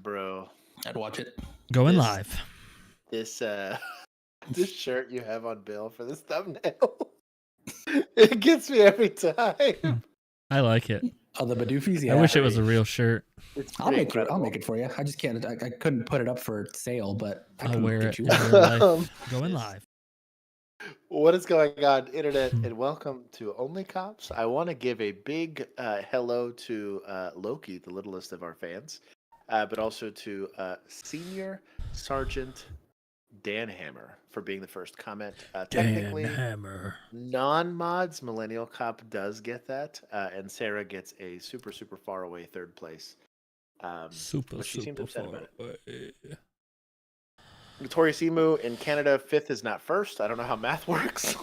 Bro, I'd watch it. Going live. This this shirt you have on Bill for this thumbnail, it gets me every time. I like it. Oh, the Badoofies? Yeah. I wish it was a real shirt. I'll make it for you. I just can't. I couldn't put it up for sale, but I'll wear it in one. real life. Going live. What is going on, internet? And welcome to OnlyCops. I want to give a big hello to Loki, the littlest of our fans, but also to Senior Sergeant Dan Hammer for being the first comment. Technically, Dan Hammer. non-mods, Millennial Cop does get that, and Sarah gets a super far away third place. Super upset about far away. Notorious Emu in Canada, fifth is not first. I don't know how math works.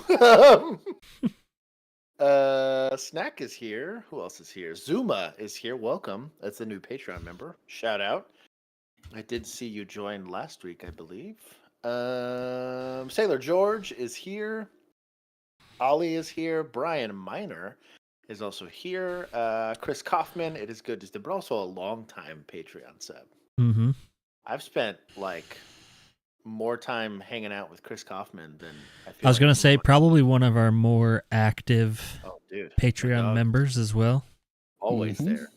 Snack is here. Who else is here? Zuma is here. Welcome. That's a new Patreon member. Shout out. I did see you join last week, I believe. Sailor George is here. Ollie is here. Brian Miner is also here. Chris Kaufman, it is good to see, but also a long time Patreon sub. Mm-hmm. I've spent like more time hanging out with Chris Kaufman than I was going to say probably one of our more active Patreon members as well. Always there.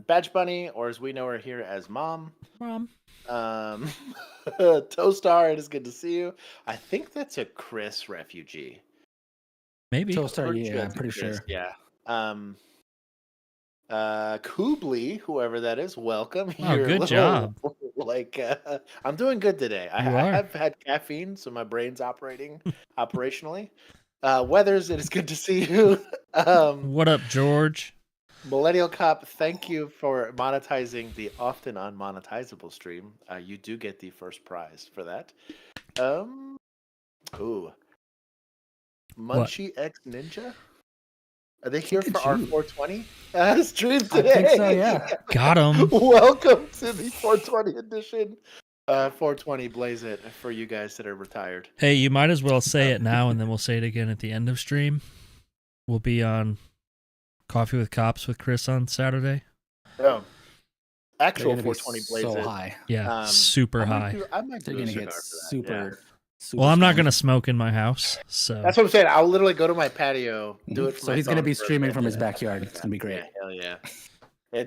Badge Bunny, or as we know her here as Mom. Toastar, it is good to see you. I think that's a Chris refugee. Maybe. Toastar, yeah, I'm pretty sure. Yeah. Kubli, whoever that is, welcome. Oh, good job. I'm doing good today. I have had caffeine, so my brain's operating operationally. Weathers, it is good to see you. What up, George? Millennial Cop, thank you for monetizing the often unmonetizable stream. You do get the first prize for that. Munchie X Ninja? Are they here for our 420 stream today? I think so, yeah. Got him. Welcome to the 420 edition. 420 Blaze It for you guys that are retired. Hey, you might as well say it now, and then we'll say it again at the end of stream. We'll be on Coffee with Cops with Chris on Saturday. Oh. Actual 420 Blaze so It. high. Yeah, super high. I might They're going to get super well, I'm not going to smoke in my house, so that's what I'm saying. I'll literally go to my patio, do it. So he's going to be streaming from his backyard. It's going to be great. Yeah, hell yeah.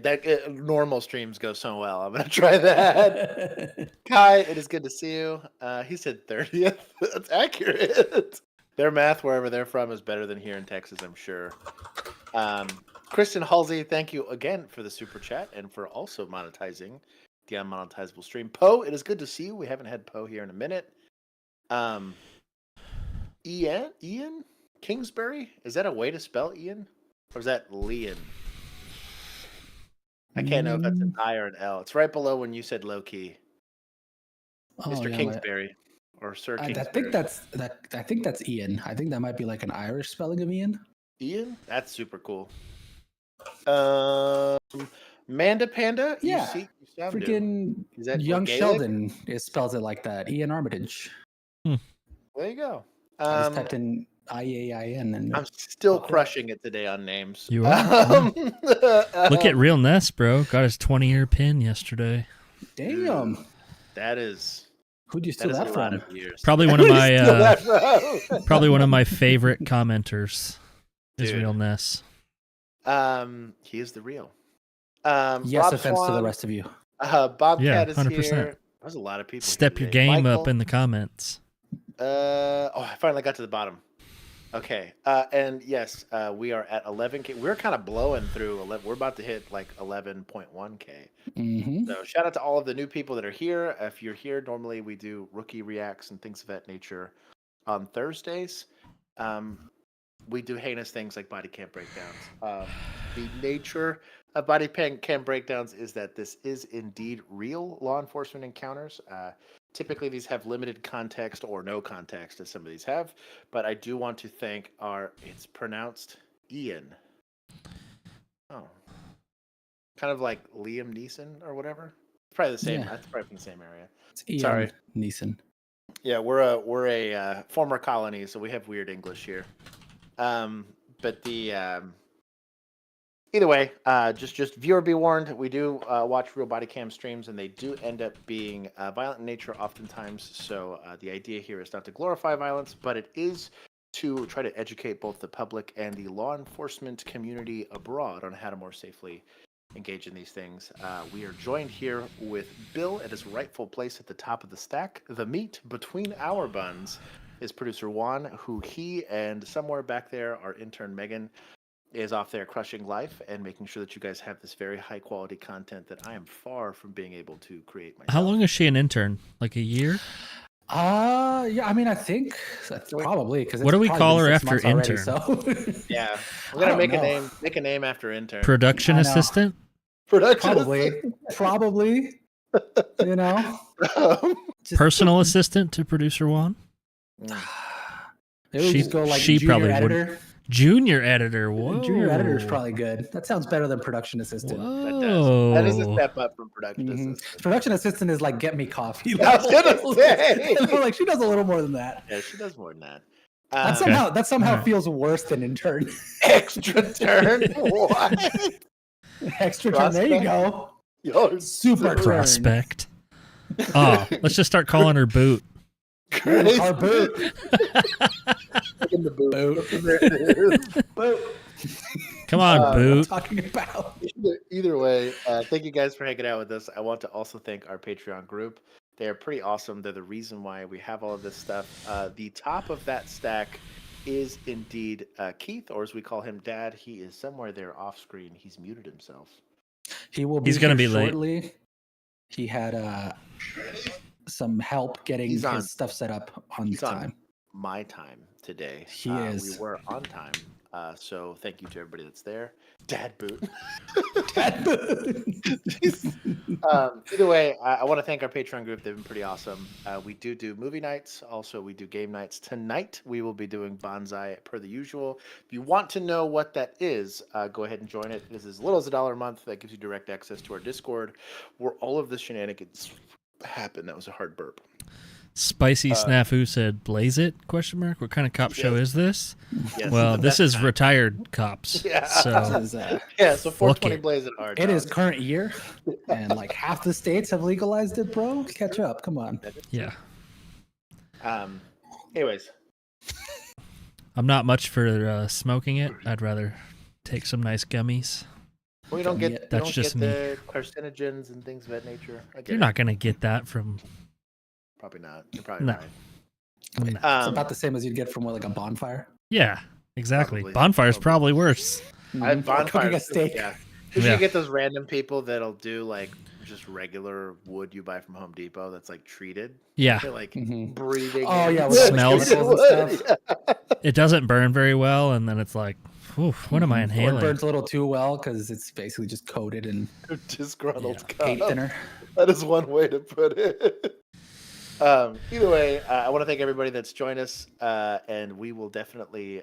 Normal streams go so well. I'm going to try that. Kai, it is good to see you. He said 30th. That's accurate. Their math, wherever they're from, is better than here in Texas, I'm sure. Kristen Halsey, thank you again for the super chat and for also monetizing the unmonetizable stream. Poe, it is good to see you. We haven't had Poe here in a minute. Ian Kingsbury, is that a way to spell Ian, or is that Leon? I can't know if that's an I or an L. It's right below when you said low key. Mr. Kingsbury or Sir Kingsbury. I think that's Ian. I think that might be like an Irish spelling of Ian. Ian, that's super cool. Manda Panda, yeah, you sound freaking is that Young organic? Sheldon spells it like that. Ian Armitage. There you go. I just typed in IAIN, and I'm still crushing it today on names. You are. Look at Real Ness, bro. Got his 20-year pin yesterday. Damn. That is. Who'd you steal that from? Probably one of my probably one of my favorite commenters is Real Ness. He is the real. Yes, Bob offense Swan, to the rest of you. Bobcat is 100%. here. There's a lot of people. Step your game up in the comments. I finally got to the bottom. Okay. And yes, we are at 11K. We're kind of blowing through 11. We're about to hit like 11.1K. Mm-hmm. So shout out to all of the new people that are here. If you're here, normally we do rookie reacts and things of that nature on Thursdays. We do heinous things like body cam breakdowns. The nature of body cam breakdowns is that this is indeed real law enforcement encounters. Typically, these have limited context or no context, as some of these have. But I do want to thank it's pronounced Ian. Oh. Kind of like Liam Neeson or whatever. It's probably the same. Yeah. That's probably from the same area. It's Ian Neeson. Yeah, we're a former colony, so we have weird English here. But the either way, just viewer be warned. We do watch real body cam streams, and they do end up being violent in nature oftentimes. So the idea here is not to glorify violence, but it is to try to educate both the public and the law enforcement community abroad on how to more safely engage in these things. We are joined here with Bill at his rightful place at the top of the stack. The meat between our buns is producer Juan, who he and somewhere back there, our intern Megan, is off there crushing life and making sure that you guys have this very high quality content that I am far from being able to create myself. How long is she an intern? Like a year? Yeah, I mean, I think that's probably because. What do we call her after intern? Yeah, we're gonna make a name after intern. Production assistant. Production. Probably. You know, Personal assistant to producer Juan. Maybe we just go like she junior probably editor. wouldn't. Junior editor. Whoa. Junior editor is probably good. That sounds better than production assistant. Whoa. That is a step up from production assistant. Production assistant is like get me coffee. I was gonna say. Like she does a little more than that. Yeah, she does more than that. That somehow feels worse than intern. Extra turn. What? Extra turn. There you go. You're Super turn. Prospect. Oh, let's just start calling her Boot. Our boot. In the boot. Boot. Come on, Boot. Talking about. Either way, thank you guys for hanging out with us. I want to also thank our Patreon group. They are pretty awesome. They're the reason why we have all of this stuff. The top of that stack is indeed Keith, or as we call him, Dad. He is somewhere there off screen. He's muted himself. He will be. He's going to be shortly. late. He had some help getting his stuff set up on time. My time today. He is. We were on time. So thank you to everybody that's there. Dad Boot. Dad Boot. Either way, I want to thank our Patreon group. They've been pretty awesome. We do movie nights. Also, we do game nights. Tonight, we will be doing Bonsai per the usual. If you want to know what that is, go ahead and join it. It is as little as $1 a month. That gives you direct access to our Discord, where all of the shenanigans happen. That was a hard burp. Spicy Snafu said, "Blaze it?" ? What kind of cop show is this? Yes, well, this is retired cops. Yeah. So so 420 Blaze it hard. It is current year, and like half the states have legalized it, bro. Catch up. Come on. Yeah. Anyways, I'm not much for smoking it. I'd rather take some nice gummies. well, you don't get That's just me. the carcinogens and things of that nature. You're not gonna get that from. Probably not. You're probably No. right. It's about the same as you'd get from like a bonfire. Yeah, exactly. Probably. Bonfire's probably worse. Cooking a steak. Yeah. Yeah. You get those random people that'll do like just regular wood you buy from Home Depot that's like treated. Yeah, They're like breathing. Oh in yeah, with smells and stuff. it doesn't burn very well, and then it's like, oof, what am I Or it inhaling? burns a little too well because it's basically just coated in Disgruntled paint cop. thinner. That is one way to put it. Either way, I want to thank everybody that's joined us, and we will definitely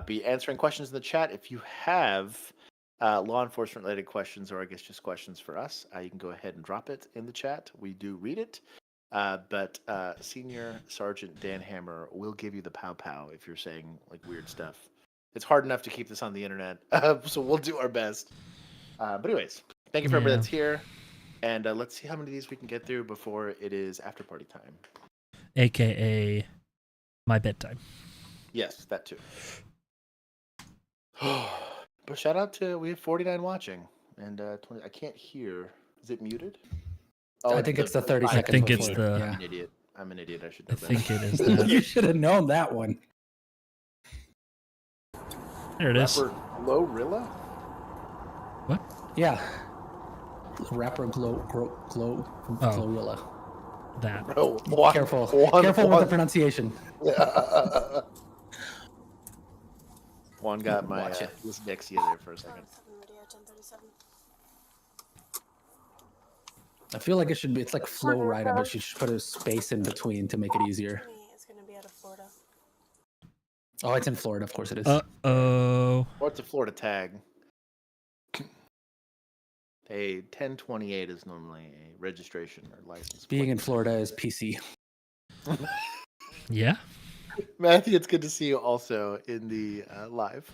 be answering questions in the chat. If you have law enforcement related questions, or I guess just questions for us, you can go ahead and drop it in the chat. We do read it, but Senior Sergeant Dan Hammer will give you the pow pow if you're saying like weird stuff. It's hard enough to keep this on the internet, so we'll do our best. But anyways, thank you for everybody that's here. And let's see how many of these we can get through before it is after party time. AKA my bedtime. Yes, that too. But shout out to, we have 49 watching. And 20, I can't hear. Is it muted? Oh, I think it's the 30 I seconds. think it's before. the. I'm an idiot. I'm an idiot. I should I know that. think it is that. You should have known that one. There it is. Rapper Glorilla? Yeah. Rapper Glorilla. That. Bro, Careful with the pronunciation. Juan got my Watch it. dyslexia there for a second. I feel like it's like flow rider, but you should put a space in between to make it easier. It's gonna be out of Florida. Oh, it's in Florida, of course it is. Uh-oh. Or it's a Florida tag. A 1028 is normally a registration or license plate. Being in Florida is PC. Yeah? Matthew, it's good to see you also in the live.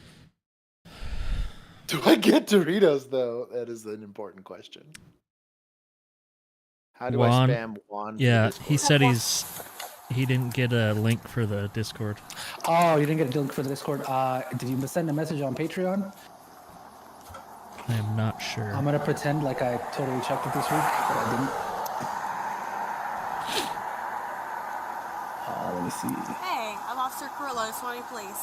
Do I get Doritos though? That is an important question. How do Juan, I spam Juan? Yeah, for he Discord? said he didn't get a link for the Discord. Oh, you didn't get a link for the Discord. Did you send a message on Patreon? I am not sure. I'm gonna pretend like I totally checked it this week, but I didn't. Let me see. Hey, I'm Officer Carrillo, Swanee Police.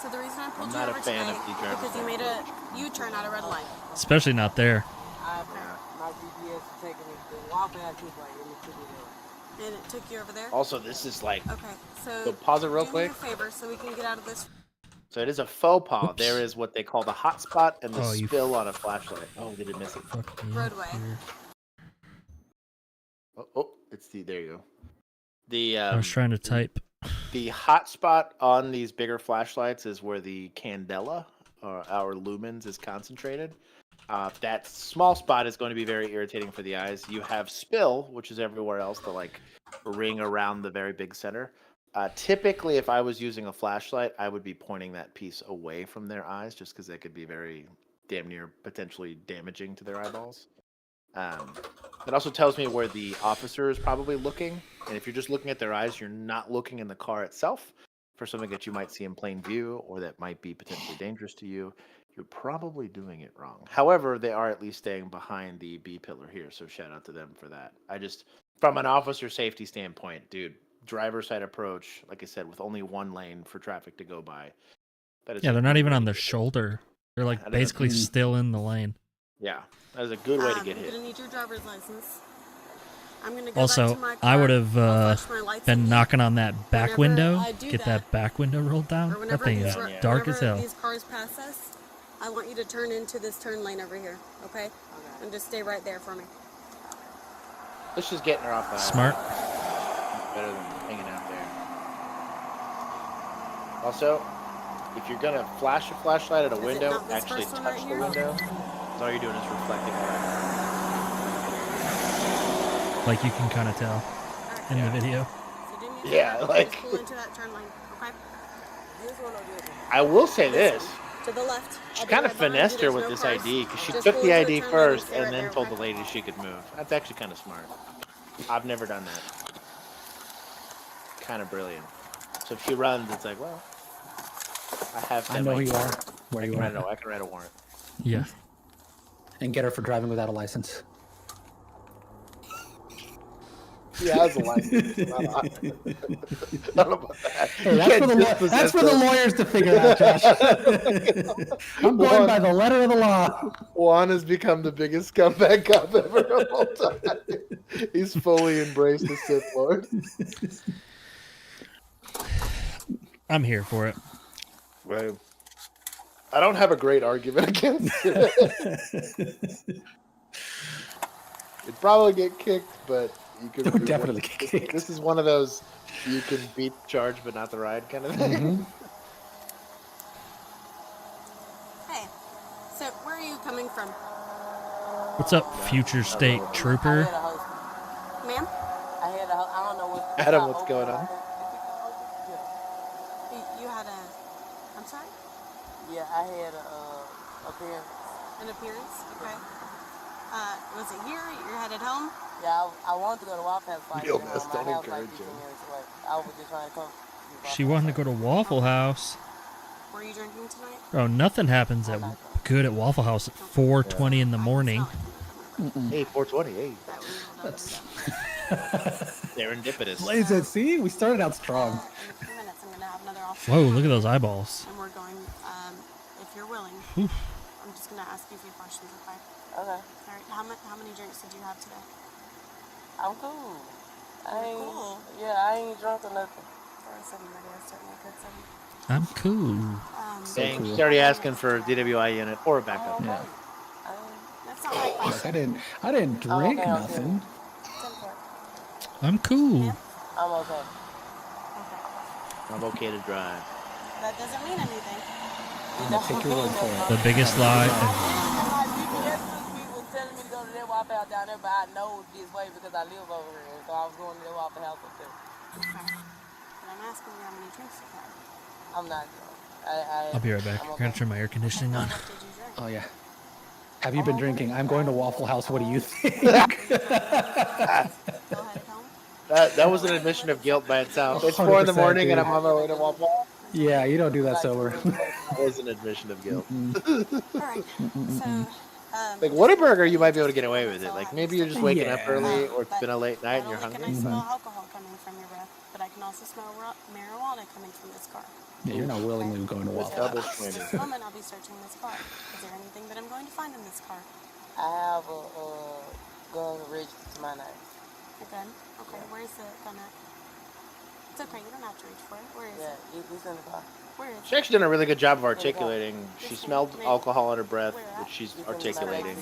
So the reason I pulled you not over a fan today of the is because you made a U-turn at a red light. Especially not there. My GPS is taking me to Waffle House, and it took me there. And it took you over there? Also, this is like. Okay, So pause it real quick. Do me a favor so we can get out of this. So it is a faux pas. Oops. There is what they call the hot spot and the Oh, you spill on a flashlight. Oh, did it miss it? Fuck me Roadway. here. Oh, it's the. There you go. I was trying to type. The hot spot on these bigger flashlights is where the candela or our lumens is concentrated. That small spot is going to be very irritating for the eyes. You have spill, which is everywhere else, the like ring around the very big center. Typically, if I was using a flashlight, I would be pointing that piece away from their eyes just because that could be very damn near potentially damaging to their eyeballs. It also tells me where the officer is probably looking. And if you're just looking at their eyes, you're not looking in the car itself for something that you might see in plain view or that might be potentially dangerous to you. You're probably doing it wrong. However, they are at least staying behind the B pillar here. So shout out to them for that. From an officer safety standpoint, dude, driver's side approach, like I said, with only one lane for traffic to go by. Yeah, they're not even on the shoulder. They're like basically still in the lane. Yeah, that is a good way to get I'm hit. gonna need your driver's license. I'm gonna go Also, back to my car. I would have I'll flash my lights been at you. knocking on that back Whenever window. I do Get that, that back window rolled Or down. That whenever thing is these- dark as whenever hell. these cars pass us, I want you to turn into this turn lane over here, okay? And just stay right there for me. Let's just get her off the Smart. better than hanging out there. Also, if you're gonna flash a flashlight at a Is it window, not this actually first one touch right the here? window. Because all you're doing is reflecting light. Like you can kind of tell in the video. So do me a Yeah, favor, like- just pull into that turn lane, okay? This one or this one? I will say this. To the left. She I'll be kind of right behind finessed you, her there's with no this cars. ID because she Just took pull the into ID turn lane first stay and right then there, told okay? the lady she could move. That's actually kind of smart. I've never done that. Kind of brilliant. So if she runs, it's like, well, I know who you are, where you I are, can write a warrant. Yeah. and get her for driving without a license. She has a license. I don't know about that. Hey, that's for the lawyers to figure out, Josh. I'm going by the letter of the law. Juan has become the biggest scumbag cop ever of all time. He's fully embraced the Sith Lord. I'm here for it. Right. I don't have a great argument against it. You'd probably get kicked, but you could It would definitely get kicked. This is one of those you can beat the charge but not the ride kind of thing. Mm-hmm. Hey, so where are you coming from? What's up, future state trooper? Ma'am? I don't know what. Adam, what's going on? You had a... I'm sorry? Yeah, I had a appearance. An appearance? Okay. Was it here? You're headed home? Yeah, I wanted to go to Waffle House. Like, Real my mess, don't house like encourage 15 him. minutes away. I was just trying to come. She wanted to go to Waffle House. Were you drinking tonight? Bro, nothing happens good at Waffle House at 4:20 in the morning. Hey, 420, hey. That we will That's Serendipitous. Blaze, see, we started out strong. In a few minutes, I'm going to have another officer. Whoa, look at those eyeballs. And we're going, if you're willing, Oof. I'm just going to ask you a few questions, okay? Okay, All right, how many drinks did you have today? I'm cool. Cool. Yeah, I ain't drunk or nothing. For a 7 minute, I certainly could say. I'm cool. Dang, cool. she's already asking for a DWI unit or a backup. Yeah. That's not my question. I didn't drink okay. nothing. I'm cool. I'm okay. Okay. I'm okay to drive. That doesn't mean anything. I'm gonna take your word for it. The biggest lie. My GPS was telling me to go to that Waffle House down there, but I know this way because I live over here. So I was going to that Waffle House up there. Okay. But I'm asking you how many drinks you had. I'm not drunk. I'll be right back. I gotta turn my air conditioning on. What did you drink? Oh yeah. Have you been drinking? I'm going to Waffle House. What do you think? Go ahead and tell me. That was an admission of guilt by itself. It's 4 in the 100%, morning and dude. I'm on my way to Waffle. Yeah, you don't do that sober. That was an admission of guilt. All right. So, Like Whataburger, you might be able to get away with it. Like maybe you're just waking up early, or it's been a late night and you're not only hungry. can I smell alcohol coming from your breath, but I can also smell marijuana coming from this car. Yeah, you're not willingly going to Waffle Double House. swinging. This moment, I'll be searching this car. Is there anything that I'm going to find in this car? I have a gun registered to my name. A gun? Okay, where is the gun at? It's okay, you don't have to reach for it. Where is Yeah, it? it's in the car. Where is She it? actually done a really good job of articulating. She smelled alcohol in her breath, which she's articulating.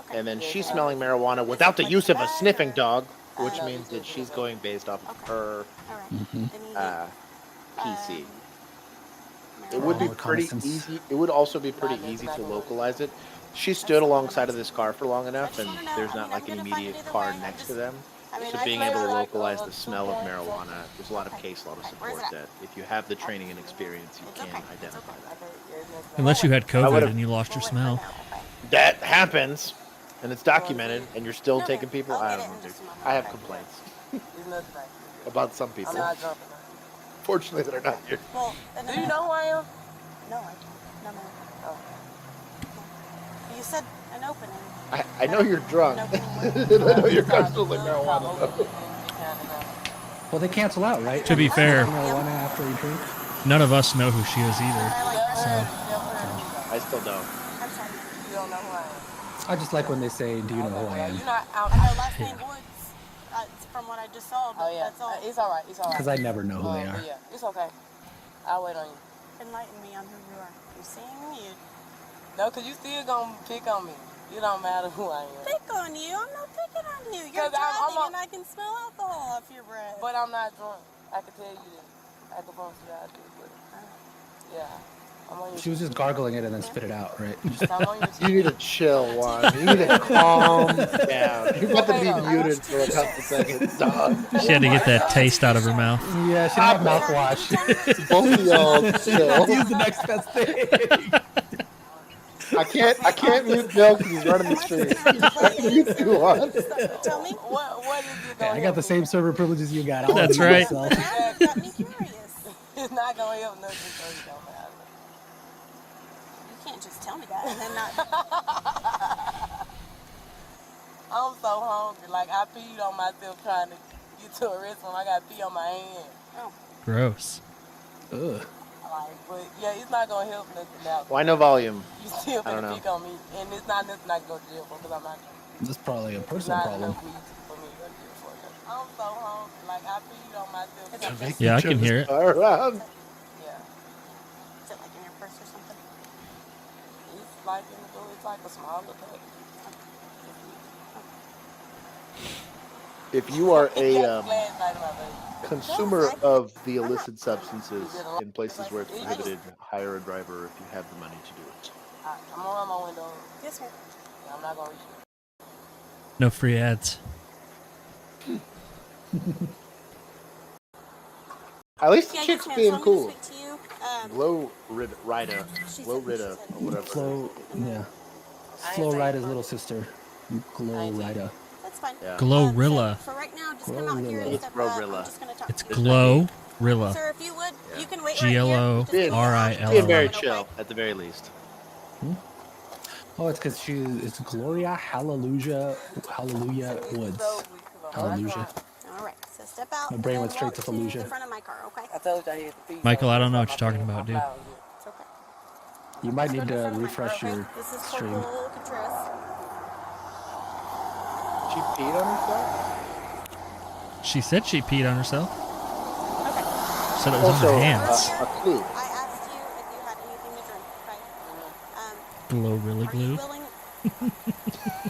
Okay. And then she's smelling marijuana without the use of a sniffing dog, which means that she's going based off of her All right. Then you PC. marijuana. It would be Oh, pretty reconnaissance. easy. It would also be pretty easy to localize it. She stood alongside of this car for long enough, and there's not like an immediate car next to them. So being able to localize the smell of marijuana, there's a lot of case law to support that. If you have the training and experience, you can identify that. Unless you had COVID would've- and you lost your smell. That happens, and it's documented, and you're still No, taking people. I'll I get don't it know, in dude. just a moment. I have Okay. complaints It's nothing like that. about some I'm people. not jumping. Fortunately, that are not here. Well, Do you know who I am? No, I don't. No, no. Oh. You said an opening. I know you're drunk, and I know your car smells like marijuana. Though. Well, they cancel out, right? To be fair, Marijuana after you drink. none of us know who she is either. I like her. I still don't. I'm sorry. You don't know who I am. I just like when they say, "Do you know who I am?" You're not out. I know last name Woods. From what I just saw, but Oh yeah, that's all. it's all right. It's all right. Because I never know who they But are. yeah, it's okay. I'll wait on you. Enlighten me on who you are. You sing, you No, cause you still gonna pick on me. It don't matter who I am. pick on you. I'm not picking on you. You're 'Cause I'm driving and I can smell alcohol off your breath. But I'm not drunk. I can tell you that. I can promise you I do. But yeah, I'm on your. She was just gargling it and then spit it out, right? I'm on your. You need to chill, Juan. You need to calm down. You're about to be muted for a couple seconds, dog. She had to get that taste out of her mouth. Yeah, she didn't have mouthwash. Both of y'all chill. Use the next best thing. I can't mute Bill because he's running the stream. I can mute you, Juan. Tell me. What is it Hey, gonna I got the same server privileges you got. I'll That's do it right. myself. That got me curious. It's not gonna help nothing, so it don't matter. You can't just tell me that and then not. I'm so hungry. Like I peed on myself trying to get to a restroom. I got pee on my hand. Oh, Gross. Ugh. Like, but yeah, it's not gonna help nothing now. Why no volume? You still I don't finna know. pick on me, and it's not nothing I can go to jail for because I'm not. This is probably a It's personal not problem. enough weed for me to go to jail for that. I'm so hungry. Like I peed on myself. Yeah, I can hear it. Around. Yeah, is it like in your purse or something? it's like in the door. It's like a smaller pack. If you are a Flashlight in my face. consumer of the illicit substances in places where it's prohibited, hire a driver if you have the money to do it. I'm gonna run my window. Yes, sir. Yeah, I'm not gonna reach you. No free ads. At least the Yeah, chick's yes, ma'am. being So I'm cool. gonna speak to you. Glow Rida, Glow Rida, or whatever. Flo, yeah. Flo Rida's little sister. Glow Rida. That's fine. Yeah. Glorilla. So for right now, just come out here and It's step up. Glorilla. I'm just gonna talk It's to you. Glorilla. Sir, if you would, you can wait G-L-O right here. Just R-I-L-L-A. Being very Okay. chill, at the very least. Oh, it's because it's Gloria Hallelujah Woods. Hallelujah. All right, so step out. My brain and went then straight walk to Fallujah. the front of my car, okay? I told you I had to pee. Michael, I don't know what you're talking about, dude. It's okay. You might Just go need the to front of my refresh car, okay? your This is stream. Corporal Contreras. She peed on herself? She said she peed on herself. Okay. Said it was Also, on her hands. a clue. I asked you if you had anything to drink, okay? Glorilla Are you glue. willing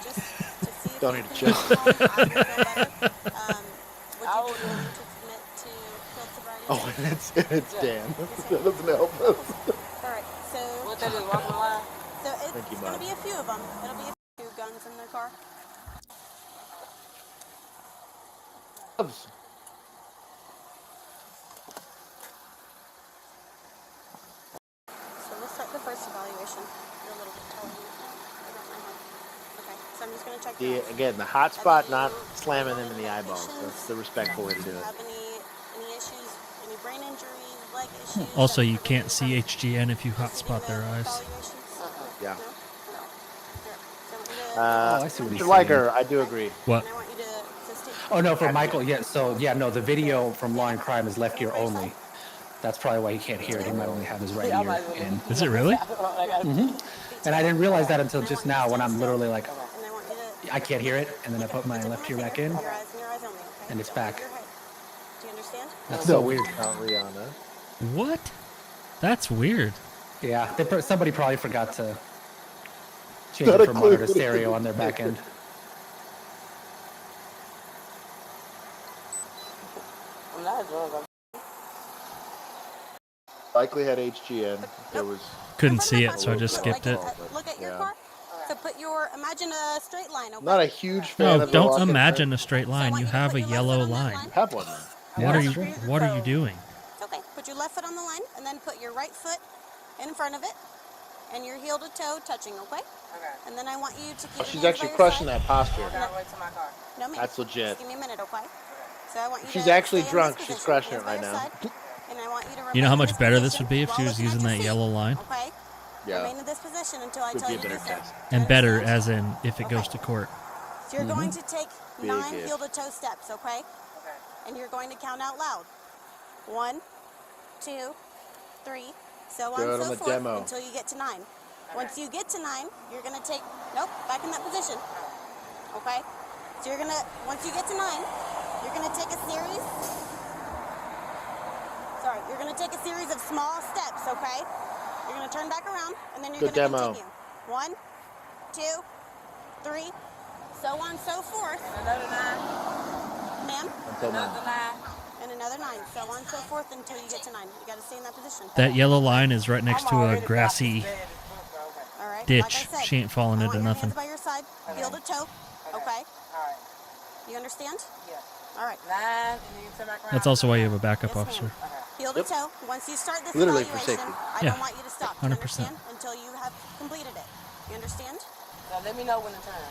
just to see if Don't you need to can chill. go home? I would feel better. Would I you would be willing to submit to field sobriety? Oh, and it's Dan. That doesn't help us. All right, so What that is, walk the line? Thank you, it's going to Bob. be a few of them. It'll be a few guns in the car. first evaluation. You're a little bit taller than me. I don't know how. Okay, so I'm just gonna check. Again, the hot spot, not slamming them in the eyeballs. That's the respectful way to do it. Have any issues? Any brain injuries, leg issues? Also, you can't see HGN if you hotspot their eyes. Yeah. I see what he's Mr. Liger, I do agree. What? Oh no, for Michael, yeah. So yeah, no, the video from Law and Crime is left ear only. That's probably why he can't hear it. He might only have his right ear in. Is it really? And I didn't realize that until just now when I'm literally like, I can't hear it, and then I put my left ear back in, and it's back. Do you understand? That's so weird. Not Rihanna. What? That's weird. Yeah, somebody probably forgot to change it from mono to stereo on their back end. I'm not drunk. Likely had HGN. There was. Couldn't see it, so I just skipped it. Look at your car. So imagine a straight line. Okay? Not a huge fan No, of the don't rocket imagine turn. a straight line. You have a yellow line. Have one then. What are you doing? It's okay. Put your left foot on the line, and then put your right foot in front of it, and your heel to toe touching. Okay? Okay. And then I want you to keep. Oh, she's actually crushing that posture. I gotta wait till my car. No, ma'am. That's legit. Just give me a minute, okay? So I want you She's to actually stay in drunk. this She's position, crushing hands it by right your now. side, and I want you to You know how remain much in better this position would be if while she was looking at using your that feet, yellow line? Okay? Yeah. Remain in this position until I Would tell be you a to do better so. test. And better, Understand? as in if it goes to court. So you're going to take Big 9 if. heel-to-toe steps, okay? Okay. And you're going to count out loud. 1, 2, 3, so on Good and on so the forth demo. until you get to 9. Once you get to 9, you're going to take, nope, back in that position. Okay? So you're going to, once you get to 9, you're going to take a series, you're going to take a series of small steps, okay? You're going to turn back around, and then you're Good going to demo. continue. 1, 2, 3, so on, so forth. Another 9. Ma'am? Until now. Another 9. And another 9, so on, so forth until you get to 9. You got to stay in that position. That yellow line is right next I'm to a already grassy about to stay in this book, bro. Okay. All right. ditch. Like I said, She ain't falling I into want your nothing. hands by your side, heel to toe. Okay. All right. You understand? Yeah. All right. 9, and then you turn back around. That's also why you have a backup Yes, ma'am. officer. Heel to toe. Once you start this Literally for evaluation, safety. I Yeah. don't want you to stop. You 100%. understand? Until you have completed it. You understand? So let me know when to turn.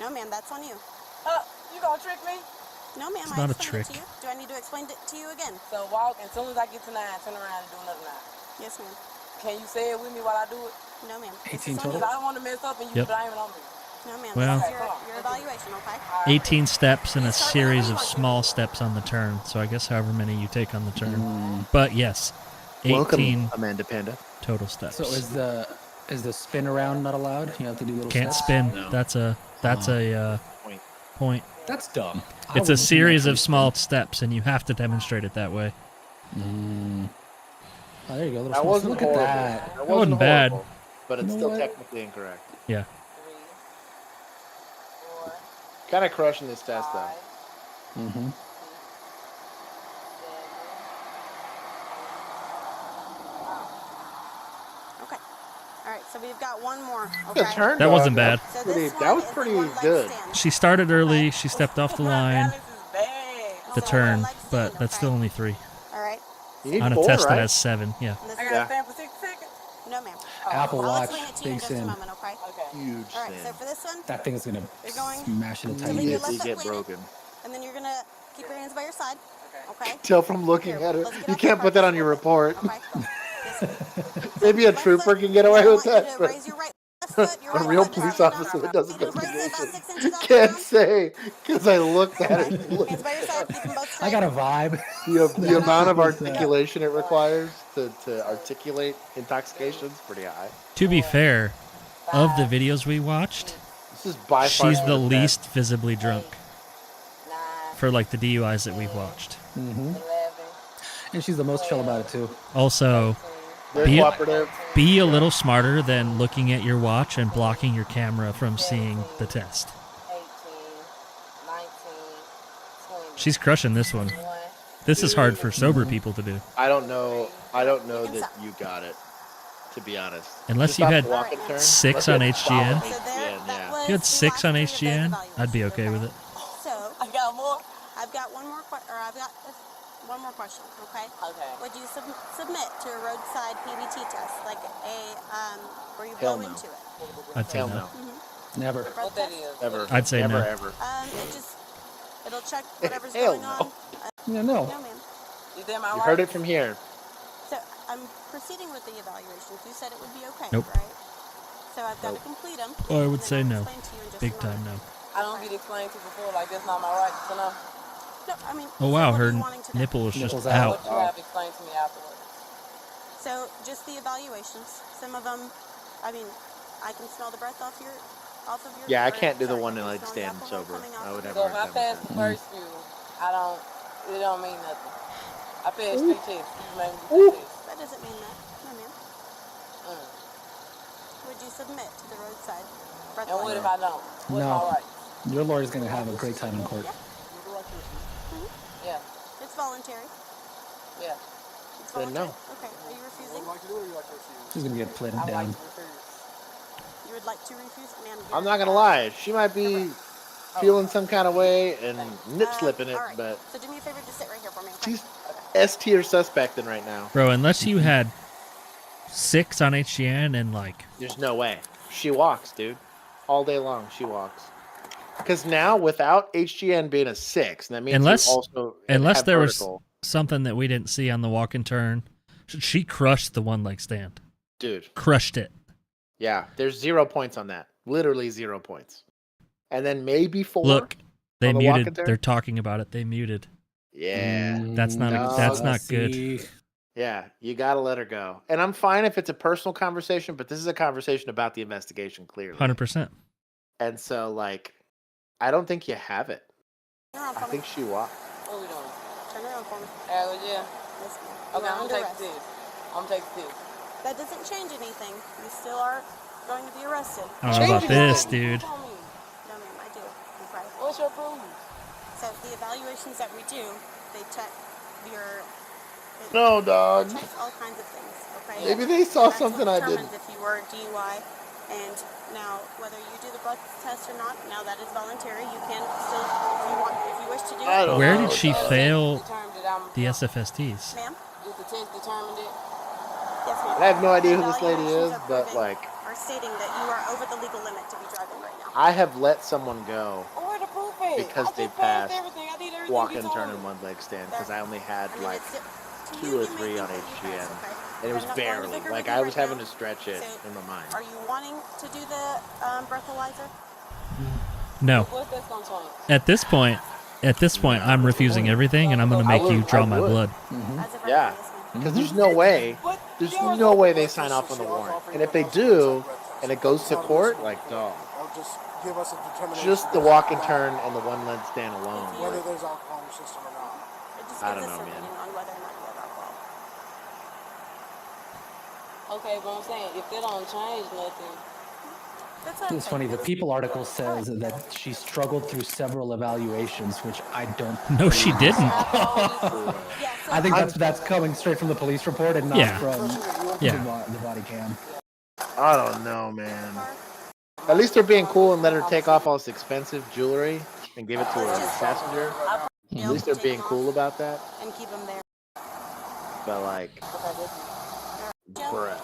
No, ma'am. That's on you. You gonna trick me? No, ma'am. It's I not a explained it trick. to you. Do I need to explain it to you again? So walk, as soon as I get to 9, turn around and do another 9. Yes, ma'am. Can you say it with me while I do it? No, ma'am. 18 This is on total? you. Because I don't want to mess up and you Yep. blame it on me. No, ma'am. Well- This is your evaluation, okay? 18 steps and a series of small steps on the turn. So I guess however many you take on the turn. But yes, 18 Welcome, Amanda Panda. total steps. So is the spin around not allowed? You have to do little Can't steps? spin. No. That's a Point. point. That's dumb. I It's a wouldn't series naturally of small steps, and you have to demonstrate it that way. spin. Oh, there you go. Little That small- wasn't Look horrible. at that. That wasn't bad. horrible, but it's You know still what? technically incorrect. Yeah. 3, 4, Kind of crushing this test though. 5, Mm-hmm. 6, Okay. All right. So we've got one more. The Okay. turn That wasn't dog, bad. So Pretty- this that one was is the pretty one-leg good. stand. She started early. She stepped off the My line, balance is bad. the So turn, one-leg but stand, that's okay? still only 3. All right. You need On a 4, test right? that has 7, yeah. And this I is- gotta Yeah. stand for 6 seconds? No, ma'am. Apple I'll Watch, explain it to you in big just a sin. moment, okay? Okay. Huge All right. So sin. for this one, That thing is gonna You're going smash it in to tiny leave your bits. left Immediately foot get planted, broken. and then you're gonna keep your hands by your side. Okay. Okay. Tell from looking Here, at her. let's get You off the can't put that cart on your just a little report. bit. Okay. Yes. Maybe a Left trooper foot, can get away I with want you that, to but raise your right foot, your a right real foot police just up and officer down. that does Feet to the right foot, about investigation 6 inches off the can't ground. say because I looked at Okay. it. Look, Hands by your side, keep them both straight. I got a vibe. the amount of articulation it requires to articulate intoxication is pretty high. To be fair, of the videos we watched, This is by far she's the best. least visibly drunk 9, for like the DUIs that we've watched. Mm-hmm. 11, And she's the most chill about it too. Also, Very Be- cooperative. be a little smarter than looking at your watch and blocking your camera from seeing the test. 18, 19, 20. She's crushing this one. 1, This is hard for sober people to do. I don't know that you got it. To be honest, Unless Just you off had the walk and turn. 6 Unless you on had HGN. solid So there, HGN, that yeah. was If you had the 6 on last of the HGN, evaluation, I'd be okay with it. So I got more. I've got one more. I've got one more question, okay? Okay. Would you submit to a roadside PBT test, like where you Hell blow no. into it? I'd say Hell no. no. Never. Breath What that test? is? Ever. I'd say Never, no. ever. It'll check whatever's Hell going no. on. Yeah, No, no. ma'am. You did my You right? heard it from here. So I'm proceeding with the evaluations. You said it would be okay, Nope. right? So I've got to complete them. Oh, I and would then say I'll no. explain to you in just Big a time moment. no. I don't get explained to before, like that's not my right to know. No, I mean. Oh so wow, what are her you wanting to know? nipple is just Nipples out. What you have explained to me afterwards. So just the evaluations. Some of them, I mean, I can smell the breath off of your. Yeah, I or, can't do the sorry, one I that can like smell the stand alcohol sober. coming off I of would your have So a if I hard time pass with the that. first few, it don't mean nothing. I passed 3 tests. You made me do 3 tests. That doesn't mean that. No, ma'am. Would you submit to the roadside breath And what if test? I don't? What's No. my right? Your lawyer's gonna have a great time in court. Yeah. It's voluntary. Yeah. It's Then voluntary. no. Okay. Are you refusing? She's gonna get played I would down. like to refuse. You would like to refuse, ma'am? I'm not gonna lie. She might be feeling some kind of way and nip slipping it, All right. but So do me a favor, just sit right here for me. Okay? she's S tier suspecting right now. Bro, unless you had 6 on HGN and like There's no way. She walks, dude. All day long, she walks. Because now, without HGN being a 6, that means Unless- you also unless have there was vertical. something that we didn't see on the walk and turn. She crushed the one leg stand. Dude, Crushed it. yeah, there's 0 points on that. Literally 0 points. And then maybe 4. Look, they on the walk and muted. turn? They're talking about it. They muted. Yeah. That's not a- that's not good. See, Yeah, you got to let her go. And I'm fine if it's a personal conversation, but this is a conversation about the investigation, clearly. 100%. And so, like, I don't think you have it. Turn around I for me. think she walked. What we doing? Turn around for me. Yeah. Yes, ma'am. Okay, You are I'm under gonna take arrest. the test. I'm gonna take the test. That doesn't change anything. You still are going to be arrested. I don't know about this, What dude. you want me? No, ma'am, I do. Okay. What's your proof? So the evaluations that we do, they check your. No, It dog. checks all kinds of things. Okay. Maybe they saw That's what something I determines didn't. if you were a DUI, and now whether you do the breath test or not, now that is voluntary. You can still, if you wish to do I it. don't Where know. did she The fail test determined that I'm the SFSTs? Ma'am? Did the test determined it? Yes, ma'am. I have no idea who this lady Evaluations is, are but, proving- like, are stating that you are over the legal limit to be driving right now. I have let someone go Oh, where the proof at? because I they just passed everything. I did everything walk you and told turn me. and one leg stand because I only had, I mean, like, it's, to 2 you, or you may 3 on think that you HGN. pass, okay? And it But was I'm not going barely. bigger Like, with you I right was having now. to stretch it So, in my mind. Are you wanting to do the breathalyzer? No. What's that gonna change? At this point, I'm refusing everything, and I'm gonna make you draw my blood. As of right Mm-hmm. Yeah. now, yes, ma'am. Because there's no way. What? There's Yours no is- way they sign off on the warrant. And if they do, and it goes to court, like, dog. Just give us a determination. Just the walk and turn and the one leg stand alone. Whether there's alcohol in your system or not. It just I gives don't us know, a man. reading on whether or not you have alcohol. Okay, but I'm saying if they don't change nothing, That's what I'm It's funny. saying. The People article says that she struggled through several evaluations, which I don't. No, she didn't. Yeah, so I think that's coming straight from the police report and not Yeah. from Yeah. the body cam. I don't know, man. At least they're being cool and let her take off all this expensive jewelry and give it to her passenger. At least they're being cool about that. and keep them there. But, like, bruh.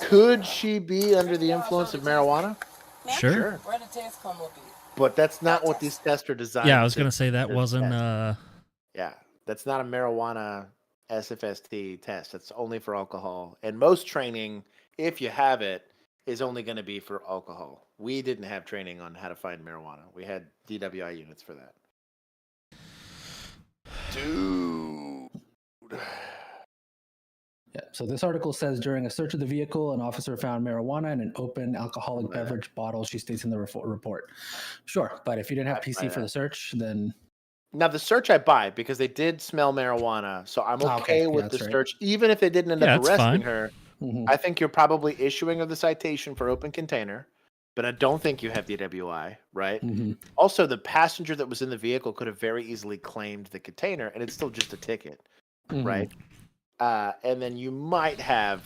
Could she be under the influence of marijuana? Sure. where the test come up at? But that's not what these tests are designed. Yeah, I was to- gonna say that to wasn't. test. Yeah, that's not a marijuana SFST test. That's only for alcohol. And most training, if you have it, is only going to be for alcohol. We didn't have training on how to find marijuana. We had DWI units for that. Dude. Yeah. So this article says during a search of the vehicle, an officer found marijuana in an open alcoholic Yeah. beverage bottle. She states in the report. Sure, but if you didn't have I PC buy for that. the search, then Now, the search I buy because they did smell marijuana. So I'm Oh, okay. okay Yeah, with the that's right. search. Even if they didn't end Yeah, up that's arresting fine. her, mhm. I think you're probably issuing her the citation for open container. But I don't think you have DWI, right? Mhm. Also, the passenger that was in the vehicle could have very easily claimed the container, and it's still just a ticket, Mhm. right? And then you might have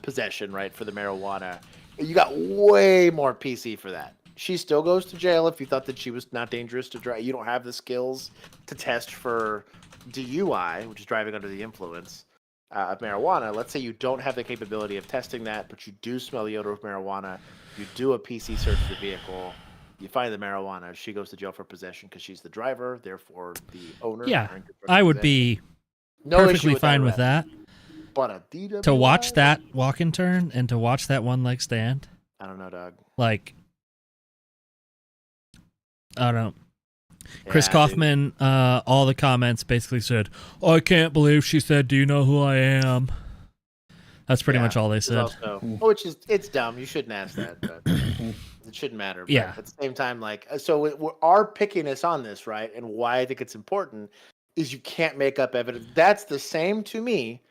possession, right, for the marijuana. You got way more PC for that. she still goes to jail if you thought that she was not dangerous to drive. You don't have the skills to test for DUI, which is driving under the influence of marijuana. Let's say you don't have the capability of testing that, but you do smell the odor of marijuana. You do a PC search of the vehicle. You find the marijuana. She goes to jail for possession because she's the driver. Therefore, the owner. Yeah, are in constructive I would possession. be No perfectly issue with fine that with arrest. that. But a DWI? To watch that walk and turn and to watch that one leg stand, I don't know, Doug. like, I don't know. Chris Yeah, dude. Kaufman, all the comments basically said, "I can't believe she said, 'Do you know who I am?'" That's pretty Yeah, much all they it's said. also- which is, it's dumb. You shouldn't ask that, but it shouldn't matter. But Yeah. at the same time, like, so our pickiness on this, right, and why I think it's important is you can't make up evidence. That's the same to me,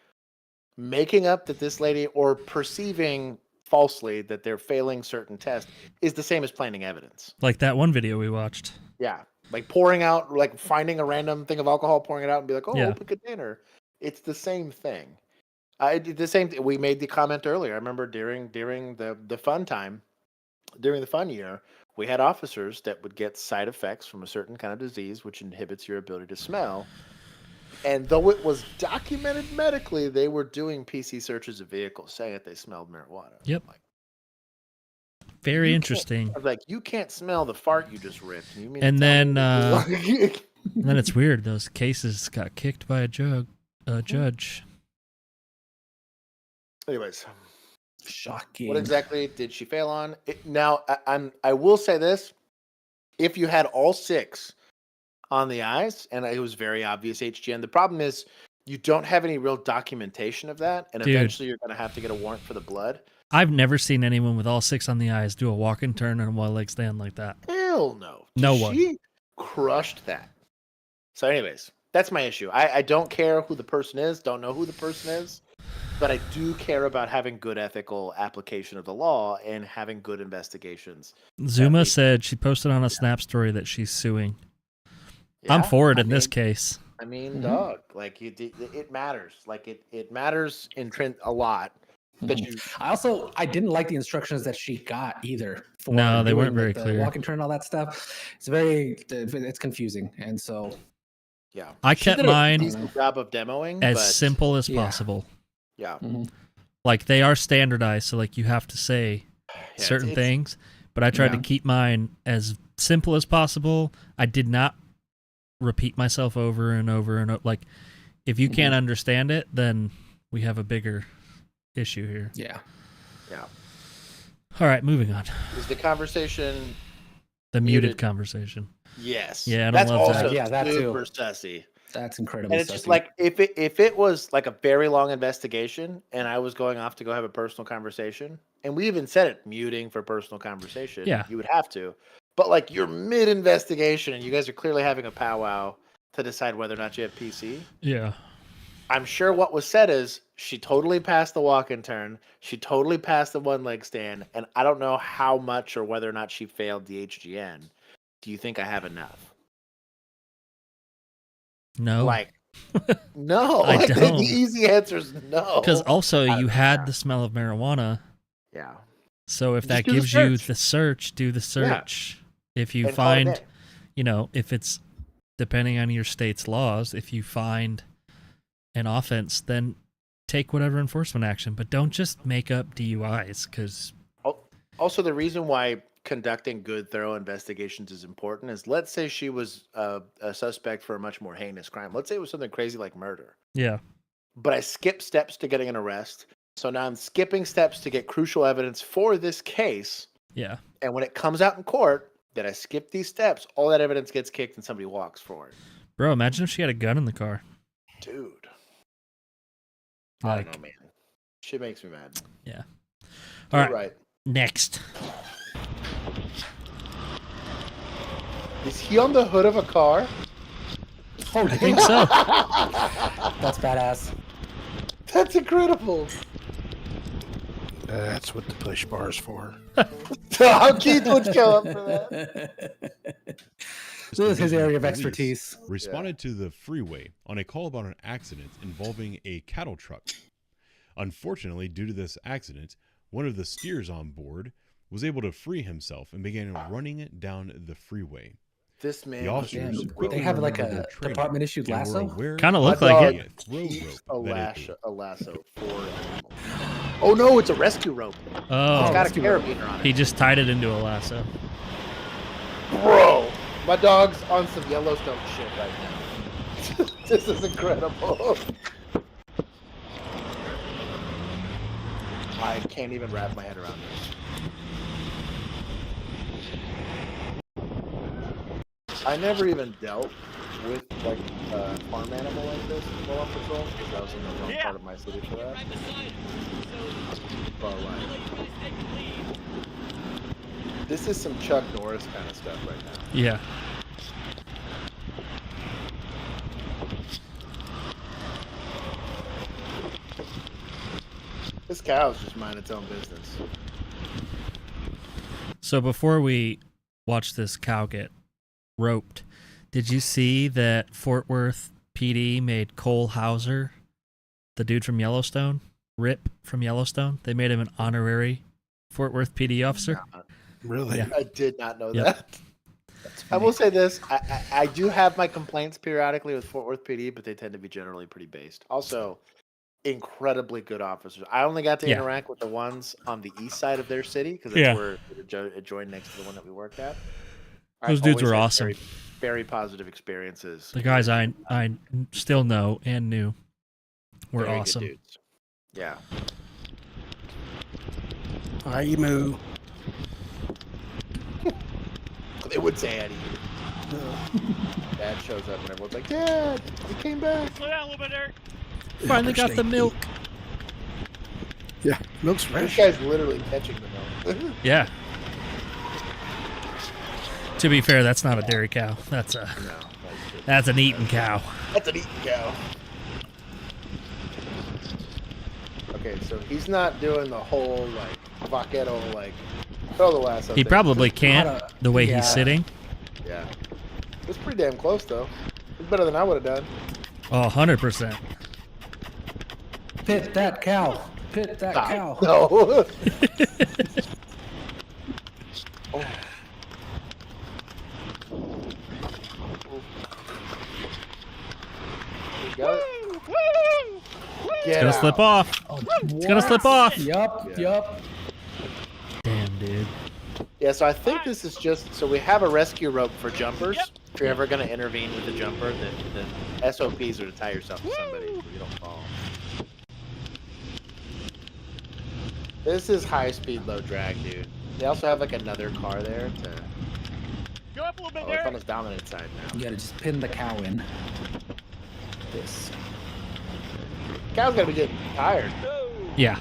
making up that this lady or perceiving falsely that they're failing certain tests is the same as planting evidence. Like that one video we watched. Yeah. Like pouring out, like finding a random thing of alcohol, pouring it out and be like, oh, Yeah. open container. It's the same thing. I did the same thing. We made the comment earlier. I remember during the fun time, during the fun year, we had officers that would get side effects from a certain kind of disease, which inhibits your ability to smell. And though it was documented medically, they were doing PC searches of vehicles, saying that they smelled marijuana. Yep. Like, Very you interesting. can't- I was like, you can't smell the fart you just ripped. You mean And to tell then, me that And then it's weird. Those cases got kicked by a judge. Anyways, Shocking. what exactly did she fail on? Now, I will say this: if you had all 6 on the eyes, and it was very obvious HGN, the problem is you don't have any real documentation of that, and Dude. eventually you're going to have to get a warrant for the blood. I've never seen anyone with all 6 on the eyes do a walk and turn and a one leg stand like that. Hell no. No one. She crushed that. So, anyways, that's my issue. I don't care who the person is. Don't know who the person is. But I do care about having good ethical application of the law and having good investigations. Zuma said she posted on a Snap story that she's suing. Yeah, I'm for it I in this mean- case. I mean, dog, like it matters. Like it matters in Trent a lot. That you I didn't like the instructions that she got either. For No, they doing weren't very the clear. Walk and turn, all that stuff. It's confusing, and so yeah. I She kept did a mine decent job of demoing as but, simple as yeah. possible. Yeah. Like they are standardized, so like you have to say Yeah, certain it's- things, but I tried Yeah. to keep mine as simple as possible. I did not repeat myself over and over and over. Like if you can't understand it, then we have a bigger issue here. yeah. Yeah. All right, moving on. Is the conversation? The muted Muted. conversation. Yes. Yeah, I don't That's love also that. Yeah, that too. super sussy. That's incredible. And it's just like if it was like a very long investigation and I was going off to go have a personal conversation, and we even said it, muting for personal conversation. Yeah. You would have to. But like you're mid investigation and you guys are clearly having a powwow to decide whether or not you have PC. Yeah. I'm sure what was said is she totally passed the walk and turn. She totally passed the one leg stand. And I don't know how much or whether or not she failed the HGN. Do you think I have enough? No. Like, no. I Like, don't. The easy answer is no. Because also you Yeah. had the smell of marijuana. Yeah. So if Just that do the gives you search. the search, do the search. If you And call it find, in. you know, if it's depending on your state's laws, if you find an offense, then take whatever enforcement action. But don't just make up DUIs because Also, the reason why conducting good, thorough investigations is important is let's say she was a suspect for a much more heinous crime. Let's say it was something crazy like murder. yeah, But I skipped steps to getting an arrest. So now I'm skipping steps to get crucial evidence for this case. yeah. And when it comes out in court that I skip these steps, all that evidence gets kicked and somebody walks for it. Bro, imagine if she had a gun in the car. Dude. I Like, don't know, man. Shit makes me mad. yeah. You're All right, right. next. Is he on the hood of a car? Oh, I think so. That's badass. That's incredible. That's what the push bar is for. How Keith would go up for that. So this is his area of Police expertise. responded to the freeway on a call about an accident involving a cattle truck. Unfortunately, due to this accident, one of the steers on board was able to free himself and began running down the freeway. This man. The officers Damn, quickly they have like remembered a their training department issued and were lasso? aware Kinda of look the like it. throw Keeps rope a that it lasso for animals. Oh no, it's a rescue rope. It's Oh, got a carabiner on it. he just tied it into a lasso. Bro, my dog's on some Yellowstone shit right now. This is incredible. I can't even wrap my head around this. I never even dealt with like a farm animal like this while on patrol because I was in the wrong part of my city for that. But like, this is some Chuck Norris kind of stuff right now. Yeah. This cow's just minding its own business. So before we watch this cow get roped, did you see that Fort Worth PD made Cole Hauser, the dude from Yellowstone, Rip from Yellowstone? They made him an honorary Fort Worth PD officer. Really? Yeah. I did not know Yep. that. I will say this: I do have my complaints periodically with Fort Worth PD, but they tend to be generally pretty based. Also, incredibly good officers. I only got to Yeah. interact with the ones on the east side of their city because that's Yeah. where it joined next to the one that we worked at. Those I've dudes always were had awesome. Very, very positive experiences. The guys I still know and knew were Very good awesome. dudes. Yeah. Hi, moo. They would say Eddie. Dad shows up and everyone's like, Dad, he came back. Slow down a little bit, Eric. Finally got the milk. Yeah, milk's This fresh. guy's literally catching the milk. Yeah. To be fair, that's not a dairy cow. That's No, an eating cow. that's an eating cow. Okay, so he's not doing the whole like vaquero like throw the lasso. He thing. probably can't Not a- the way yeah. he's sitting. Yeah. It's pretty damn close though. It's better than I would have done. Oh, 100%. Pit that cow. Pit that cow. No. Oh. You got it? It's gonna slip off. It's gonna slip off. Yup, Yeah. yup. Damn, dude. Yeah, so I think this is just so we have a rescue rope for jumpers. If you're ever going to intervene with a jumper, the SOPs are to tie yourself to somebody so you don't fall. This is high speed, low drag, dude. They also have like another car there to. Go up a little bit, Oh, it's on Eric. his dominant side now. You gotta just pin the cow in. This. Cow's gotta be getting tired. Yeah.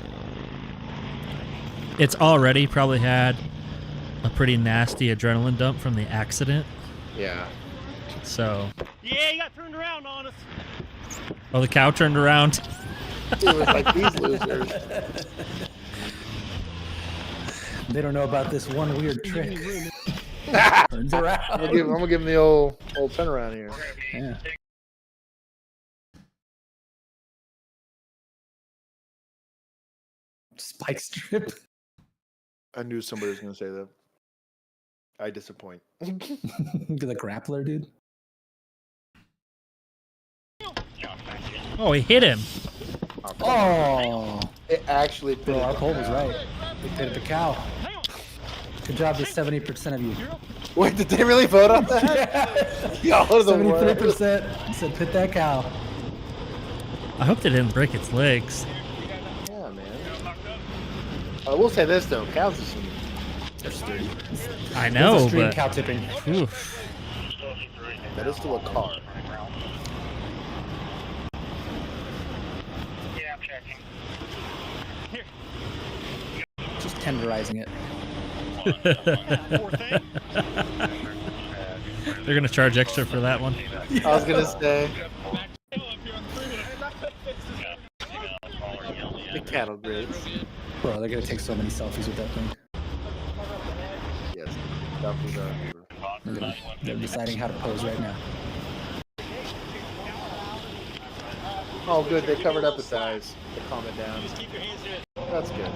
It's already probably had a pretty nasty adrenaline dump from the accident. Yeah. So, Yeah, you got turned around on us. oh, the cow turned around. It was like these losers. They don't know about this one weird trick. Turns I'm around. gonna give him the old turnaround here. Yeah. Spike strip. I knew somebody was gonna say that. I disappoint. The grappler, dude. Oh, he hit him. Oh, It actually bro, our poll was right. We pitted the cow. Good job to 70% of you. Wait, did they really vote on that? Y'all are the worst. 73% said pit that cow. I hope they didn't break its legs. Yeah, man. I will say this though, cows are some. They're sturdy. I There's know, a stream but cow tipping. oof. That is to a car. Just tenderizing it. They're gonna charge extra for that one. I was gonna say. The cattle grids. Bro, they're gonna take so many selfies with that thing. Yes. Selfies are. They're deciding how to pose right now. Oh, good. They covered up its eyes to calm it down. That's good.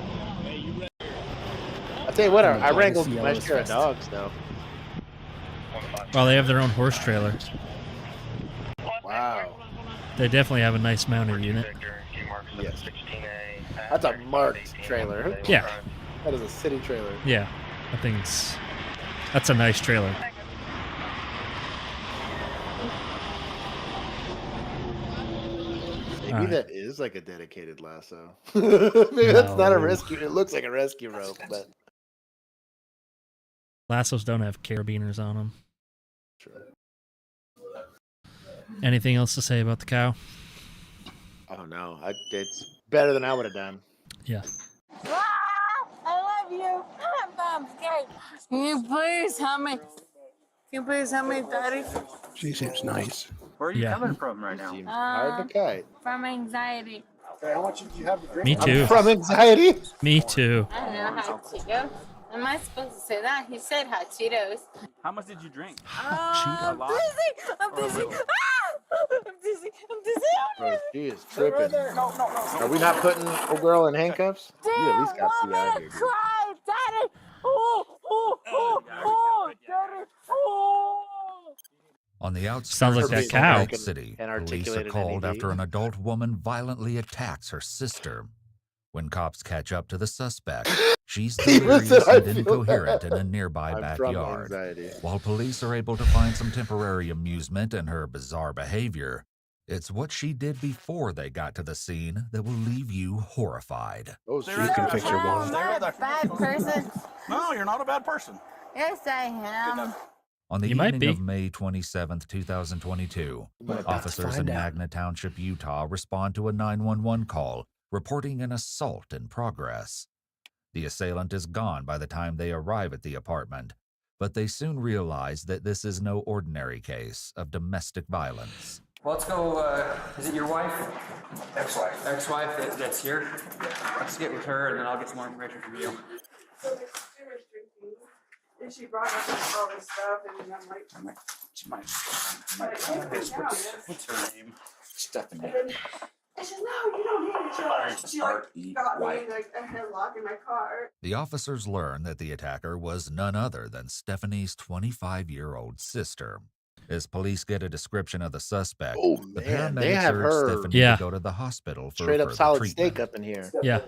I Tell you what, And the I dog is wrangled the my yellowest share of vest. dogs, though. Well, they have their own horse trailer. Wow. They definitely have a nice mounted unit. Yes. That's a marked trailer. Yeah. That is a city trailer. Yeah, I think that's a nice trailer. Maybe Alright. that is like a dedicated lasso. Maybe that's not a No. rescue. It looks like a rescue rope, but Lassos don't have carabiners on them. sure. Anything else to say about the cow? Oh no, it's better than I would have done. Yeah. I love you. I'm scared. Can you please help me? Daddy? She seems nice. Where are you Yeah. coming from right now? Seems hard to kite. From anxiety. Me too. From anxiety. Me too. I don't know hot Cheetos. Am I supposed to say that? He said hot Cheetos. How much did you drink? I'm lot? dizzy. I'm dizzy. I'm dizzy. I'm dizzy. Oh, she is tripping. No. Are we not putting a girl in handcuffs? You at least got want me PI to here, dude. cry, Daddy. Daddy. On the Sounds outskirts like of that Salt cow. Lake City, And police are articulated called NED. after an adult woman violently attacks her sister. When cops catch up to the suspect, she's delirious Listen, I and feel incoherent bad. in a nearby I'm from backyard. anxiety. While police are able to find some temporary amusement in her bizarre behavior, it's what she did before they got to the scene that will leave you horrified. Oh, You can fix your I'm one. not a bad person. No, you're not a bad person. Yes, I am. On the You might evening be. of May 27th, 2022, officers in Magna Township, Utah respond to a 911 call reporting an assault in progress. The assailant is gone by the time they arrive at the apartment, but they soon realize that this is no ordinary case of domestic violence. Well, let's go, is it your wife? Ex-wife. Ex-wife that's here? Let's get with her and then I'll get some more information from you. And she brought up all this stuff, and I'm like, What's her name? Stephanie. I said, no, you don't need it. She like got me in like a headlock in my car. The officers learn that the attacker was none other than Stephanie's 25-year-old sister. As police get a description of the suspect, Oh the man, they paramedics have urge her Stephanie Yeah. to go to the hospital for straight up further solid treatment. steak up in here. Yeah.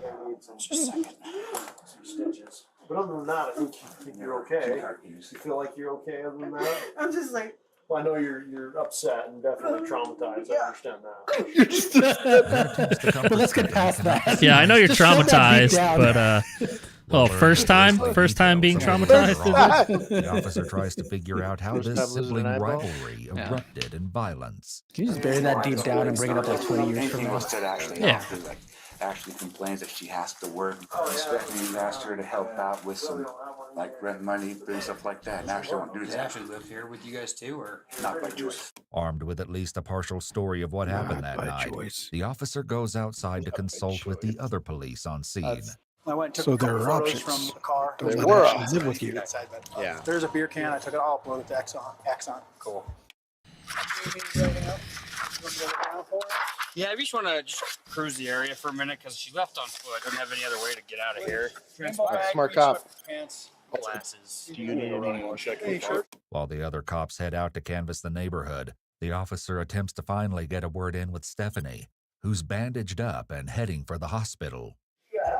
But other than that, I think you're okay. You feel like you're okay other than that? I'm just like, Well, I know you're upset and definitely traumatized. I understand that. You're just But let's get past that. Yeah, I know you're Just shut that beat traumatized, down. but first time being traumatized. The officer tries to figure out how First this time losing sibling an eyeball? rivalry erupted in violence. Can you just bury that deep down and bring it up like 20 years from now? Yeah. Actually complains that she has to work. Stephanie asked her to help out with some, like rent money, and stuff like that. Now she won't do that. Actually live here with you guys too, or not by choice? Armed with at least a partial story of what happened that by night, choice. the officer goes outside to consult with the other police on scene. I went and took So a couple there are photos options. from the car. Don't There let were actions options. live with you. Yeah. There's a beer can. I took it all, blown it to Exxon. Cool. Yeah, I just want to cruise the area for a minute because she left on foot. I don't have any other way to get out of here. Smart cop. Glasses. Do you need anyone checking? While the other cops head out to canvass the neighborhood, the officer attempts to finally get a word in with Stephanie, who's bandaged up and heading for the hospital.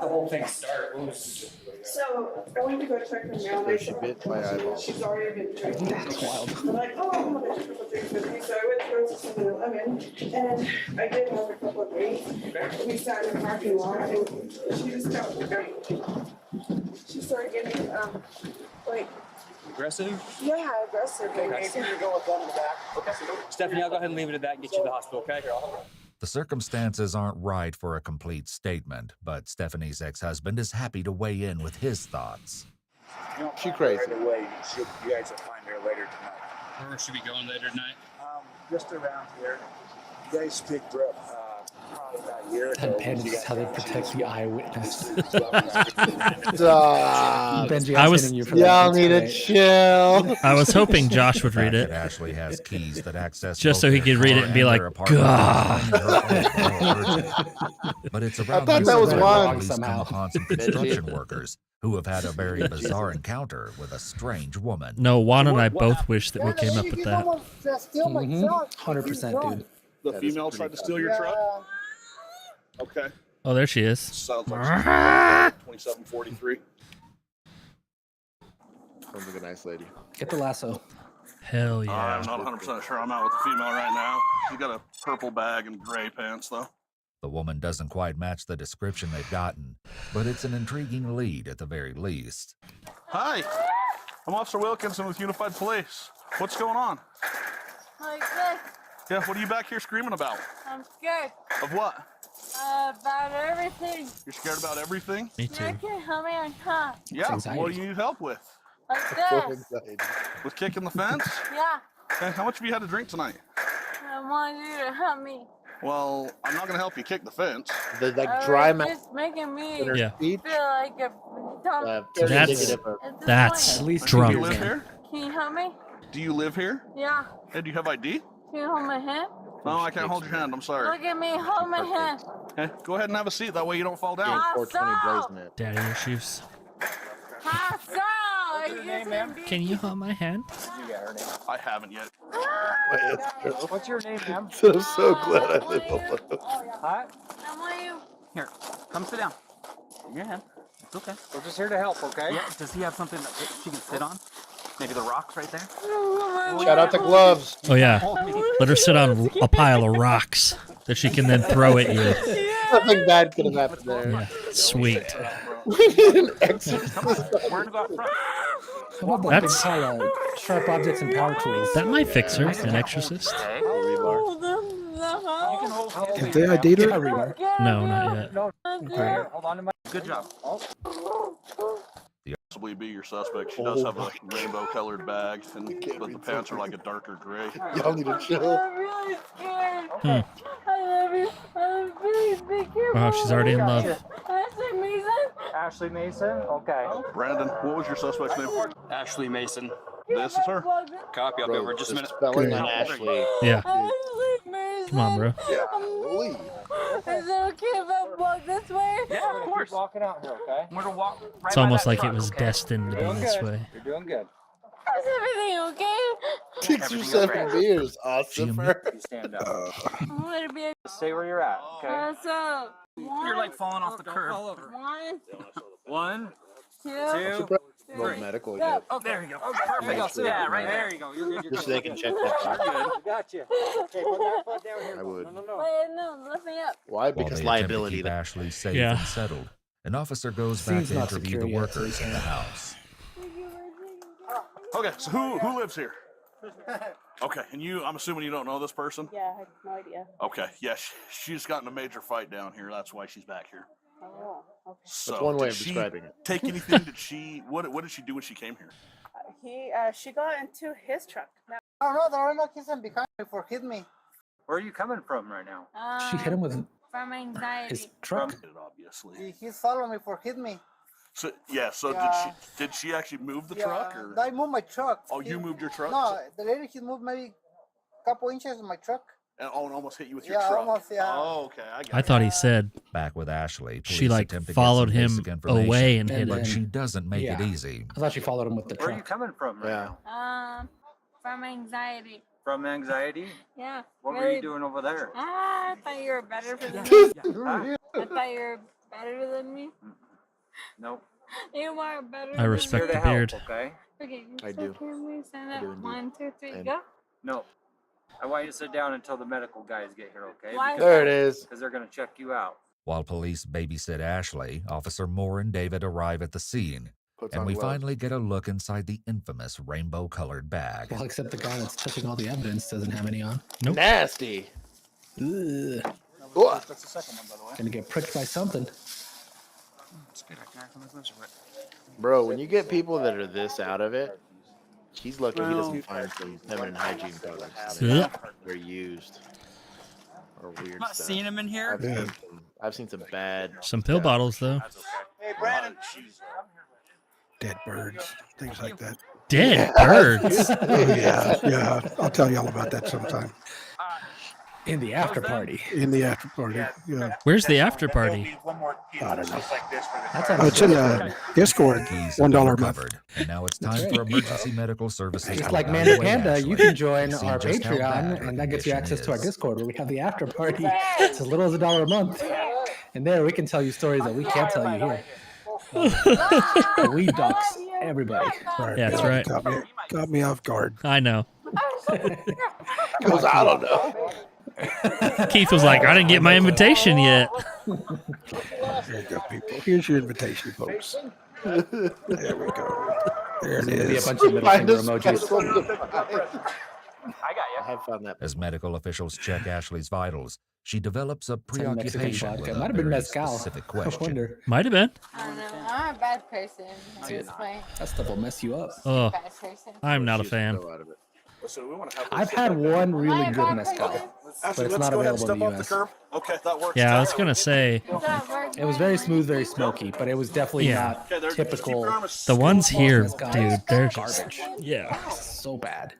The whole thing started. so I went to go check her mail. They She said, bit my eyeball. she's already been drinking. That's wild. I'm like, oh, I'm gonna take a couple drinks with me. So I went to go to 7-Eleven, and I did have a couple of drinks. We sat in the parking lot, and she just got she started getting like Aggressive? aggressive. Stephanie, I'll go ahead and leave it at that and get you to the hospital, okay? The circumstances aren't right for a complete statement, but Stephanie's ex-husband is happy to weigh in with his thoughts. She crazy. You guys will find her later tonight. Where should we go later tonight? Just around here. You guys picked her up probably about a year ago. That bandage is how they protect the eyewitness. Stop. Benji, I I was- was hitting you for Y'all that need to tonight. chill. I was hoping Josh would The read fact that it. Ashley has keys that access Just both so he their could read it car and be like, their apartment "God." is finding her own urgent. But it's around thought this that was time one. police come Somehow. upon some construction workers who have had a very bizarre encounter with a strange woman. No, Juan and I both wish that we came up with that. 100%, dude. The female tried to steal your truck? Okay. Oh, there she is. Sounds like 2743. Sounds like a nice lady. Get the lasso. Hell yeah. I'm not 100% sure. I'm out with the female right now. She's got a purple bag and gray pants, though. The woman doesn't quite match the description they've gotten, but it's an intriguing lead at the very least. Hi. I'm Officer Wilkinson with Unified Police. What's going on? Like this. Yeah, what are you back here screaming about? I'm scared. Of what? About everything. You're scared about everything? Me too. You can help me on top. Yeah, what do you need help with? Like this. With kicking the fence? Yeah. Okay, how much have you had to drink tonight? I want you to help me. Well, I'm not going to help you kick the fence. The dry mouth. It's making me Yeah. feel like a That's Do you drunk. live here? Can you help me? Do you live here? Yeah. Hey, do you have ID? Can you hold my hand? No, I can't hold your hand. I'm sorry. Look at me. Hold my hand. Okay, go ahead and have a seat. That way you don't fall down. Daddy issues. Can you hold my hand? I haven't yet. What's your name, ma'am? I'm so glad I live alone. Hi. I want you. Here, come sit down. In your hand. It's okay. We're just here to help, okay? Yeah. Does he have something that she can sit on? Maybe the rocks right there? Shout out to Gloves. Oh yeah. Let her sit on a pile of rocks that she can then throw at you. Nothing bad could have happened there. Yeah. Sweet. We need an exorcist. We're gonna go out front. How about that big pile of sharp objects and power tools? That might fix her, an exorcist. Did they ID'd her? No, not yet. Okay. Hold on to my. Good job. Possibly be your suspect. She does have a rainbow-colored bag, but the pants are like a darker gray. Y'all need to chill. I'm really scared. I love you. Please be careful. Wow, she's already in love. Ashley Mason. Ashley Mason. Okay. Brandon, what was your suspect's name? Ashley Mason. This is her. Copy. I'll be over just a minute. Spelling on Ashley. Yeah. Ashley Mason. Come on, bro. Is it okay if I walk this way? Yeah, of course. Walking out here, okay? We're gonna walk right It's by almost that like truck, it was okay? destined to be this way. You're doing good. Is everything okay? 6 or 7 beers. Awesome. You stand up. I want to be. Stay where you're at, okay? What's up? You're like falling off the curb. One, two, Roll medical Go. yet. Oh, there you go. Oh, perfect. Yeah, right there you go. You're good. Just so they can check that box. Gotcha. Okay, put that foot down here. I would. Wait, no, lift me up. Why? While Because they liability. attempt to keep Ashley safe Yeah. and settled, an officer goes back Seems to not interview secure the yet, workers so in the house. Okay, so who lives here? Okay, and I'm assuming you don't know this person? Yeah, I have no idea. Okay, yeah, she's gotten a major fight down here. That's why she's back here. Oh, okay. So That's one way did of she describing it. Take anything? What did she do when she came here? She got into his truck. Oh no, there are no kids behind me for hit me. Where are you coming from right now? She hit him with From anxiety. his truck. Obviously. He's following me for hit me. So yeah, so Yeah. did she actually move the truck or? I moved my truck. Oh, you moved your truck? No, the lady he moved maybe a couple inches of my truck. And almost hit you with your Yeah, truck. almost, yeah. Oh, okay. I thought he said Back with Ashley, she police like attempt to get followed some him basic information, away and hit but him. she doesn't make it Yeah. easy. I thought she followed him with the Where are you truck. coming from right now? From anxiety. From anxiety? Yeah. What were you doing over there? I thought you were better than me. Huh? I thought you were better than me. Nope. You are better. I respect Here to the help, beard. okay? Okay, I so do. can we stand I up? do indeed. 1, 2, 3, And- go. No. I want you to sit down until the medical guys get here, okay? Why? There it is. Because they're going to check you out. While police babysit Ashley, Officer Moore and David arrive at the scene, Puts and on we gloves. finally get a look inside the infamous rainbow-colored bag. Well, except the guy that's touching all the evidence doesn't have any on. Nope. Nasty. Ugh. Ugh. That's the second one, by the way. Gonna get pricked by something. It's good. I can act on my gloves right. Bro, when you get people that are this out of it, he's lucky he doesn't find some feminine hygiene products Yeah. that are used or weird I'm not stuff. seeing him in here. I've seen some bad. Some pill bottles though. Hey, Brandon. Dead birds, things like that. Dead birds. Oh, yeah, I'll tell you all about that sometime. In the after party. In the after party. Yeah. Where's the after party? I don't know. That's It's in the Discord. Keys have been $1 a month. recovered, and now it's time for emergency medical services. Just to like Manda evaluate Panda, Ashley you can join and see our just how bad Patreon, her and that gets you condition access to our is. Discord where we have the after party. It's as little as $1 a month. And there we can tell you stories that we can't tell you here. We dox everybody. Yeah, that's right. Got me off guard. I know. Because I don't know. Keith was like, I didn't get my invitation yet. There you go, people. Here's your invitation, folks. There we go. There it There's gonna be a is. bunch of middle finger emojis. I have found that. As medical officials check Ashley's vitals, she develops a Mexican preoccupation vodka. with Might a have been very mezcal. specific I question. wonder. Might have been. I don't know. I'm a bad person. That stuff will mess you up. Oh, Bad person. I'm not a fan. I've had one really good mezcal, but it's not available in the US. Okay, that works. Yeah, I was gonna say It was very smooth, very smoky, but it was definitely Yeah. not typical. the ones here, mezcal. dude, they're just Garbage. yeah. So bad.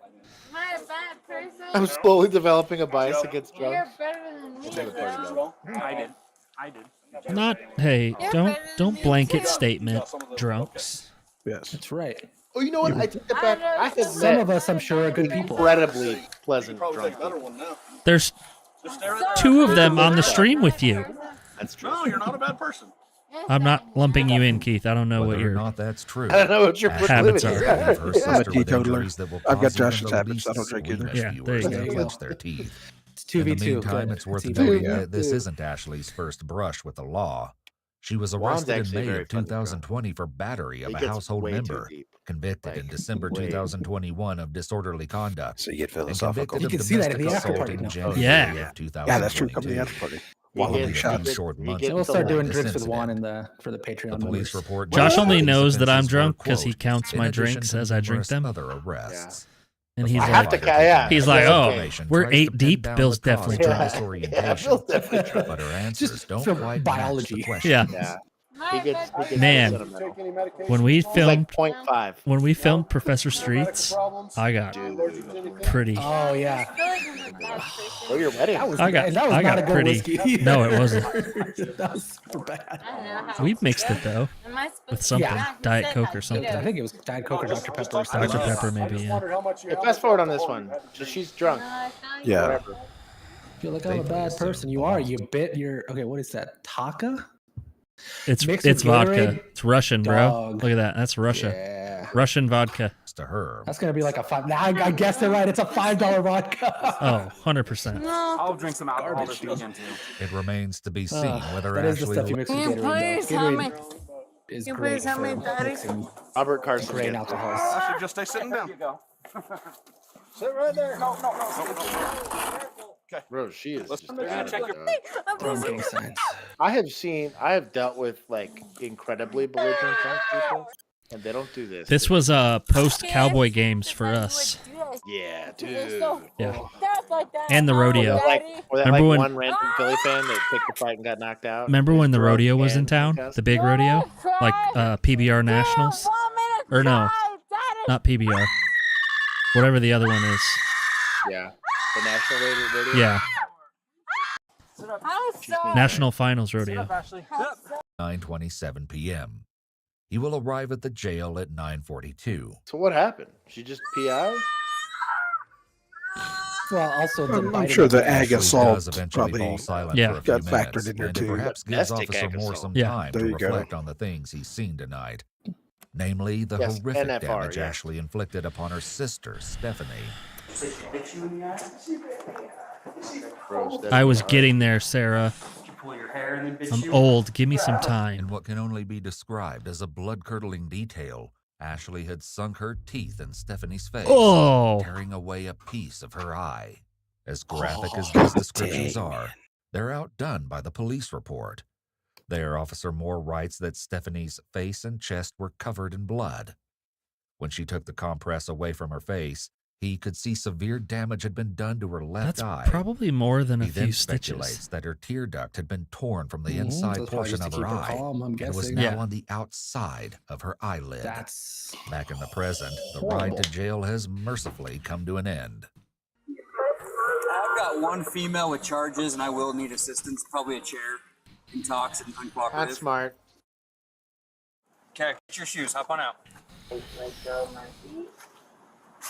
Am I a bad person? I'm slowly developing a bias against You're drugs. better than me, bro. I did. Not hey, don't blanket statement drunks. Yes. That's right. Oh, you know what? I take that back. I have Some met of us, I'm sure, are good people. incredibly pleasant drunk people. There's two of them on the stream with you. That's true. No, you're not a bad person. I'm not lumping you in, Keith. I don't know what Whether or your not that's true. I don't know what your habits proclivity are. is. Her sister I'm a with teetotaler. injuries that will I've got cause even Josh's the habits. least I don't drink either. squeamish Yeah, viewers there to you go. clench their teeth. It's In the 2v2. meantime, Good. it's worth It's noting easy. that this isn't Ashley's first brush with the law. She was Juan's arrested in actually May very of funny, 2020 for battery of He a gets household way too member, deep. convicted in Like, December way. 2021 of disorderly conduct, So you get and philosophical. convicted You of can see that in domestic the after assault party in now. January Yeah. of 2022. Yeah, that's true. Come to the after party. He Only gets- a he few gets- short he months gets We'll the start line. doing this drinks with incident. Juan in for the Patreon The police members. report Josh shows only these knows that I'm offenses were, drunk because he quote, counts in my addition drinks to as I drink numerous them. Other arrests. And The he's I like, have to, yeah. he's I like, feel oh, okay. we're tries to 8 pin deep. down Bill's the cause definitely of drunk. Yeah, disorientation, Bill's definitely drunk. but her answers don't for quite biology. match the question. Yeah. Yeah. He gets Man. sentimental. When we He's filmed like 0.5. when we filmed Professor Streets, I got pretty. Oh yeah. Oh, your wedding. That was I got that was I not got a good pretty. whiskey. No, it wasn't. That was super bad. We mixed it though with something, Yeah. Diet Coke or I something. think it was Diet Coke or Dr Pepper. Or something. Dr Pepper maybe. Yeah. Hey, fast forward on this one. So she's drunk. Yeah. Whatever. I feel like I'm a bad person. You are. You bit your. Okay, what is that? Taka? It's Mixed it's with vodka. Gatorade? It's Russian, bro. Dog. Look at that. That's Russia. Yeah. Russian vodka. To her, That's gonna be like a $5. Now I guessed it right. It's a $5 vodka. Oh, 100%. I'll drink some alcohol this weekend too. it remains to be seen whether That is the Ashley stuff you mix with Can you Gatorade. please though. help Gatorade me? is Can you great please help me, for Daddy? mixing Robert Carson. grain gets it. alcohols. I should just stay sitting down. Sit right there. Bro, she is just Let's bad check at your- it, dog. Throwing gang signs. I have dealt with like incredibly belligerent drunk people, and they don't do this. This was post Cowboy Games for us. Yeah, dude. Yeah. Like that. And the rodeo. Or that Remember like when- one random Philly fan that picked the fight and got knocked out. Remember when the Drunk rodeo was in and town? concussed? The big rodeo? Like PBR Nationals? Or no, not PBR. Whatever the other one is. Yeah, the national rodeo. Yeah, I'm sorry. National Finals Rodeo. 9:27 p.m. He will arrive at the jail at 9:42. So what happened? She just PI? Well, also the I'm biting sure of the the ag Ashley does assault eventually probably fall silent Yeah. for a few got factored minutes, in there and it too. perhaps gives Domestic Officer ag Moore assault. some Yeah. time There to you go. reflect on the things he's seen tonight. Namely, the Yes, horrific NFR, damage yeah. Ashley inflicted upon her sister, Stephanie. Bro, I was getting there, Sarah. Pull your hair and then I'm old. Give me some In time. what can only be described as a blood-curdling detail, Ashley had sunk her teeth in Stephanie's face, Oh. tearing away a piece of her eye. As graphic as these descriptions dang. are, they're outdone by the police report. There, Officer Moore writes that Stephanie's face and chest were covered in blood. When she took the compress away from her face, he could see severe damage had been done to her left That's eye. probably more than a He then few speculates stitches. that her tear duct had been torn from the Mhm, inside that's probably portion just of to her keep her eye calm, I'm and was guessing. now Yeah. on the outside of her eyelid. That's Back in the present, the horrible. ride to jail has mercifully come to an end. got one female with charges, and I will need assistance. Probably a chair. Intox and uncooperative. That's smart. Okay, get your shoes. Hop on out.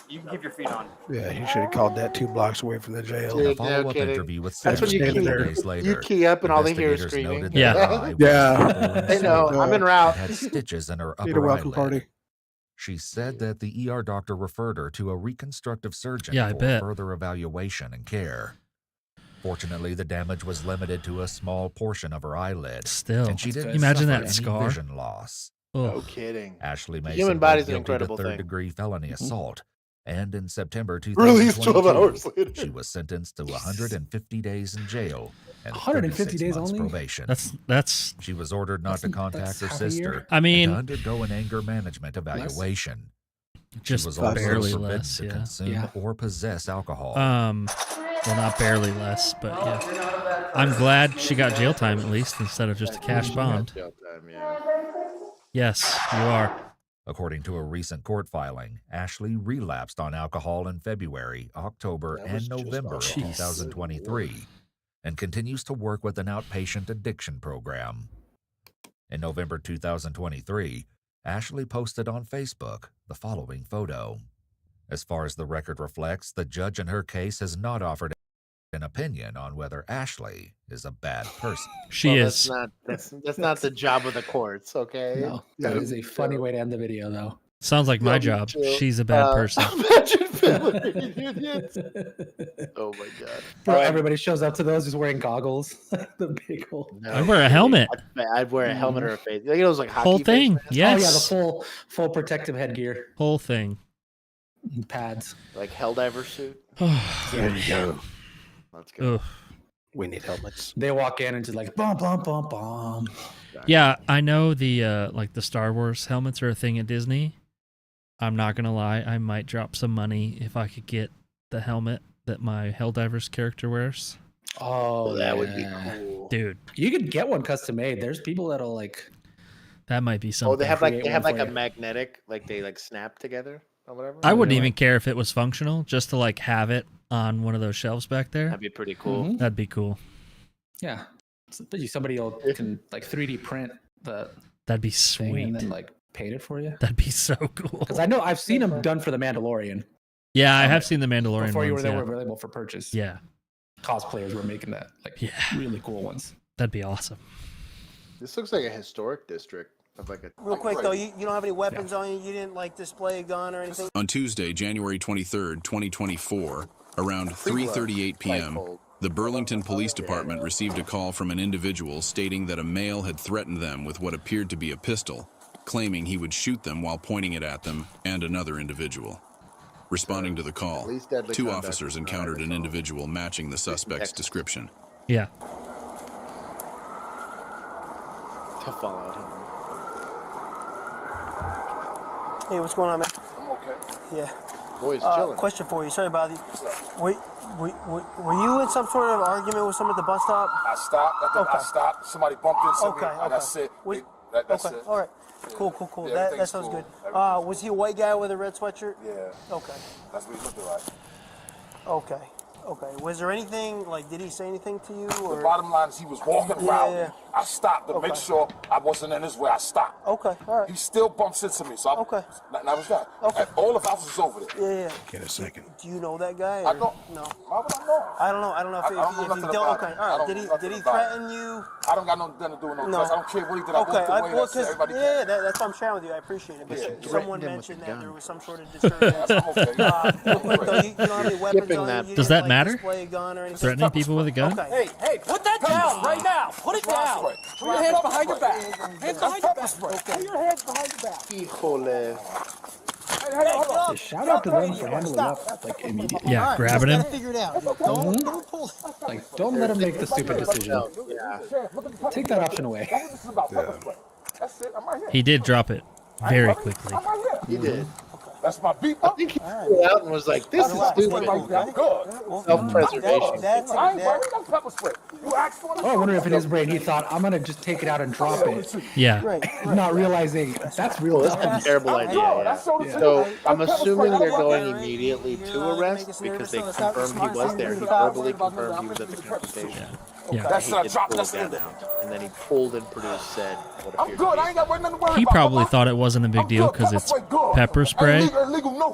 You can keep your feet on. Yeah, he should have called that 2 blocks away from the jail. The follow-up interview with That's when you Sarah key, days later. you key up and all they hear is Investigators screaming. noted that her eye was Yeah. I know. I'm en route. and had stitches in her Need a upper welcome eyelid. party. She said that the ER doctor referred her to a reconstructive surgeon Yeah, I for bet. further evaluation and care. Fortunately, the damage was limited to a small portion of her eyelid. Still, and she didn't imagine suffer that any scar. vision loss. No kidding. Ashley The Mason human pled body's an guilty to incredible thing. third-degree felony assault, and in September Released 12 hours 2022, later. she was sentenced to 150 days in jail and 150 36 days months only? probation. That's. She was ordered not to contact her half a year? sister. I mean- and to undergo an anger management evaluation. Just she was also barely forbidden less, to yeah. consume Yeah. or possess alcohol. Well, not barely less, but yeah. I'm glad she got jail time at least instead of just a cash bond. Yes, you are. According to a recent court filing, Ashley relapsed on alcohol in February, October, and November of 2023, and continues to work with an outpatient addiction program. In November 2023, Ashley posted on Facebook the following photo. As far as the record reflects, the judge in her case has not offered an opinion on whether Ashley is a bad person. She is. That's not the job of the courts, okay? No, that is a funny way to end the video, though. Sounds like my job. She's a bad person. Imagine family reunions. Oh my god. Bro, everybody shows up to those just wearing goggles. The big old. I wear a helmet. I'd wear a helmet or a face. You know those like hockey Whole thing. face masks? Yes. Oh yeah, the full protective headgear. Whole thing. Pads. Like Helldiver suit. There you go. Let's go. Ugh. We need helmets. They walk in and just like bum bum bum bum. Yeah, I know the like the Star Wars helmets are a thing at Disney. I'm not gonna lie, I might drop some money if I could get the helmet that my Helldivers character wears. Oh, that would be cool. Dude, you could get one custom made. There's people that'll like. that might be something. Oh, they have Create like one a for you. magnetic, like they like snap together or whatever. I wouldn't even care if it was functional, just to like have it on one of those shelves back there. That'd be pretty cool. That'd be cool. Yeah, somebody can like 3D print the That'd be thing sweet. and then like paint it for you. That'd be so cool. Because I know I've seen them done for the Mandalorian. Yeah, I have seen the Mandalorian Before you were ones, there, yeah. were available for purchase. Yeah, Cosplayers were making that like really cool ones. that'd be awesome. This looks like a historic district of like a. Real quick though, you don't have any weapons on you. You didn't like display a gun or anything. On Tuesday, January 23rd, 2024, around 3:38 p.m., the Burlington Police Department received a call from an individual stating that a male had threatened them with what appeared to be a pistol, claiming he would shoot them while pointing it at them and another individual. Responding to the call, Least deadly 2 conduct officers is not encountered an assault. individual matching the suspect's description. Yeah. To Fallout. Hey, what's going on, man? I'm okay. Yeah. Boys chilling. Question for you. Sorry about you. Were you in some sort of argument with someone at the bus stop? I stopped. I stopped. Somebody bumped into me. Okay. That's it. Was- That's okay. it. All right. Cool. Yeah, That everything's sounds cool. good. Everything's Was he a white guy with a red sweatshirt? Yeah. Okay. That's what he looked like. Okay. Was there anything, like, did he say anything to you? Or? The bottom line is he was walking around me. Yeah. I stopped to make sure I wasn't in his way. I stopped. Okay, all right. He still bumps into me, so that was that. Okay. And all the officers over there. Yeah. Get a second. Do you know that guy? I or- don't. No. Why would I know? I don't know. I don't know if you nothing don't. about Okay, it. all I right. don't Did know he nothing about threaten you? I don't got nothing to do with no No. threats. I don't care what he did. I Okay, walked away. That's it. Everybody yeah, that's why I'm sharing with you. I appreciate it. But Yeah. someone Threatened him with mentioned a that gun. there was some sort of disturbance. I'm okay. Real quick though, you don't have any weapons Skipping on you. that. You Does didn't, that like, matter? display a gun or anything? Threatening people with a gun? Okay. Hey, put that down right now. Put it down. Put your hands behind your back. Hands behind your back. Put your hands behind your back. Híjole. Hey, hold on. Shout out to them for handling up like immediately. Yeah, grabbing him. Figure it out. Don't pull. Like, don't let them make the stupid decision. Yeah. Take that option away. That's it. I'm right here. He did drop it very quickly. I'm right here. He did. That's my beat. I think he pulled out and was like, "This is stupid." I'm good. Self-preservation. I ain't worried about pepper spray. You asked for it. Oh, I wonder if in his brain he thought, I'm gonna just take it out and drop it. Yeah. Not realizing that's real. That's a terrible idea. Yeah. So I'm assuming they're going immediately to arrest because they confirmed he was there. He verbally confirmed he was at the confrontation. Yeah. That's he did pull the gun out, and then he pulled and produced said what I'm good. I ain't got nothing to worry He about. probably thought it wasn't a big deal because it's pepper spray.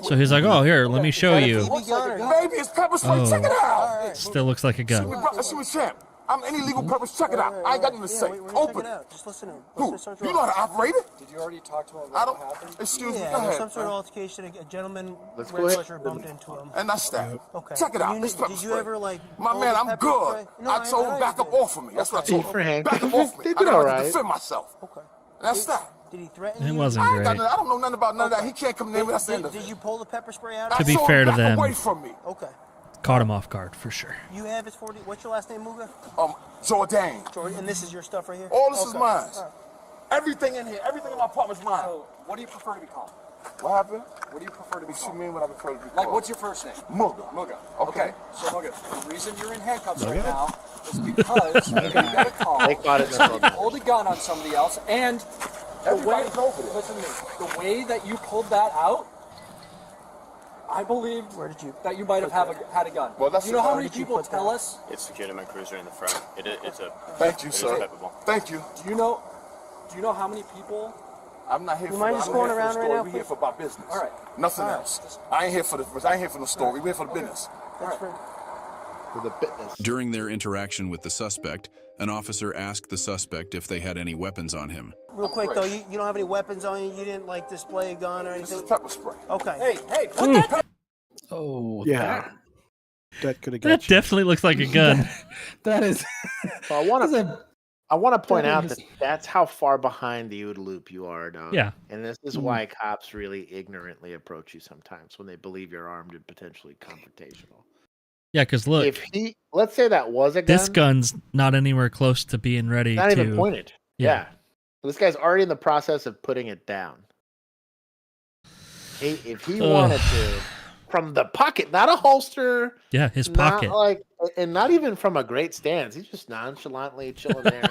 So he's like, "Oh, here, let me show you." Baby, it's pepper spray. Check it out. Still looks like a gun. See me, champ. I'm any legal purpose. Check it out. I ain't got nothing to say. Open it. Just listen to him. Who? You know how to operate it? Did you already talk to him I about don't. what happened? Excuse me. Yeah, Go there's ahead. some sort of altercation. A gentleman, Let's red go ahead. sweatshirt, bumped into him. And that's that. Okay. Check it out. You This knew- pepper did you spray. ever like? My hold man, the I'm pepper good. spray? No, I told him back up off of me. That's what I told For him. hand. Back up off me. They I did don't all have to right. defend myself. Okay. That's that. Did he threaten It you? wasn't I great. don't know nothing about none of that. He can't come near me. That's the end of Did it. you pull the pepper spray out? To be I saw fair him to back them, away from me. Okay. Caught him off guard for sure. You have his 40. What's your last name, Muga? Jordan. Jordan. And this is your stuff right here. All this is Okay. mine. All right. Everything in here, everything in my apartment's mine. So, what do you prefer to be called? What happened? What do you prefer to be What you called? mean what I prefer to be Like, called? what's your first name? Mugga. Muga. Okay. So, Muga, the reason you're in handcuffs right now is because you got a call. They caught it in the You program. pulled a gun on somebody else, and the way, Everybody's over there. listen to me, the way that you pulled that out, I believe that you might have had a gun. Well, that's you know the- how where many did you people put tell us? It's secured in my cruiser in the front. It's a. Thank you, it is sir. peppable. Thank you. Do you know how many people? I'm not here You for mind I'm just here going for the around story. right now, We're here please? for my business. All right. Nothing All right. else. I ain't here for the story. We're here for the business. That's right. For the fitness. During their interaction with the suspect, an officer asked the suspect if they had any weapons on him. Real quick though, you don't have any weapons on you. You didn't like display a gun or This anything. is pepper spray. Okay. Hey, put that. Oh, Yeah. That could have That got you. definitely looks like a gun. that is. So I want to point out is- that that's how far behind the OODA loop you are, dog. Yeah. And this is why cops really ignorantly approach you sometimes when they believe you're armed and potentially confrontational. Yeah, because look, If let's say that was a gun, this gun's not anywhere close to being ready not to. even pointed. Yeah. This guy's already in the process of putting it down. If he wanted to, from the pocket, not a holster. Yeah, his not pocket. And not even from a great stance. He's just nonchalantly chilling there,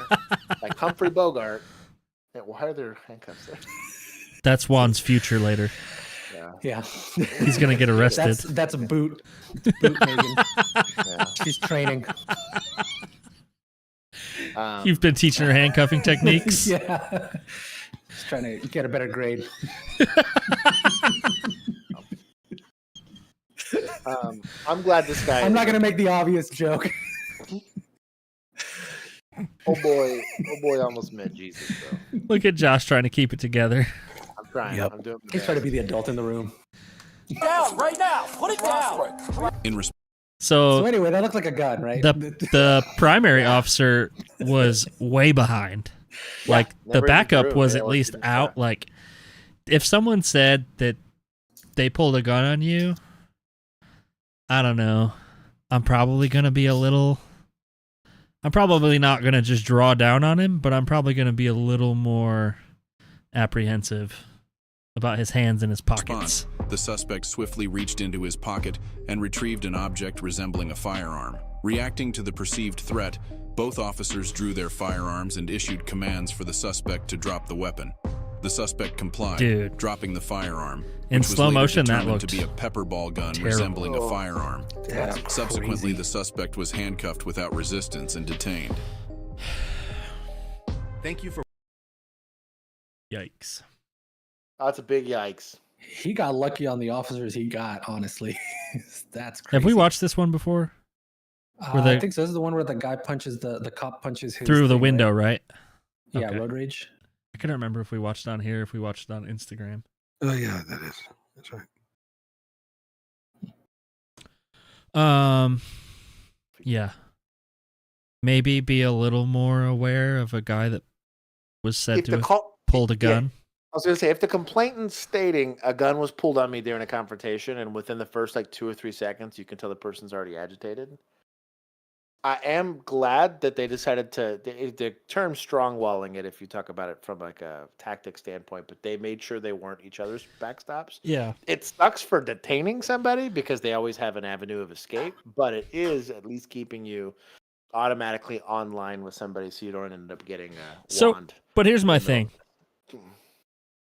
like Humphrey Bogart. Yeah, why are there handcuffs there? That's Juan's future later. Yeah. He's gonna get arrested. That's a boot. Boot Megan. Yeah. She's training. You've been teaching her handcuffing techniques. Yeah. She's trying to get a better grade. I'm glad this guy. I'm not gonna make the obvious joke. Oh boy, almost met Jesus, bro. Look at Josh trying to keep it together. I'm trying. Yep. I'm doing. my He's best. trying to be the adult in the room. Down right now. Put it down. In response, So anyway, that looked like a gun, right? The primary officer was way behind. Like the never even backup drew. was They at always least didn't out. Like if someone said that they pulled a gun on you, I don't know. I'm probably not gonna just draw down on him, but I'm probably gonna be a little more apprehensive about his hands in his pockets. the suspect swiftly reached into his pocket and retrieved an object resembling a firearm. Reacting to the perceived threat, both officers drew their firearms and issued commands for the suspect to drop the weapon. The suspect complied, Dude. dropping the firearm, In which was slow later motion, that determined looked to be a pepper ball gun terrible. resembling a firearm. That's Subsequently, crazy. the suspect was handcuffed without resistance and detained. Thank you for. Yikes. That's a big yikes. He got lucky on the officers he got, honestly. That's crazy. Have we watched this one before? Where I the- think so. This is the one where the guy punches the cop punches his Through the thing, window, right? right? Yeah, Okay. road rage. I couldn't remember if we watched it on here, if we watched it on Instagram. Oh yeah, that is. That's right. Yeah. Maybe be a little more aware of a guy that was said If to the have call- pulled a gun. I was going to say, if the complainant's stating a gun was pulled on me during a confrontation, and within the first 2 or 3 seconds, you can tell the person's already agitated, I am glad that they decided to the term strong-walling it if you talk about it from like a tactic standpoint, but they made sure they weren't each other's backstops. Yeah. It sucks for detaining somebody because they always have an avenue of escape, but it is at least keeping you automatically online with somebody so you don't end up getting a wand. But here's my thing.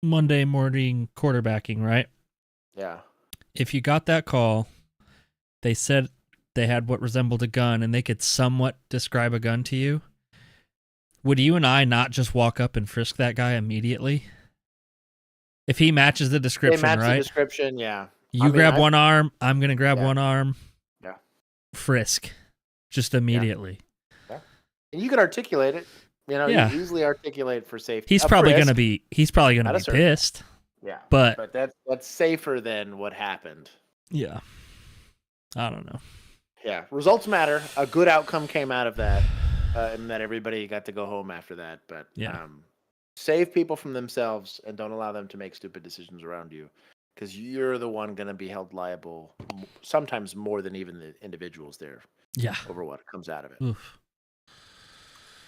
Monday morning quarterbacking, right? Yeah. If you got that call, they said they had what resembled a gun and they could somewhat describe a gun to you, would you and I not just walk up and frisk that guy immediately? If he matches the description, They match right? the description, yeah. You grab one arm, I'm going to grab one arm. Yeah. Frisk. Just immediately. Yeah. And you can articulate it. You know, Yeah. you easily articulate for safety. He's A probably frisk, going to be not a search. pissed. Yeah. But that's safer than what happened. yeah. I don't know. Yeah, results matter. A good outcome came out of that, and that everybody got to go home after that. But save people from themselves and don't allow them to make stupid decisions around you, because you're the one going to be held liable, sometimes more than even the individuals there. Yeah. Over what comes out of it. Oof.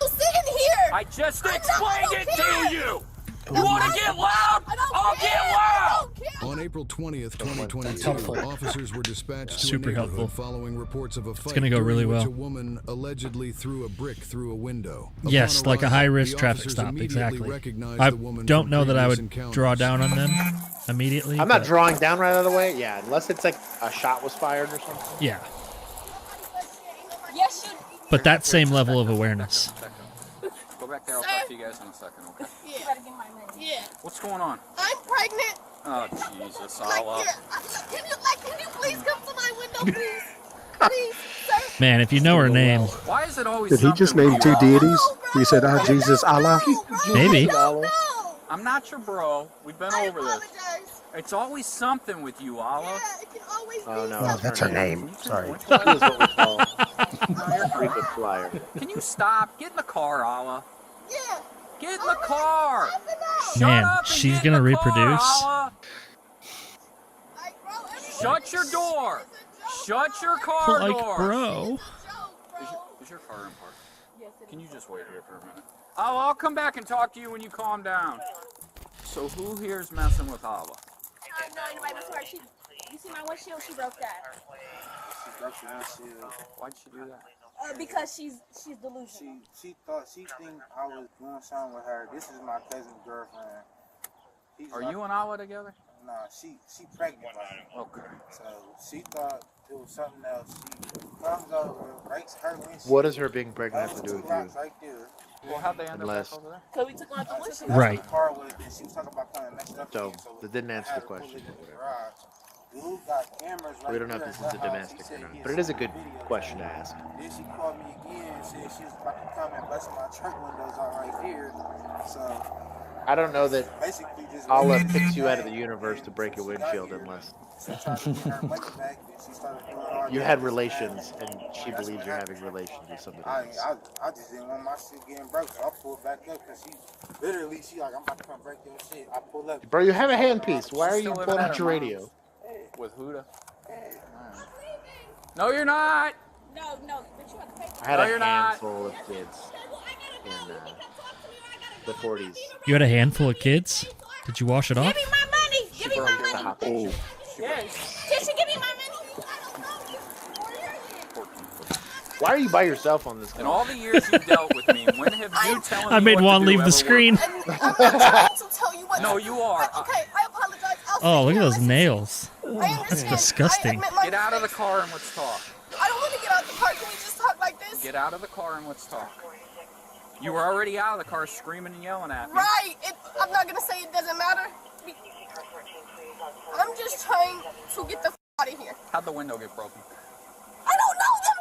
Sit in here. I just explained it to you. You want to get loud? I'll get loud. On April 20th, 2022, officers were dispatched to Super a neighborhood helpful. following reports of a fight gonna go during really which well. a woman allegedly threw a brick through a window. Yes, Upon like a arrival, high-risk the traffic officers stop, immediately exactly. recognized I the woman don't from know that I previous would encounters. draw down on them immediately. I'm not but- drawing down right out of the way. Yeah, unless it's like a shot was fired or something. Yeah. Yes, you. But that same level of awareness. Go back there. I'll talk to you guys in a second, okay? Yeah. You gotta get my money. Yeah. What's going on? I'm pregnant. Oh, Jesus, Like, Allah. can you please come to my window, please? Please, sir. Man, if you know her name, Why is it always Did he just something name with two you? deities? He said, "Ah, Jesus, Allah." maybe. I'm not your bro. We've been over this. It's always something with you, Allah. Oh no, Oh, that's her name. Sorry. That is what we call a frequent flyer. Can you stop? Get in the car, Allah. Yeah. Get in the car. Man, Shut up and she's get in gonna the car, reproduce. Allah. Shut your door. Shut your car Like, door. bro. Is your car in park? Can you just wait here for a minute? I'll come back and talk to you when you calm down. So who here's messing with Allah? No, anybody but her. You see my windshield? She broke that. She broke the windshield. Why'd she do that? Because she's delusional. She think I was doing something with her. This is my cousin's girlfriend. Are you and Allah together? Nah, she pregnant right now. Okay. So she thought it was something else. She comes over, breaks her windshield. What does her being pregnant have to do with you? Right there. Well, how'd they end Unless- up back over there? Because we took one out the windshield. Right. The car was, and she was talking about coming next up So, again, that didn't answer had the to pull question. it in the garage. Dude got cameras right We don't know if there this at is a her house. domestic He or said not, he but it is a saw good video question to tape. ask. Then she called me again and said she was about to come and bust my truck windows out right here. So I don't know that basically just Allah picks you out of the universe to break your windshield unless she tried to get her money back. Then she started doing all you that. had relations and she believes you're having relations with somebody else. I just didn't want my shit getting broke, so I pulled back up because she like, I'm about to come break your shit. I pulled up. Bro, you have a handpiece. Why are She's you still pulling living at out her your mom's. radio? With Huda? No, you're not. No, but you have to pay for I had No, a you're not. handful of kids in the 40s. You had a handful of kids? Did you wash it off? Give me my money. Give me my money. Oh. Yes. Did she give me my money? Why are you by yourself on this In call? all the years you've dealt with me, when have you telling me I made what Juan to do leave the ever screen. worked? I'm not trying to tell you what No, to you are. Okay, I apologize. Oh, look at those nails. I That's understand. disgusting. I admit my Get out of the mistakes. car and let's talk. I don't want to get out of the car. Can we just talk like this? Get out of the car and let's talk. You were already out of the car screaming and yelling at me. Right. I'm not going to say it doesn't matter. I'm just trying to get the out of here. How'd the window get broken? I don't know them.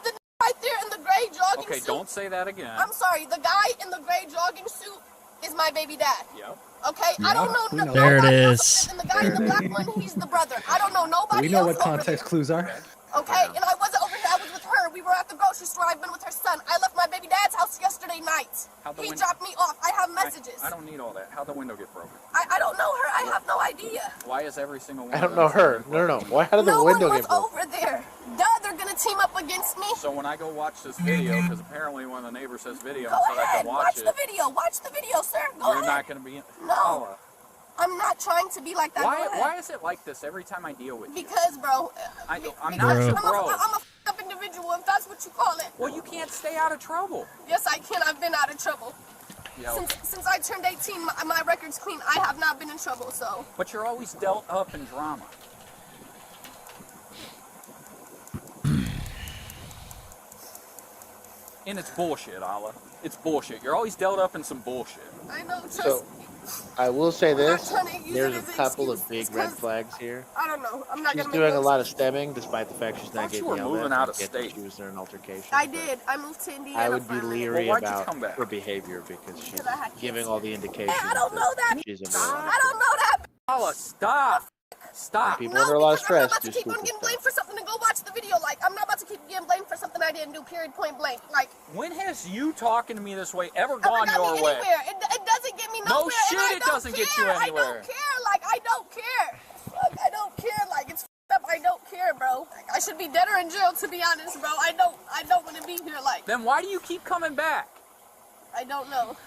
The right there in the gray jogging Okay, suit. don't say that again. I'm sorry. The guy in the gray jogging suit is my baby dad. Yep. Okay? I don't know. There it nobody else. is. And the guy in the black one, he's the brother. I don't know nobody We know else what over context there. clues are. Okay? And I wasn't over here. I was with her. We were at the grocery store. I've been with her son. I left my baby dad's house yesterday night. How'd the He window- dropped me off. I have messages. I don't need all that. How'd the window get broken? I don't know her. I have no idea. Why is every single one I of don't know them her. No. Why? How did the No window one get was broken? over there. Duh, they're gonna team up against me. So when I go watch this video, because apparently one of the neighbors has video, Go so I ahead, can watch it. the video. Watch the video, sir. Go You're ahead. not going to be. No. I'm not trying to be like that. Why is it like this every time I deal with you? Because, bro. I'm not your bro. I'm a up individual, if that's what you call it. Well, you can't stay out of trouble. Yes, I can. I've been out of trouble. Yeah. Since I turned 18, my record's clean. I have not been in trouble, so. But you're always dealt up in drama. And it's bullshit, Allah. It's bullshit. You're always dealt up in some bullshit. I know, trust me. I will say this, trying to use there's it a as an couple excuse. of big red flags here. I don't know. I'm not She's gonna doing make a lot of stemming, despite the fact she's not getting you were yelled moving at. out of Get state. She was in an altercation. I did. I moved to Indiana. I would be leery Well, why'd you about come back? her behavior because she's Because I had giving all the indications I don't know that. she's in I don't know that. Allah, stop. Stop. People under a lot of stress I'm not do about to keep stupid on getting stuff. blamed for something and go watch the video. Like, I'm not about to keep getting blamed for something I didn't do, period, point blank. Like, When has you talking to me this way ever never gone got your me way? anywhere. It doesn't get me No nowhere. shit, and I it don't doesn't get you care. anywhere. I don't care. Like, I don't care. Fuck, I don't care. Like, it's up. I don't care, bro. Like, I should be dead or in jail, to be honest, bro. I don't want to be here. Like, Then why do you keep coming back? I don't know.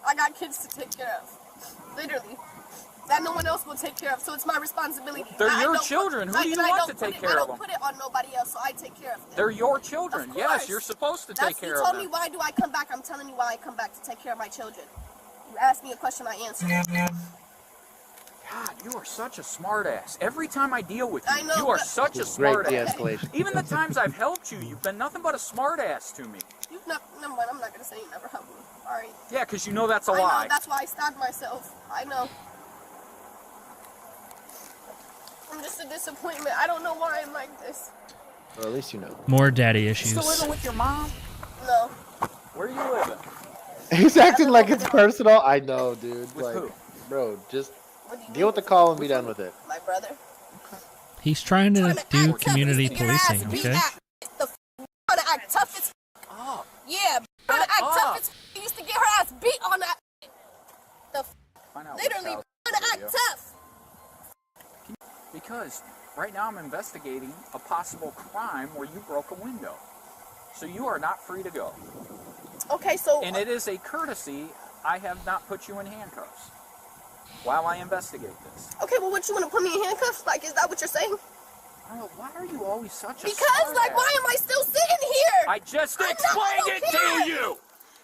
I got kids to take care of. Literally. That no one else will take care of, so it's my responsibility. They're I your don't children. put- Who do you I want don't to take put it- care I of don't them? put it on nobody else, so I take care of them. They're your children. Of Yes, course. you're supposed to That's, take care you of told them. me why do I come back? I'm telling you why I come back to take care of my children. You asked me a question, I answered. God, you are such a smartass. Every time I deal with you, I know, you are but- such a Great smartass. de-escalation. Even the times I've helped you, you've been nothing but a smartass to me. You've not, never mind, I'm not gonna say you never helped me. All right. Yeah, because you know that's a I lie. know, that's why I stabbed myself. I know. I'm just a disappointment. I don't know why I'm like this. Or at least you know. More daddy You issues. still living with your mom? No. Where are you living? He's acting like it's personal. I know, dude. With Like, who? bro, just deal with the call and be done with it. My brother. He's trying to do community Get her ass policing, beat okay? at. The trying to act tough as Oh. yeah, trying to act tough as he used to get her ass beat on that. The Find out literally which trying to house act it is. tough. Because right now I'm investigating a possible crime where you broke a window. So you are not free to go. Okay, so And it is a courtesy I have not put you in handcuffs while I investigate this. okay, well, what you want to put me in handcuffs? Like, is that what you're saying? Oh, why are you always such a Because, like, smartass? why am I still sitting here? I just I explained don't it care. to you!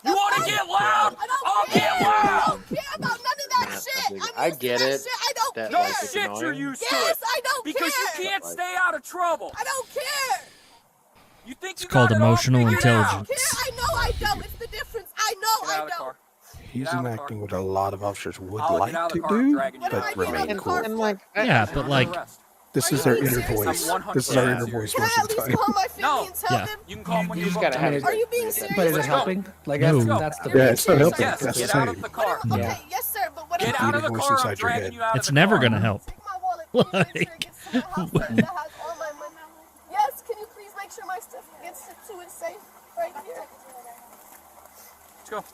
You want to get loud? I don't I'll care. get I loud! don't care about none of that shit. I'm I used to get that it. Shit. I don't That, care. like, it's Shit, you're annoying. used to Yes, it. I don't Because care. you can't stay out of trouble. I don't care. You think It's you called got it all emotional figured out. intelligence. I know I don't. It's the difference. I know Get out I of the don't. car. He's Get out of the enacting what a lot of officers would I'll like get out of to the car. I'm do, dragging you out but of the car. remain cool. And like, Yeah, but like, This Are is you our being inner serious? voice. I'm 100% This is our inner serious. voice Can I most at of the least time. call my family and tell Yeah. them? You can call them when You you just get gotta home. have Are you being serious? But is it Let's go. helping? Like, No. that's the Yeah, it's not helping. Yes, That's the get out of thing. the car. Okay, Yeah. yes, sir. But what Get if out of the Voice car. I'm inside your dragging head. you out of it's the never car. gonna help. take my wallet? Can you make sure it gets to my house that has all my money? Yes, can you please make sure my stuff gets to it safe right here? Let's go.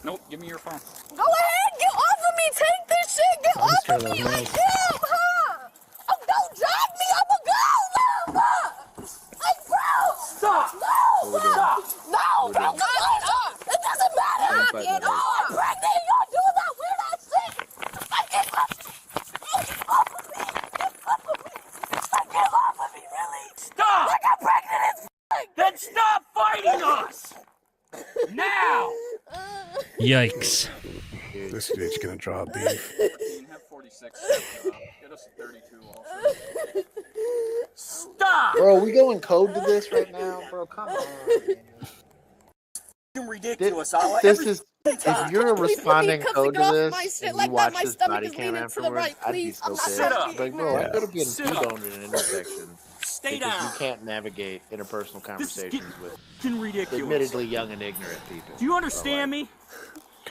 Nope, give me your phone. Go ahead, get off of me. Take this shit. Get I'll off just of try me. those Like, nails. damn, huh? Oh, don't drag me. I'm a girl now. Like, bro. Stop. No, no, bro. Come on. It doesn't matter. Get off. I'm pregnant. Y'all do that weird ass shit. Like, get off of me. Get off of me. Like, get off of me, really. Stop. Like, I'm pregnant as fuck. Then stop fighting us. Now. Yikes. This dude's gonna draw beef. 14, have 46. Get us 32 also. Stop. bro, we going code to this right now, bro. Come on. Ridiculous. This is if you're responding Because code to to get off this, my shit and like you that, watch my this stomach body is cam leaning to the afterwards, right. I'd be Please, so I'm not pissed. Sit up. Like, bro, I could have been Sit T-boned up. in an intersection Stay because down. you can't navigate interpersonal conversations with Fucking ridiculous. admittedly young and ignorant people. Do you understand me?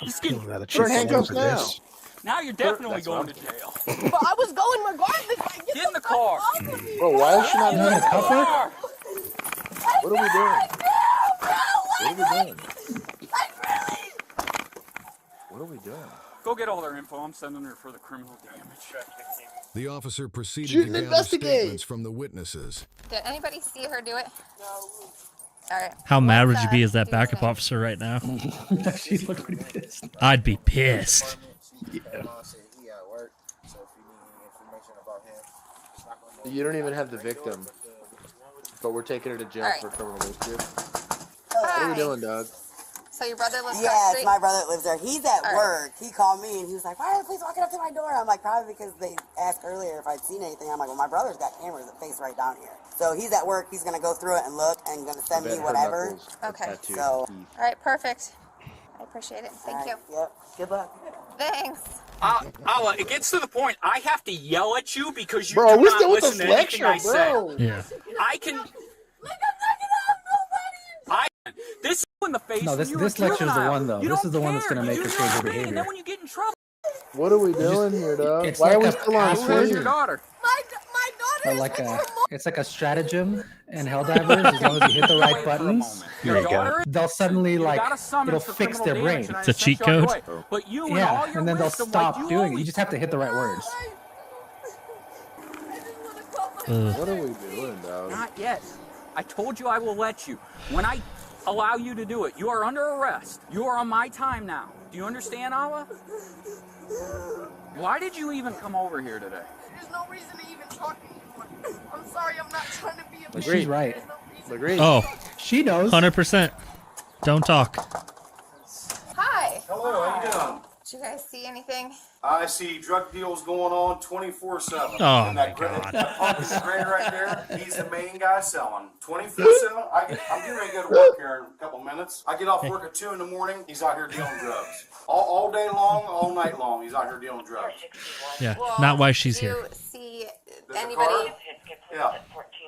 This kid, Pulling out a Turn cheek handcuffs over now. this. now you're definitely That's going what to jail. But I was going regardless. Like, Get in the car. Bro, why is she not Get in doing the it? car. What are we doing? What are we doing? What are we doing? Go get all their info. I'm sending her for the criminal damage. The officer proceeded Shoot to and gather investigate. statements from the witnesses. Did anybody see her do it? No. All right. How mad would Let's, you be as that do backup tonight. officer right now? She looked pretty pissed. I'd be pissed. You don't even have the victim, but we're taking her to jail for criminal mischief. What are we doing, dog? So your brother lives across the Yes, street? my brother lives there. He's at All right. work. He called me and he was like, "Why are the police walking up to my door?" I'm like, "Probably because they asked earlier if I'd seen anything." I'm like, "Well, my brother's got cameras that face right down here." So he's at work. He's gonna go through it and look and gonna send me whatever. Okay. So, All right, perfect. I appreciate it. Thank you. Yep. Good luck. Thanks. Allah, it gets to the point I have to yell at you because you Bro, do we're not still with listen this to anything lecture, I bro. say. Yeah. I can. This is in the face. No, when this you're a lecture is the juvenile. one though. You This don't is the one that's care. gonna make You her do change her not read, and behavior. then when you get in trouble, What are we doing here, dog? it's Why like are we a still on password. where's screen? your daughter? My daughter Like it's like a stratagem in Helldivers. As long as you hit the right buttons, Your daughter. they'll suddenly like got a summons it'll for fix criminal their brain. damage, and I It's a cheat sent you code? away. But you and all Yeah, your and then they'll wisdom, stop like you doing it. always You just have to hit the right words. What are we doing, dog? Not yet. I told you I will let you. When I allow you to do it, you are under arrest. You are on my time now. Do you understand, Allah? Why did you even come over here today? There's no reason to even talk anymore. I'm sorry, I'm not trying to be a She's right. Agreed. Oh, She knows. 100%. Don't talk. Hi. Hello, how you doing? Did you guys see anything? I see drug deals going on 24/7. Oh, And my that God. That Parker Gray right there, he's the main guy selling 24/7. I'm getting ready to go to work here in a couple minutes. I get off work at 2 in the morning. He's out here dealing drugs. All day long, all night long. He's out here dealing drugs. Yeah, not why she's Did here. you see There's a anybody? car? Yeah.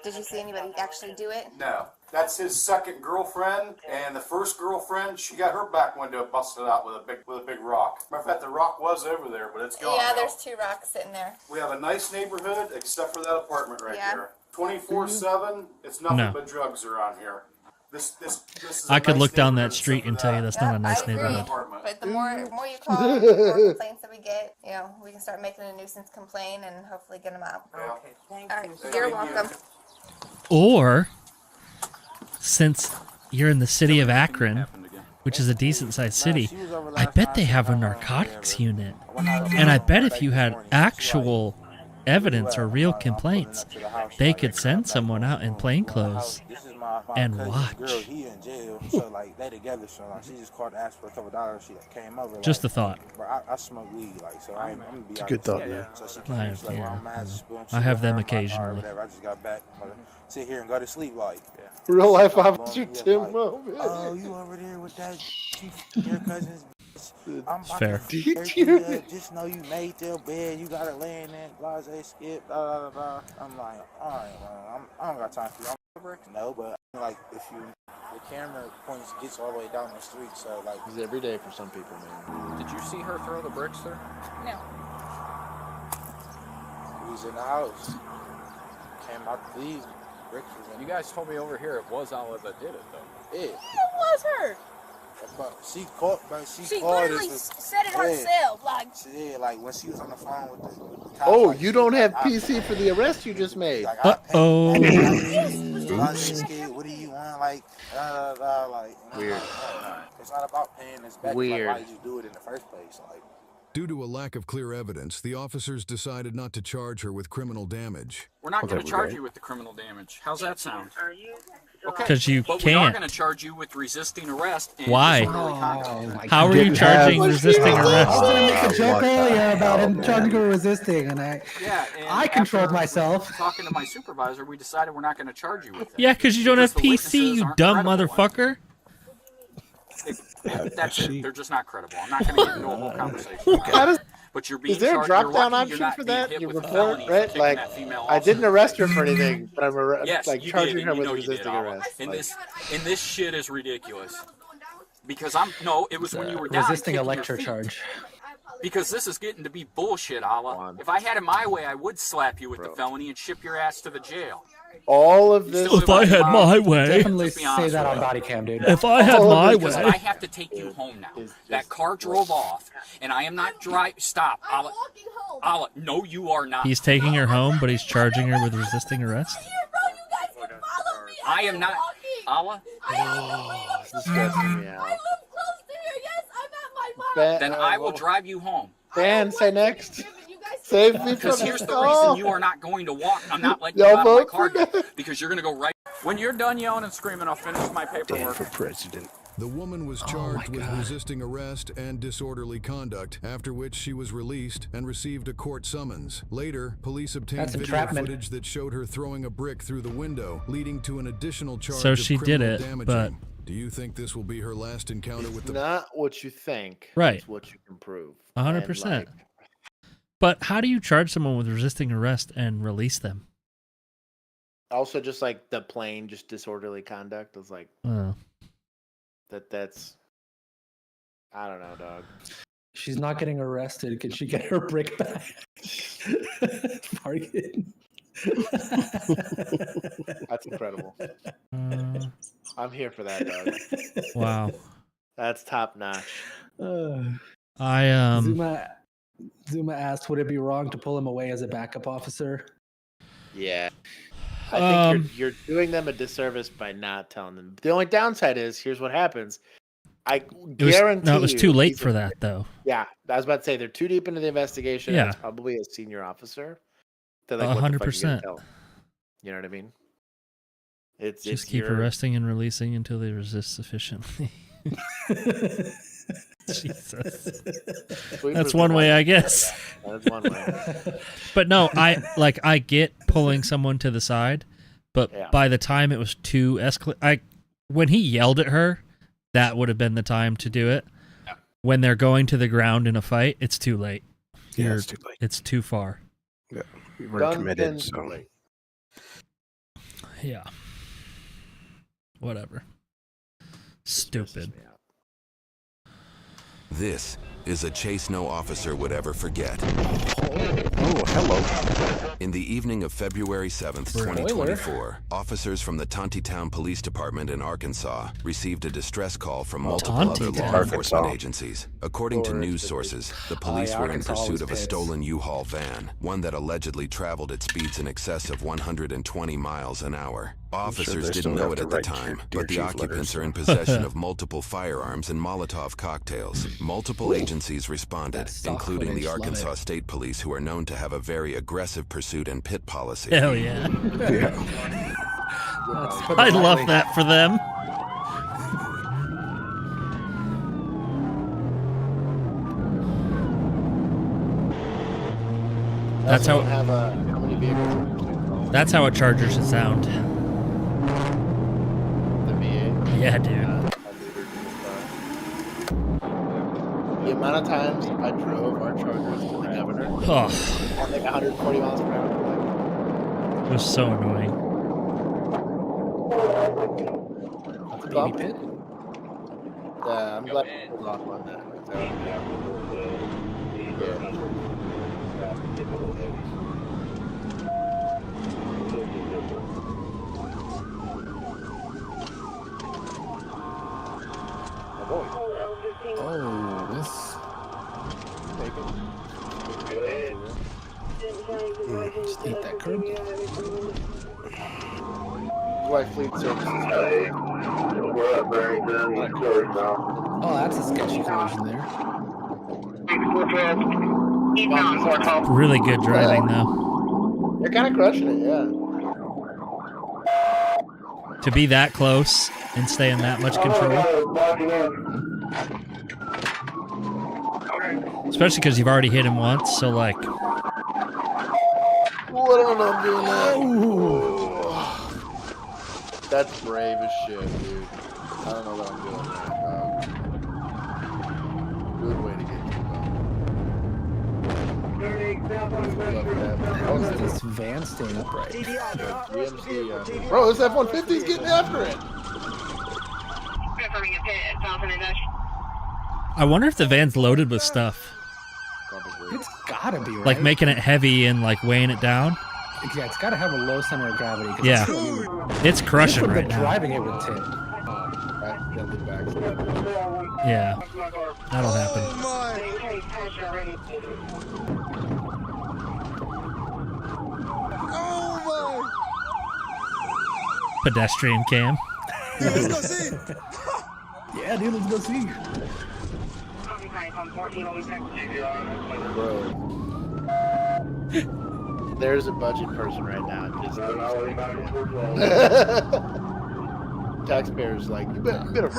Did you see anybody actually do it? No. That's his second girlfriend, and the first girlfriend, she got her back window busted out with a big rock. Matter of fact, the rock was over there, but it's gone. Yeah, now. there's 2 rocks sitting there. We have a nice neighborhood, except for that apartment right Yeah. there. 24/7. It's nothing No. but drugs around here. This is. I a could nice look down that neighborhood street except and for tell you that. that's not a nice I agree. neighborhood. But the more you call, the more complaints that we get, you know, we can start making a nuisance complaint and hopefully get them out. Okay. All right, you're welcome. Or, since you're in the city of Akron, which is a decent-sized city, I bet they have a narcotics unit. And I bet if you had actual evidence or real complaints, they could send someone out in plain clothes and watch. Girl, he in jail, so like they together. So like she just called to ask for a couple dollars. She like, came over. Just like, a thought. But I smoke weed, like so. I'm gonna be It's a good thought, man. So she I came, have- she's like, yeah, well, I'm mad, just boom, I have sit them there, I'm like, all right, occasionally. whatever. I just got back. I'm gonna sit here and go to sleep, like. Real life Long, officer he was Tim like, moment. oh, you over there with that your cousin's bitch. I'm about Fair. to fuck you up. Just know you made their bed. You gotta lay in that blase skip. Blah, blah, blah. I'm like, all right, well, I don't got time for you. No, but like if you the camera points gets all the way down the street, so like It's every day for some people, man. Did you see her throw the bricks there? No. he was in the house. Came out to leave. Bricks was in You guys told me over here it was Allah that did it, though. Yeah. It was her. But she called She called literally us. said it herself. Like, Yeah, like when she was on the phone with the cops, Oh, like, you she don't was have like, PC for the arrest you just made. Like, Uh-oh. What do you want? Like, like. Weird. It's not about paying this back. Weird. Like, why did you do it in the first place? Like. Due to a lack of clear evidence, the officers decided not to charge her with criminal damage. We're not going Okay, to charge great. you with the criminal damage. How's that sound? Okay. Because you But we are can't. going to charge you with resisting arrest. And Why? disorderly conduct. How are you charging resisting I was arrest? gonna make a joke earlier about him man. charging her resisting, and Yeah, and I controlled after myself. Talking to my supervisor, we decided we're not going to charge you with that. Yeah, because you don't have Because the PC, witnesses you aren't dumb credible. motherfucker. That's it. They're just not credible. I'm not going to get into a whole conversation. How does- But you're being Is there a charged. drop You're down lucky you're option not for being that? hit You with a report, felony for right? taking Like, that female I didn't officer. arrest her for anything, but I'm Yes, like you charging did, her and with you know you did, resisting Alva. arrest. And Like, this shit is ridiculous. Because it was when you were down resisting a kicking your lecture feet. charge. Because this is getting to be bullshit, Allah. If I had it my way, I would slap you with the felony and ship your ass to the jail. All of this. If I had my way. Definitely say that on Bodycam, dude. If I had my Because I way. have to take you home now. That car drove off, and I am not driving. Stop, Allah. Allah, no, you are not. He's taking her home, but he's charging her with resisting arrest. I am not. Allah. This is stressing me out. Then I will drive you home. Dan, say next. Save me from Because here's the Oh. reason you are not going to walk. I'm not letting you out of my car yet, because you're going to go right. When you're done yelling and screaming, I'll finish my paperwork. For president. The woman was charged with resisting arrest and disorderly conduct, after which she was released and received a court summons. Later, police obtained That's video entrapment. footage that showed her throwing a brick through the window, leading to an additional charge So of she did criminal it, damaging. but- Do you think this will be her last encounter with the... Not what you think. Right. It's what you can prove. 100%. And, like, But how do you charge someone with resisting arrest and release them? also, just like the plain, just disorderly conduct is like that's. I don't know, dog. She's not getting arrested. Can she get her brick back? Bargain. That's incredible. I'm here for that, dog. Wow. That's top notch. I Zuma asked, would it be wrong to pull him away as a backup officer? Yeah. I think you're doing them a disservice by not telling them. The only downside is, here's what happens. I guarantee it was too late these for are- that, though. Yeah, I was about to say they're too deep into the investigation. Yeah. And it's probably a senior officer. They're like, what the fuck are you gonna 100%. tell? You know what I mean? It's Just keep arresting and releasing until they resist sufficiently. Jesus. That's one way, I guess. That's one way. But no, I get pulling someone to the side, but Yeah. by the time it was too when he yelled at her, that would have been the time to do it. Yeah. When they're going to the ground in a fight, it's too late. Yeah, it's too late. It's too far. Yeah, we weren't committed, so. Yeah. Whatever. Stupid. This is a chase no officer would ever forget. Oh, hello. In the evening of February 7th, 2024, officers from the Tontitown Police Department in Arkansas received a distress call from multiple other law enforcement agencies. According to news sources, the police were in Arkansas pursuit was of a pissed. stolen U-Haul van, one that allegedly traveled at speeds in excess of 120 miles an hour. Officers they didn't still know have it to at the write time, Dear but the Chief occupants letters. are in possession of multiple firearms and Molotov cocktails. Multiple agencies responded, stock including footage, the love Arkansas it. State Police, who are known to have a very aggressive pursuit and pit policy. Hell yeah. That's I love that for them. That's how. Have how many vehicles? That's how a charger should sound. The VA. Yeah, dude. The amount of times I drove our Chargers to the governor Oh. at like 140 miles per hour. It was so annoying. That's a bump. Yeah, I'm glad I pulled off on that. Oh, this. Just eat that curb. Why fleet services? Oh, that's a sketchy collision there. Really good driving, though. You're kind of crushing it, yeah. To be that close and stay in that much control. Especially because you've already hit him once, so like. What am I doing that? That's brave as shit, dude. I don't know what I'm doing there. Good way to get to How is this van staying upright? GMC, bro, this F-150's getting after it. I wonder if the van's loaded with stuff. It's gotta be, right? Like making it heavy and like weighing it down. Yeah, it's got to have a low center of gravity. Yeah. It's crushing right now. Driving it would tip. Yeah. That'll happen. Pedestrian cam. Let's go see. Yeah, dude, let's go see. Bro. There's a budget person right now. Just taxpayers like, you better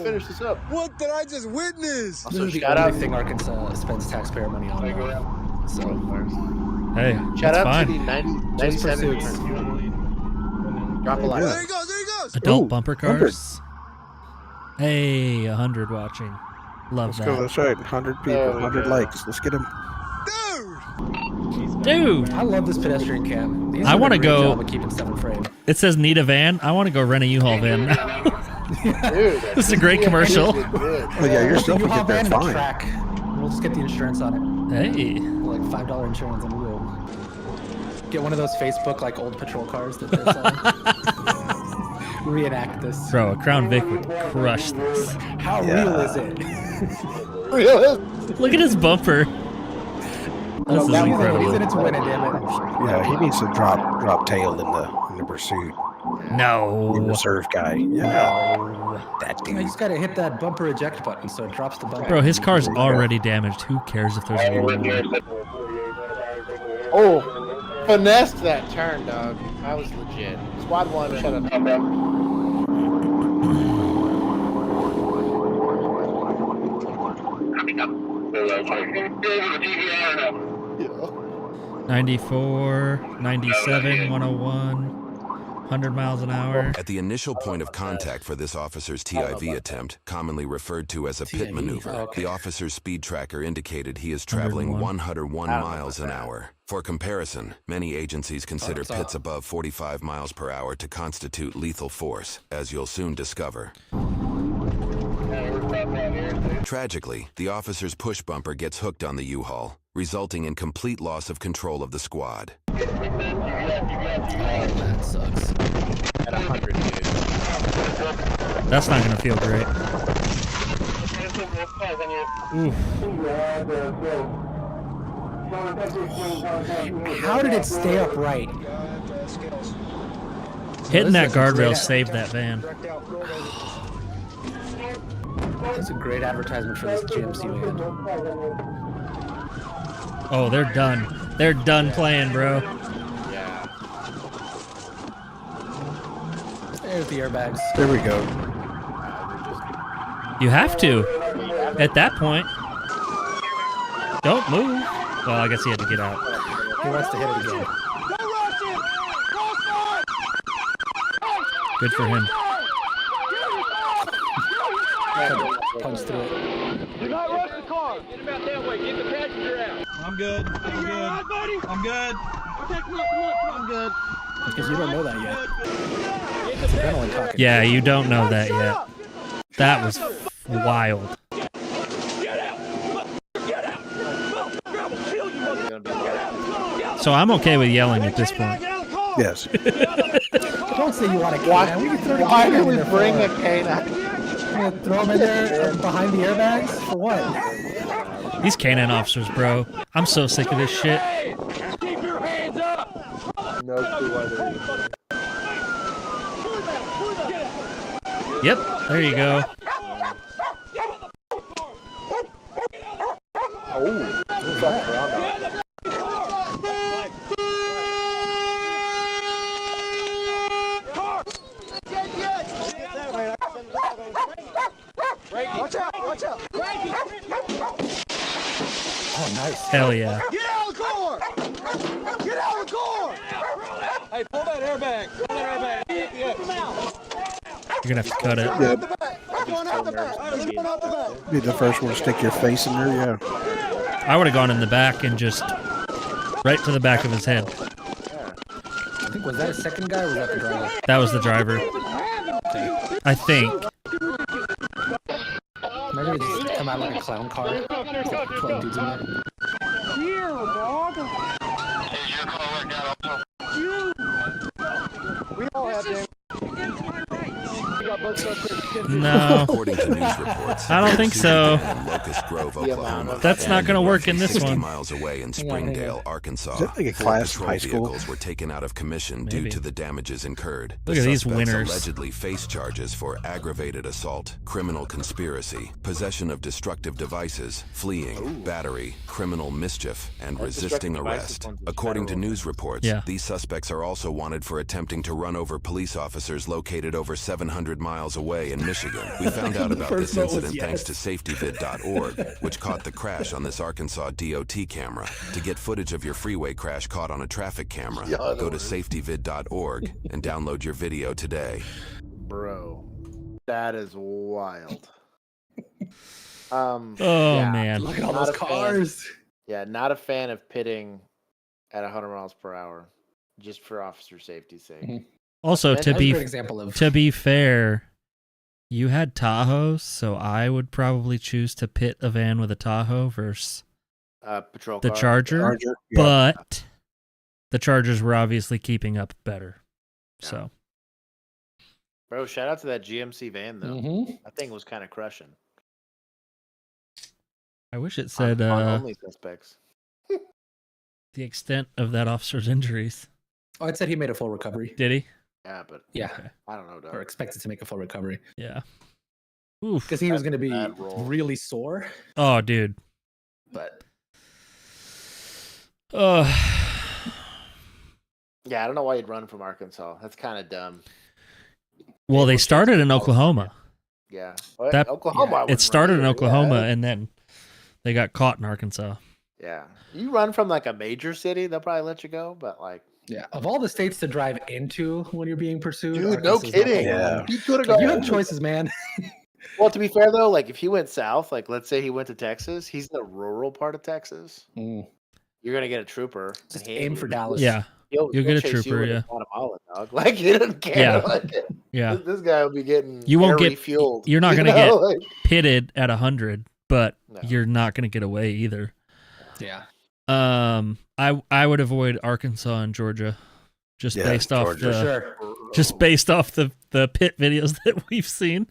finish this up. What did I just witness? Also, shout out thing Arkansas spends taxpayer money on. So, hey, shout out fine. to the 97 Drop a line. There he goes. There he goes. Adult bumper cars. Hey, 100 watching. Love Let's go. That's right. 100 people, 100 likes. Let's get him. Dude, I love this pedestrian cam. I want to go. Keeping stuff in frame. It says need a van. I want to go rent a U-Haul van. This is a great commercial. Oh yeah, you're still gonna get there fine. Track. We'll just get the insurance on it. Hey, like $5 insurance, and we'll get one of those Facebook like old patrol cars that they're selling. Reenact this. Bro, a Crown Vic would crush this. How real is it? Real. Look at his bumper. This is incredible. He's in it to win it, damn it. Yeah, he needs to drop tail in the pursuit. No. The reserve guy. Yeah. That dude. You just gotta hit that bumper eject button so it drops the bumper. Bro, his car's already damaged. Who cares if there's a little more? Oh, finessed that turn, dog. That was legit. Squad 1, shut up. 94, 97, 101, 100 miles an hour. At the initial point of contact for this officer's TIV attempt, commonly referred to as a pit maneuver, the officer's speed tracker indicated he is traveling 101 miles an hour. For comparison, many agencies consider pits above 45 miles per hour to constitute lethal force, as you'll soon discover. Tragically, the officer's push bumper gets hooked on the U-Haul, resulting in complete loss of control of the squad. That sucks. At 100, dude. That's not gonna feel great. How did it stay upright? Hitting that guardrail saved that van. That's a great advertisement for this GMC van. Oh, they're done. They're done playing, bro. Yeah. There's the airbags. There we go. You have to. At that point. Don't move. Well, I guess he had to get out. He wants to hit it again. Good for him. Punch through it. Do not rush the car. Get him out that way. Get the passenger out. I'm good. I'm good. All right, buddy? I'm good. Okay, come on. I'm good. Because you don't know that yet. That's adrenaline talking. Yeah, you don't know that yet. That was wild. So I'm okay with yelling at this point. Yes. Don't say you want a canine. We can throw the Why canine do we in there bring for a canine? throw them in there behind the airbags? For what? These canine officers, bro. I'm so sick of this shit. Keep your hands up. No clue why they're Yep, there you go. Oh, fuck around now. Watch out! Watch out! Oh, nice. Hell yeah. Get out of the car! Get out of the car! Hey, pull that airbag! Pull that airbag! Yeah. Come out! You're gonna have to cut it. Yeah. Going out the back! Going out the back! Be the first one to stick your face in there, yeah. I would have gone in the back and just right to the back of his head. I think, was that a second guy or was that the driver? That was the driver. I think. Maybe it just come out like a clown car. There's like 12 dudes in there. Here, dog! No. According to news reports, I don't think so. in Locust Grove, Oklahoma, That's not going to work in this 60 one. miles away in Springdale, Arkansas, Is that like a 4 class in patrol high school? vehicles were taken out of commission due Maybe. to the damages incurred. Look The at these suspects winners. allegedly face charges for aggravated assault, criminal conspiracy, possession of destructive devices, fleeing, battery, criminal mischief, and resisting destructive devices arrest. one's a According to federal news reports, Yeah. these suspects are also wanted for attempting to run over police officers located over 700 miles away in Michigan. We found out about this First vote was incident thanks yes. to safetyvid.org, which caught the crash on this Arkansas DOT camera. To get footage of your freeway crash caught on a traffic camera, go to safetyvid.org and download your video today. Bro, that is wild. Oh, yeah, man. Look at all not those a fan- cars. Yeah, not a fan of pitting at 100 miles per hour, just for officer safety's sake. Also, That's to That's a be great example of to be fair, you had Tahoes, so I would probably choose to pit a van with a Tahoe versus Patrol the car. Charger. Yeah. But the Chargers were obviously keeping up better. So Bro, shout out to that GMC van though. Mhm. That thing was kind of crushing. I wish it said on only suspects. the extent of that officer's injuries. Oh, it said he made a full recovery. Did he? Yeah, but Yeah, I don't know, dog. or expected to make a full recovery Yeah. Oof. because he was going to be bad roll. really sore. Oh, dude. But Oh. Yeah, I don't know why you'd run from Arkansas. That's kind of dumb. Well, they started in Oklahoma. Yeah, That Oklahoma. I it wouldn't started run in either. Oklahoma, Yeah. and then they got caught in Arkansas. Yeah, you run from like a major city, they'll probably let you go. But like, yeah, of all the states to drive into when you're being pursued, dude, no Arkansas is not kidding. one. Yeah. You could have Like, gone. you have choices, man. Well, to be fair though, like if he went south, like let's say he went to Texas, he's in the rural part of Texas. Mm. You're gonna get a trooper. Just and aim he- for Dallas. Yeah. You'll get a chase you trooper, into yeah. Guatemala, dog. Like he doesn't care. Yeah. Like, Yeah. this guy will be getting. You won't air get refueled. You're not you going to know? get Like, pitted at 100, but No. you're not going to get away either. Yeah. I would avoid Arkansas and Georgia just Yeah, based off Georgia. the For sure. just based off the pit videos that we've seen.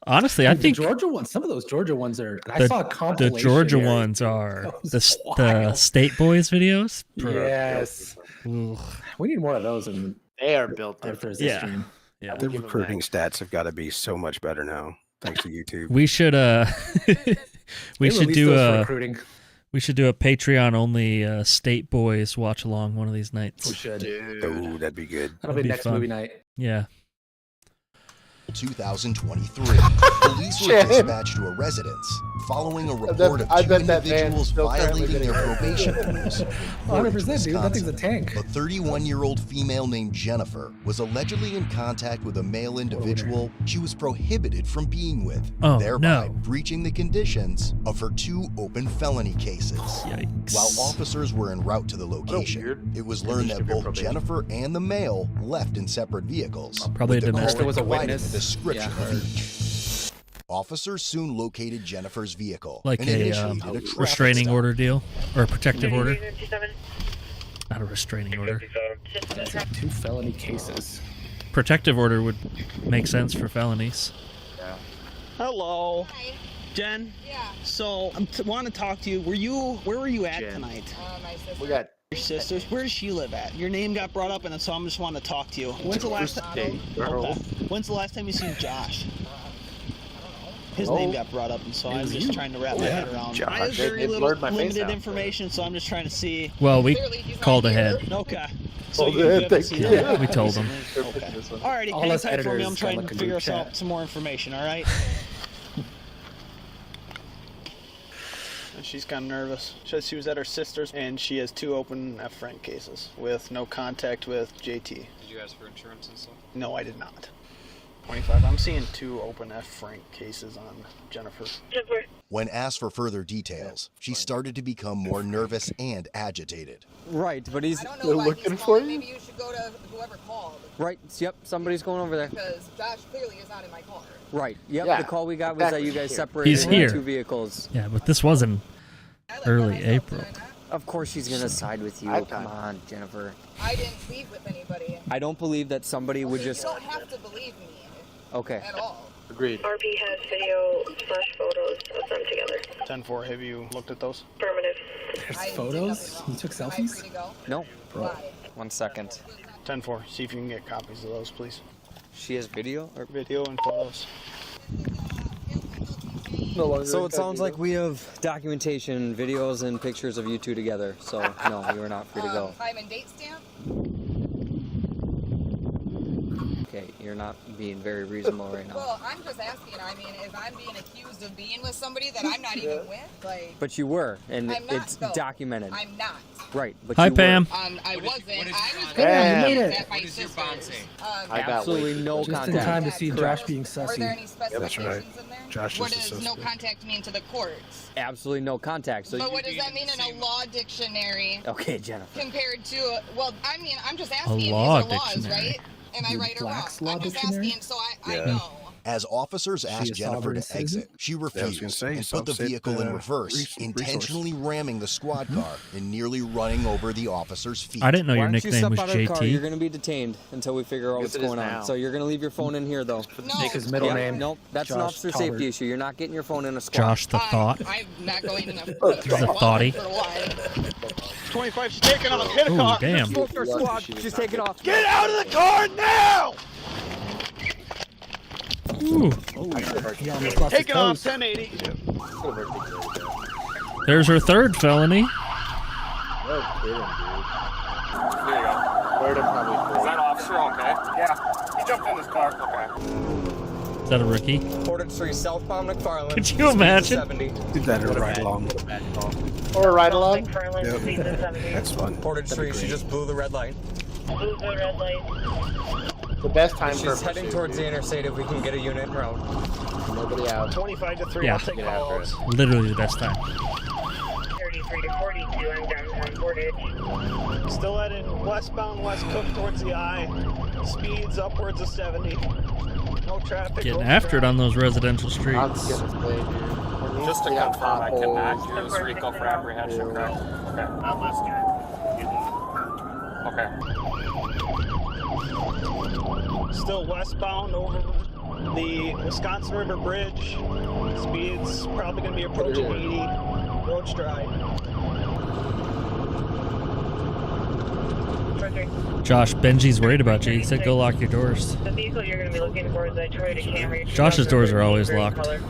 Honestly, I The think Georgia ones. Some of those Georgia ones are. I the, saw a the compilation. Georgia ones are That was the wild. State Boys videos. Yes. Ugh. We need more of those in They are built our different. Thursday Yeah. stream. Yeah. The give 'em recruiting that. stats have got to be so much better now, thanks to YouTube. We should we They should released do those for a recruiting. we should do a Patreon only State Boys watch along one of these We nights. should. Oh, that'd be good. That'll That'd be be next fun. movie night. Yeah. 2023. Police were Shannon. dispatched to a residence following a report of I two bet that van's individuals still currently violating their video. probation rules. 100%, dude. That thing's a tank. A 31-year-old female named Jennifer was allegedly in contact with a male individual she was prohibited from being with, Oh, thereby no. breaching the conditions of her 2 open felony cases. Yikes. While officers were en route to the location, weird it was learned that condition of your both probation. Jennifer and the male left in separate vehicles. Probably with a the domestic. caller There was a providing witness. a description Yeah. of each. Officers soon located Jennifer's vehicle Like and a initiated a traffic restraining stop. order deal or a protective order. Not a restraining order. That's like 2 felony cases. Protective order would make sense for felonies. Hello. Jen? Yeah. So, I want to talk to you. Where were you at Jen. tonight? My sister. We got Your sisters? Where does she live at? Your name got brought up, and so I'm just wanting to talk to you. When's the last time? Thursday, girl. Okay. When's the last time you seen Josh? His name got brought up, and so I'm just trying to wrap my head around. Josh. I have very It blurred my face limited out, information, so I'm just trying to see. Well, we Clearly he's not called here. ahead. Okay. So Called you ahead, haven't thank seen you. him Yeah, we told him. Okay. Alrighty, All hang us tight for me. I'm editors trying got to like a figure group out chat. some more information, alright? She's kind of nervous. She says she was at her sister's, and she has 2 open F Frank cases with no contact with JT. Did you ask for insurance and stuff? No, I did not. 25. I'm seeing 2 open F Frank cases on Jennifer. When asked for further details, she started to become more nervous and agitated. Right, but he's I don't know why looking he's for calling. you? Maybe you should go to whoever called. right. Yep, somebody's going over there. Because Josh clearly is not in my car. Right. Yep. Yeah, the call we got was that you guys separated He's into here. 2 vehicles. Yeah, but this wasn't I left early by myself, April. did I not? Of course she's gonna side with you. Come on, Jennifer. I didn't leave with anybody. I don't believe that somebody would just. You don't have to believe me. Okay. At all. Agreed. RP has video/photos of them together. 10-4, have you looked at those? Affirmative. There's photos? You took selfies? No. 1 second. 10-4, see if you can get copies of those, please. She has video or video and photos. So it sounds like we have documentation, videos, and pictures of you two together. So no, you are not free to go. Time and date stamp? Okay, you're not being very reasonable right now. Well, I'm just asking. I mean, if I'm being accused of being with somebody that I'm not even with, like. But you were, and I'm not, it's though. documented. I'm not. Right, but Hi, you Pam. I wasn't. I was Pam. at my sister's. Absolutely no Just contact. in time to see Josh being Are there any sussy. specifications in there? Josh What is does a no suspect. contact mean to the courts? Absolutely no contact. So But what does that mean in a law dictionary? Okay, Jennifer. Compared to, well, I mean, I'm just asking. These law are laws, dictionary. right? Am I right or wrong? Black's Law I'm just Dictionary? asking, so I know. As officers asked a Jennifer sovereign to citizen? exit, she I was refused gonna say, and put the subset, vehicle in reverse, resource. intentionally ramming the squad car and nearly running over the officer's feet. I didn't know Why your don't you nickname step was out of the car? You're JT. going to be detained until we figure out what's it is going on. now. So you're going to leave your phone in here, though. Take his middle name. Nope, that's an Josh officer Talbert. safety issue. You're not getting your phone in a squad. Josh the Thought. I'm not going to The Thoughty. 25, she's taking off. Hit a Oh, car. damn. Smoked our squad. Just take it off. Get out of the car now! Ooh. He almost lost his Take it off, toes. 1080. There's her third felony. No kidding, dude. Here you go. Word of probably Is that officer okay? Yeah. He jumped in his car. Okay. Is that a rookie? Portage 3 southbound McFarland. Could you imagine? 70. Did that or ride along. Or a ride along. That's fun. Portage 3, she just blew the red light. Blue the red light. The best time for She's heading towards the interstate if we can get a unit in route. Nobody out. 25 to 3, Yeah. I'll take Get after calls. it. Literally the best time. 33 to 42, I'm downtown Portage. Still heading westbound West Cook towards the eye. Speeds upwards of 70. No traffic. Getting no after it traffic. on those residential I'm streets. gonna play, dude. Just to We got confirm, I cannot potholes. use RICO for apprehension, correct? Okay. Unless you're hurt. Okay. Still westbound over the Wisconsin River Bridge. Speeds probably going to be approaching 80. Road's dry. Josh, Benji's worried about you. He said go lock your doors. The vehicle you're going to be looking for is a Toyota Camry. Josh's doors are always Green locked. color.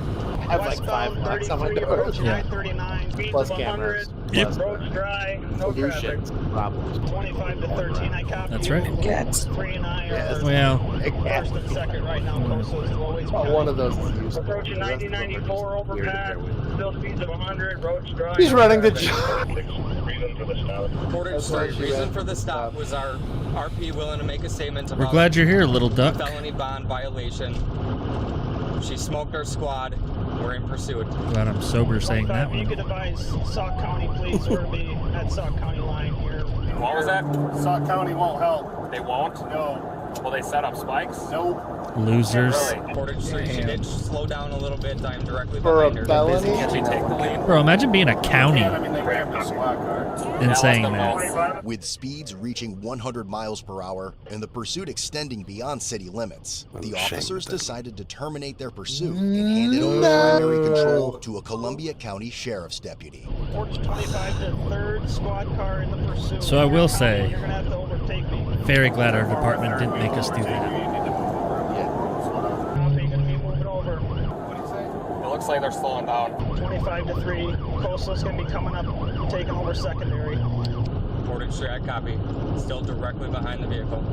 I have like 5 locks on my doors. Yeah. 39. Speeds Plus of 100. cameras. Plus Road's dry. No traffic. pollution problems. 25 to 13. I copy. That's you. right. Cats. 3 and I are Well, first and second right now. Coastal is always One of those is useful. Approaching 9094 overpass. Still speeds of 100. Road's dry. He's no running the traffic. Reason for the stop was our RP willing to make a statement about we're glad you're here, little duck. felony bond violation. She smoked our squad. We're in pursuit. Glad I'm sober saying that You one. could advise Sauk County police or be at Sauk County line here. What was that? Sauk County won't help. They won't? No. Will they set up spikes? Nope. Losers. Really? Portage 3, she did slow down a little bit. I'm directly For a behind her. felony? Can she take the lead? Bro, imagine being a county I mean, they rammed the SWAT car. and saying that. With speeds reaching 100 miles per hour and the pursuit extending beyond city limits, the officers decided to terminate their pursuit and handed over primary control to a Columbia County Sheriff's deputy. Portage 25 to 3rd squad car in the pursuit. So I will say, You're gonna have to overtake me. very glad our department didn't make us do that. Copy, gonna be moving over. It looks like they're slowing down. 25 to 3. Coastal's gonna be coming up, taking over secondary. Portage 3, I copy. Still directly behind the vehicle.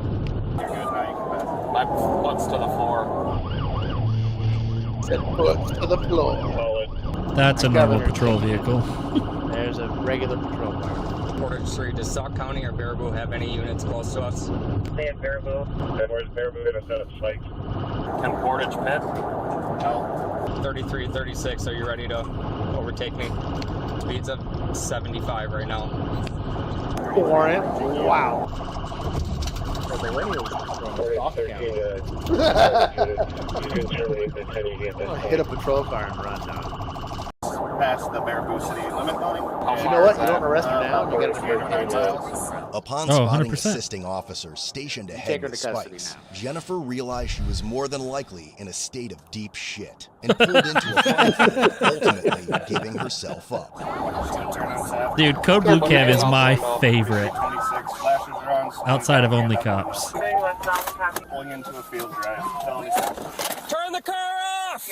You're good now, you can pass. My foot's to the floor. Said foot to the floor. That's a normal patrol vehicle. There's a regular patrol car. Portage 3, does Sauk County or Baraboo have any units close to us? They have Baraboo. And where's Baraboo going to set up spikes? Can Portage pit? No. 33, 36, are you ready to overtake me? Speeds of 75 right now. Warrant. Wow. Hit a patrol car and run down. past the Baraboo City limit line. You know what? You don't arrest her now. You get her to jail. Upon Oh, spotting 100%. assisting officers stationed ahead take her with to custody spikes, now. Jennifer realized she was more than likely in a state of deep shit and pulled into a fire fight, ultimately giving herself up. Dude, Code Blue Cam is my favorite. Outside of OnlyCops. Pulling into a field drive. Turn the car off!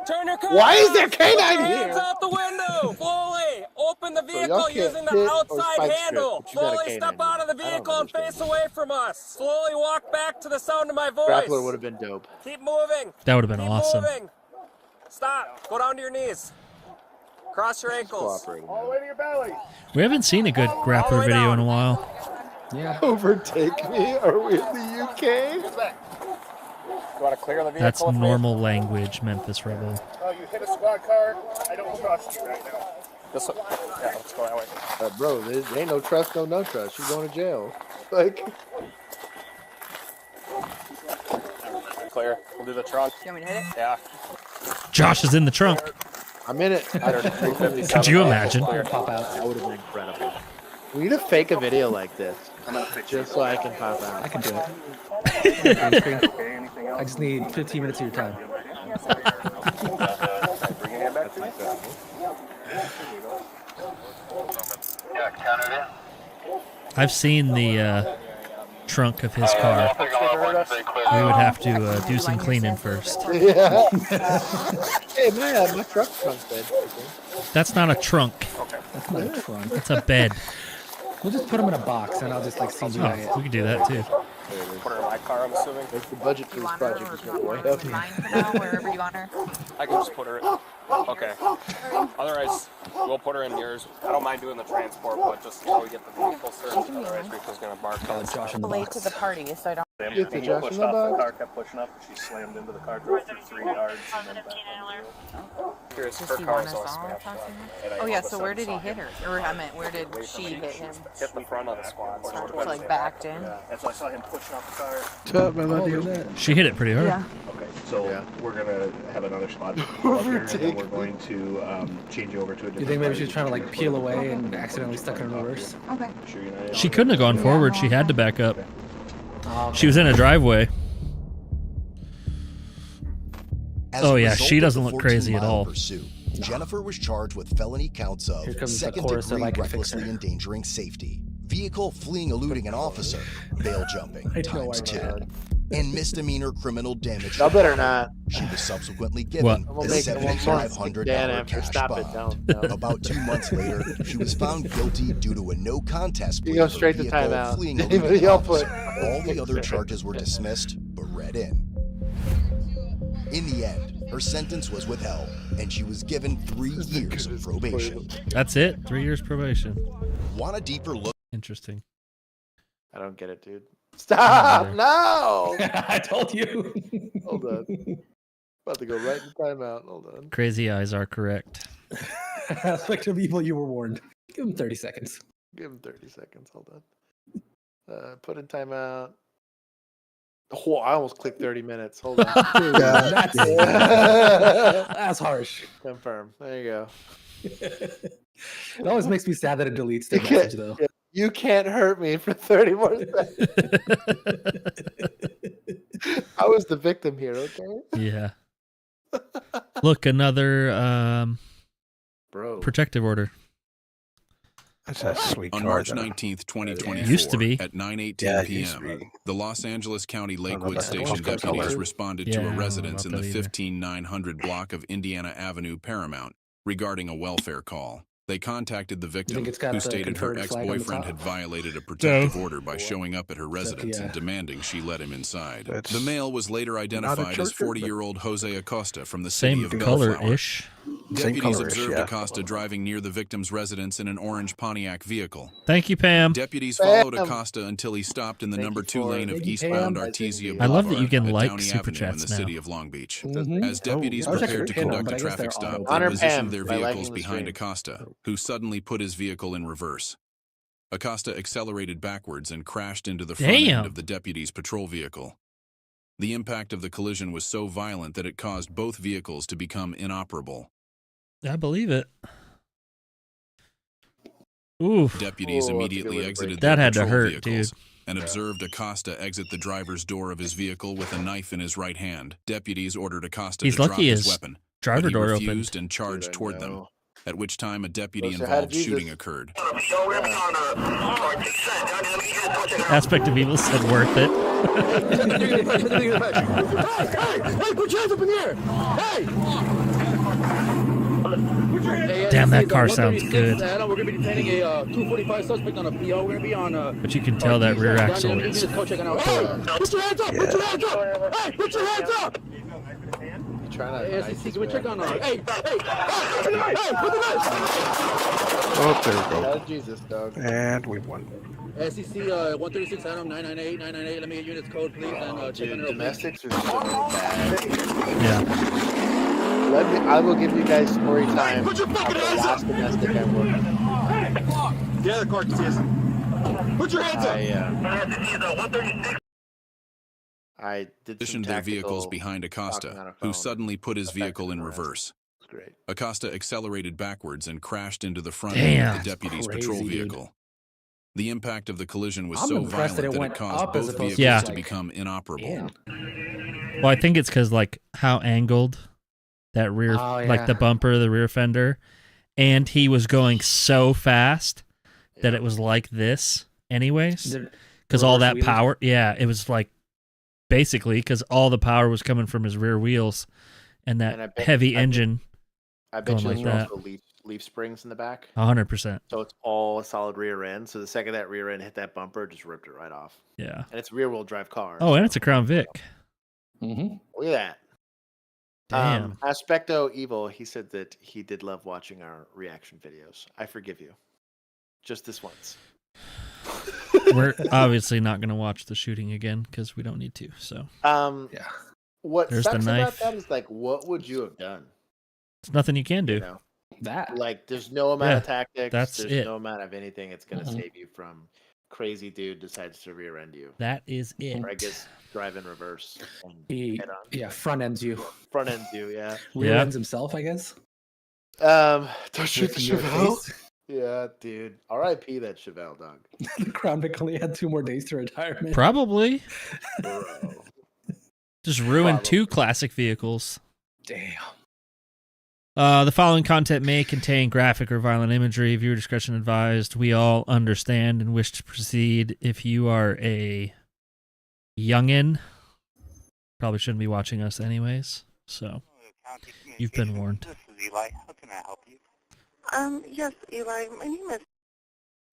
Turn your car Why is off! there canine Put your here? hands out the window! Slowly! Open the y'all vehicle can't using hit the or outside spike handle! strip, but you got a Slowly canine step out of the here. I don't vehicle and face away from us! Slowly walk back to the sound of my voice! Grappler would have been dope. Keep moving! That would have been Keep awesome. moving! Stop! Go down to your knees. Cross your ankles. All the way to your belly. We haven't seen a good grappler video in a while. Yeah. Overtake me? Are we in the UK? You want to clear the vehicle? That's with me? normal language, Memphis Rebel. Oh, you hit a squad car. I don't trust you right now. This way. Yeah, let's go that way. Bro, there ain't no trust, no trust. She's going to jail. Like, Clear. We'll do the trunk. You want me to hit it? Yeah. Josh is in the trunk. I'm in it. Could you imagine? Pop out. That would have been incredible. We need to fake a video like this, just so I can pop out. I can do it. I just need 15 minutes of your time. I've seen the trunk of his car. We would have to do some cleaning first. Yeah. Hey, my truck's trunk bed. That's not a trunk. That's not a trunk. That's a bed. We'll just put them in a box and I'll just like CGI it. Oh, we can do that too. Put her in my car, I'm assuming. That's the budget for this project. Is going way up. Mine for now, wherever you want her. I can just put her. Okay. Otherwise, we'll put her in yours. I don't mind doing the transport, but just until we get the vehicle searched. Otherwise, Rico's gonna bark on Josh in the Late box. to the party, so I don't. Get the Josh in the box. car kept pushing up. She slammed into the car, drove through 3 yards, and then back on the road. Does he want us all to talk to him? Oh yeah, so where did he hit her? Or I meant, where did she hit him? Hit the front of the squad. So like backed in? Yeah, and so I saw him pushing off the car. She hit it pretty hard. Yeah. Okay, so we're gonna have another spot up here, and then we're going to change you over to a different. Do you think maybe she was trying to like peel away and accidentally stuck her in reverse? Okay. She couldn't have gone forward. She had to back up. Oh, okay. She was in a driveway. As Oh a yeah, result she of the doesn't look crazy at 14-mile all. Pursuit, Jennifer was charged with felony counts of Here comes the chorus of second-degree I Can Fix recklessly Her. endangering safety, vehicle fleeing eluding an officer, bail jumping I know I ×2, and misdemeanor criminal damage. Y'all better not. She was subsequently What? given I'm a gonna make $7,500 Dan after cash stop it. bond. Don't. About 2 months later, she was found guilty due to a no contest plea You go for straight to vehicle timeout. fleeing Anybody eluding an else put- officer. All the other charges were dismissed but read in. In the end, her sentence was withheld, and she was given 3 years of probation. That's it. 3 years probation. Want a deeper look? Interesting. I don't get it, dude. Stop! either. No! I told you. Hold on. About to go right in timeout. Hold on. Crazy eyes are correct. Aspect of evil, you were warned. Give him 30 seconds. Give him 30 seconds. Hold on. Put in timeout. Oh, I almost clicked 30 minutes. Hold on. Dude, that's harsh. Confirm. There you go. It always makes me sad that it deletes the You can't- message, though. You can't hurt me for 30 more seconds. I was the victim here, okay? Yeah. Look, another Bro. protective order. That's a sweet On car, March though. 19th, 2024, Used to be. at 9:18 Yeah, it used to p.m., be. the Los Angeles County Lakewood about that Station one color. deputies responded Yeah, I to don't a know residence in about the that either. 15900 block of Indiana Avenue, Paramount, regarding a welfare call. They contacted the victim, think it's got who the stated her Confederate flag on the ex-boyfriend top? had violated a protective No. order by showing up at her residence and yeah. demanding she let him inside. That's The male was later identified as churcher, but- 40-year-old Jose Acosta from the city Same of Bellflower. color-ish. Same Deputies color-ish, observed yeah. Acosta driving near the victim's residence in an orange Pontiac vehicle. Thank you, Pam. Deputies followed Pam. Acosta until he stopped in the Thank number you 2 for- lane of Thank you, eastbound Pam. Artesia I love that you Boulevard can at like Downey super Avenue in chats the now. city of Long Beach. Mhm. As deputies I wish I prepared could to pin 'em, conduct but a I guess traffic they're stop, auto. they Honor positioned Pam their by liking vehicles the behind stream. Acosta, who suddenly put his vehicle in reverse. Acosta accelerated backwards and crashed into the front Damn. end of the deputy's patrol vehicle. The impact of the collision was so violent that it caused both vehicles to become inoperable. I believe it. Oof. Deputies immediately exited that their had to patrol hurt, vehicles dude. and observed Acosta exit the driver's door of his vehicle with a knife in his right hand. Deputies ordered Acosta He's to drop lucky his his weapon, driver but he door refused opened. and charged toward them, at which time a deputy So how involved did you shooting just- occurred. Aspect of Evil said worth it. Hey, put your hands up in the air! Hey! Damn, that car sounds good. We're going to be detaining a 245 suspect on a PO. We're going to be on But you can tell that rear axle is. Hey, put your hands up! Put your hands up! Hey, put your hands up! SEC, can we check on hey, put the knife! Oh, there we go. Oh, Jesus, dog. And we won. SEC 136 Adam 998. Let me get units code, please, and check on Dude, her. domestics are so bad. Yeah. I will give you guys story time of the last domestic I worked on. The other car can see us. Put your hands up! I did Positioned their vehicles behind Acosta, who suddenly put his vehicle in reverse. Great. Acosta accelerated backwards and crashed into the front Damn, end of the deputy's crazy, patrol dude. vehicle. The impact of the collision was I'm so impressed that violent it that went it caused up as both opposed vehicles to to like- become inoperable. Yeah. Well, I think it's because like how angled that rear, Oh, like the yeah. bumper, the rear fender, and he was going so fast that it was like this, anyways. The Because all reverse that wheels? power, yeah, it was like basically because all the power was coming from his rear wheels, and that And I bet- heavy I bet- engine. I bet going you like there's that. also leaf springs in the back. 100%. So it's all a solid rear end. So the second that rear end hit that bumper, it just ripped it right off. Yeah. And it's a rear wheel drive car. Oh, and it's a Crown Vic. Mm-hmm. Look at that. Damn. Aspecto Evil, he said that he did love watching our reaction videos. I forgive you. Just this once. We're obviously not going to watch the shooting again because we don't need to. So Yeah. What There's the sucks about knife. that is like, what would you have done? it's nothing you can do. You know, That. like there's no amount of Yeah, tactics. that's There's it. no amount of anything. It's gonna Mhm. save you from crazy dude decides to rear end you, That is it. or I guess drive in reverse and He, head on. yeah, front ends you. Front ends you, yeah. Rear Yeah. ends himself, I guess. Don't shoot the With your Chevelle. face. Yeah, dude. R.I.P. that Chevelle dog. The Crown Vic only had 2 more days to retirement. Probably. Bro. Just ruined Probably. 2 classic vehicles. Damn. The following content may contain graphic or violent imagery. Viewer discretion advised. We all understand and wish to proceed. If you are a youngin, probably shouldn't be watching us anyways. So, you've been warned. This is Eli. How can I help you? Yes, Eli. My name is.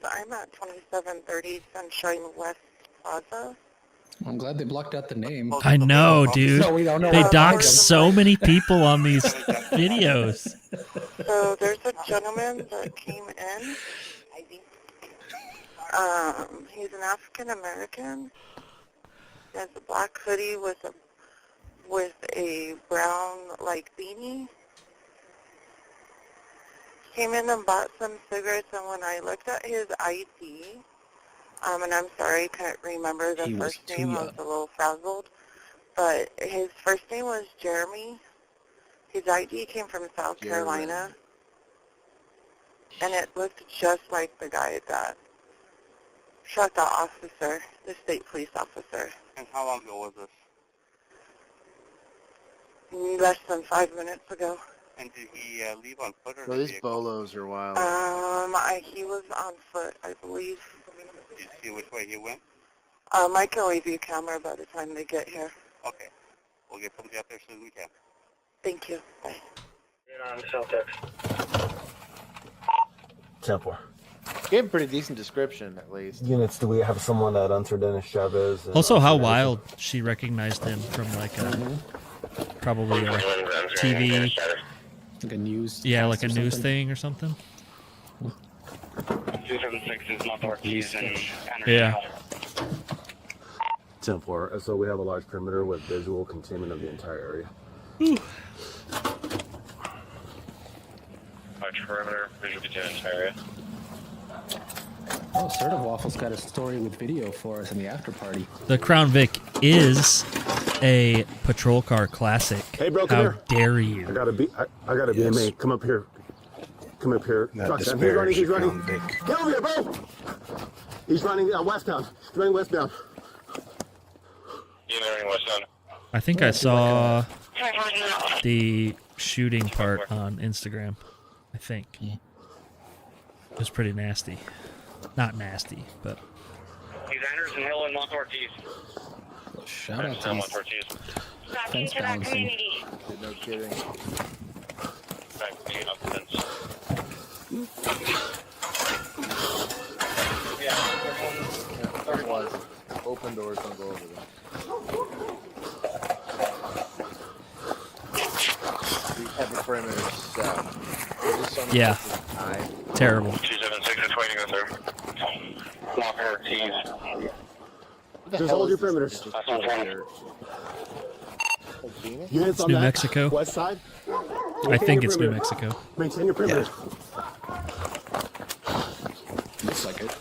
I'm at 2730 Sunshine West Plaza. I'm glad they blocked out the name. I know, dude. So we don't know They what dox part. so many people on these videos. So there's a gentleman that came in. He's an African American. He has a black hoodie with a brown like beanie. Came in and bought some cigarettes, and when I looked at his ID, and I'm sorry I couldn't remember the He was first too name, I young. was a little frazzled, but his first name was Jeremy. His ID came from South Carolina, and it looked just like the guy that shot the officer, the state police officer. And how long ago was this? Less than 5 minutes ago. And did he leave on foot or Well, in a these vehicle? bolos are wild. He was on foot, I believe. Did you see which way he went? I can leave you a camera by the time they get here. Okay. We'll get somebody out there as soon as we can. Thank you. Bye. Temple. Gave a pretty decent description, at least. Units, do we have someone that answered Dennis Chavez? and Also, how answered wild she recognized him from like a probably a TV, Like a news. yeah, cast like a or news something. thing or something. 276 is not Ortiz and Yeah. Temple. So we have a large perimeter with visual containment of the entire area. Large perimeter, visual containment entire area. Oh, Assertive Waffle's got a story with video for us in the after party. The Crown Vic is a patrol car classic. Hey, bro, come How here. dare you? I got a BMA. Come up here. Come up here. That Trust him. despair He's running. should come big. Get over here, bro. He's running westbound. He's running westbound. I think I saw the shooting part on Instagram. I think. It was pretty nasty. Not nasty, but... He's Anderson Hill and Mont Ortiz. Shout out to these fence balancing. No kidding. That was open doors, don't go over them. We have the perimeter set. Yeah. Terrible. 276 is waiting with her. Mont Ortiz. Just hold your perimeters. Units It's on New that Mexico. west side. I think it's New Mexico. Maintain your perimeter. Looks like it.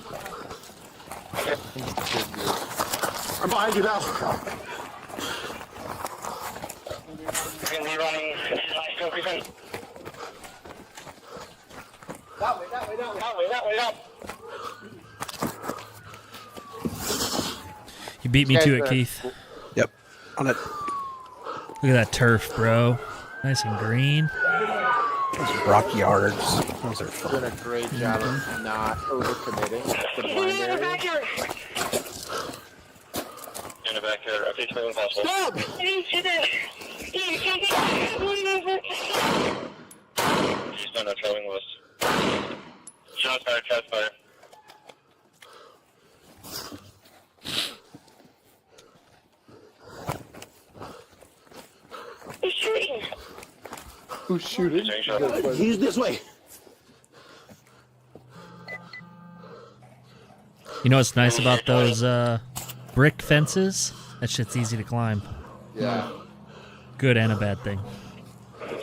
I'm behind you now. We're going to be running that way. You beat me to it, Keith. Yep. On it. Look at that turf, bro. Nice and green. Those rock yards. Those are fun. Doing a great job of not overcommitting to the blind area. In the back there. Update when possible. Stop! He's done a trailing list. Shots fired, shots fired. Who's shooting? Who's shooting? He's this way. You know what's nice about those brick fences? That shit's easy to climb. Yeah. Good and a bad thing. I think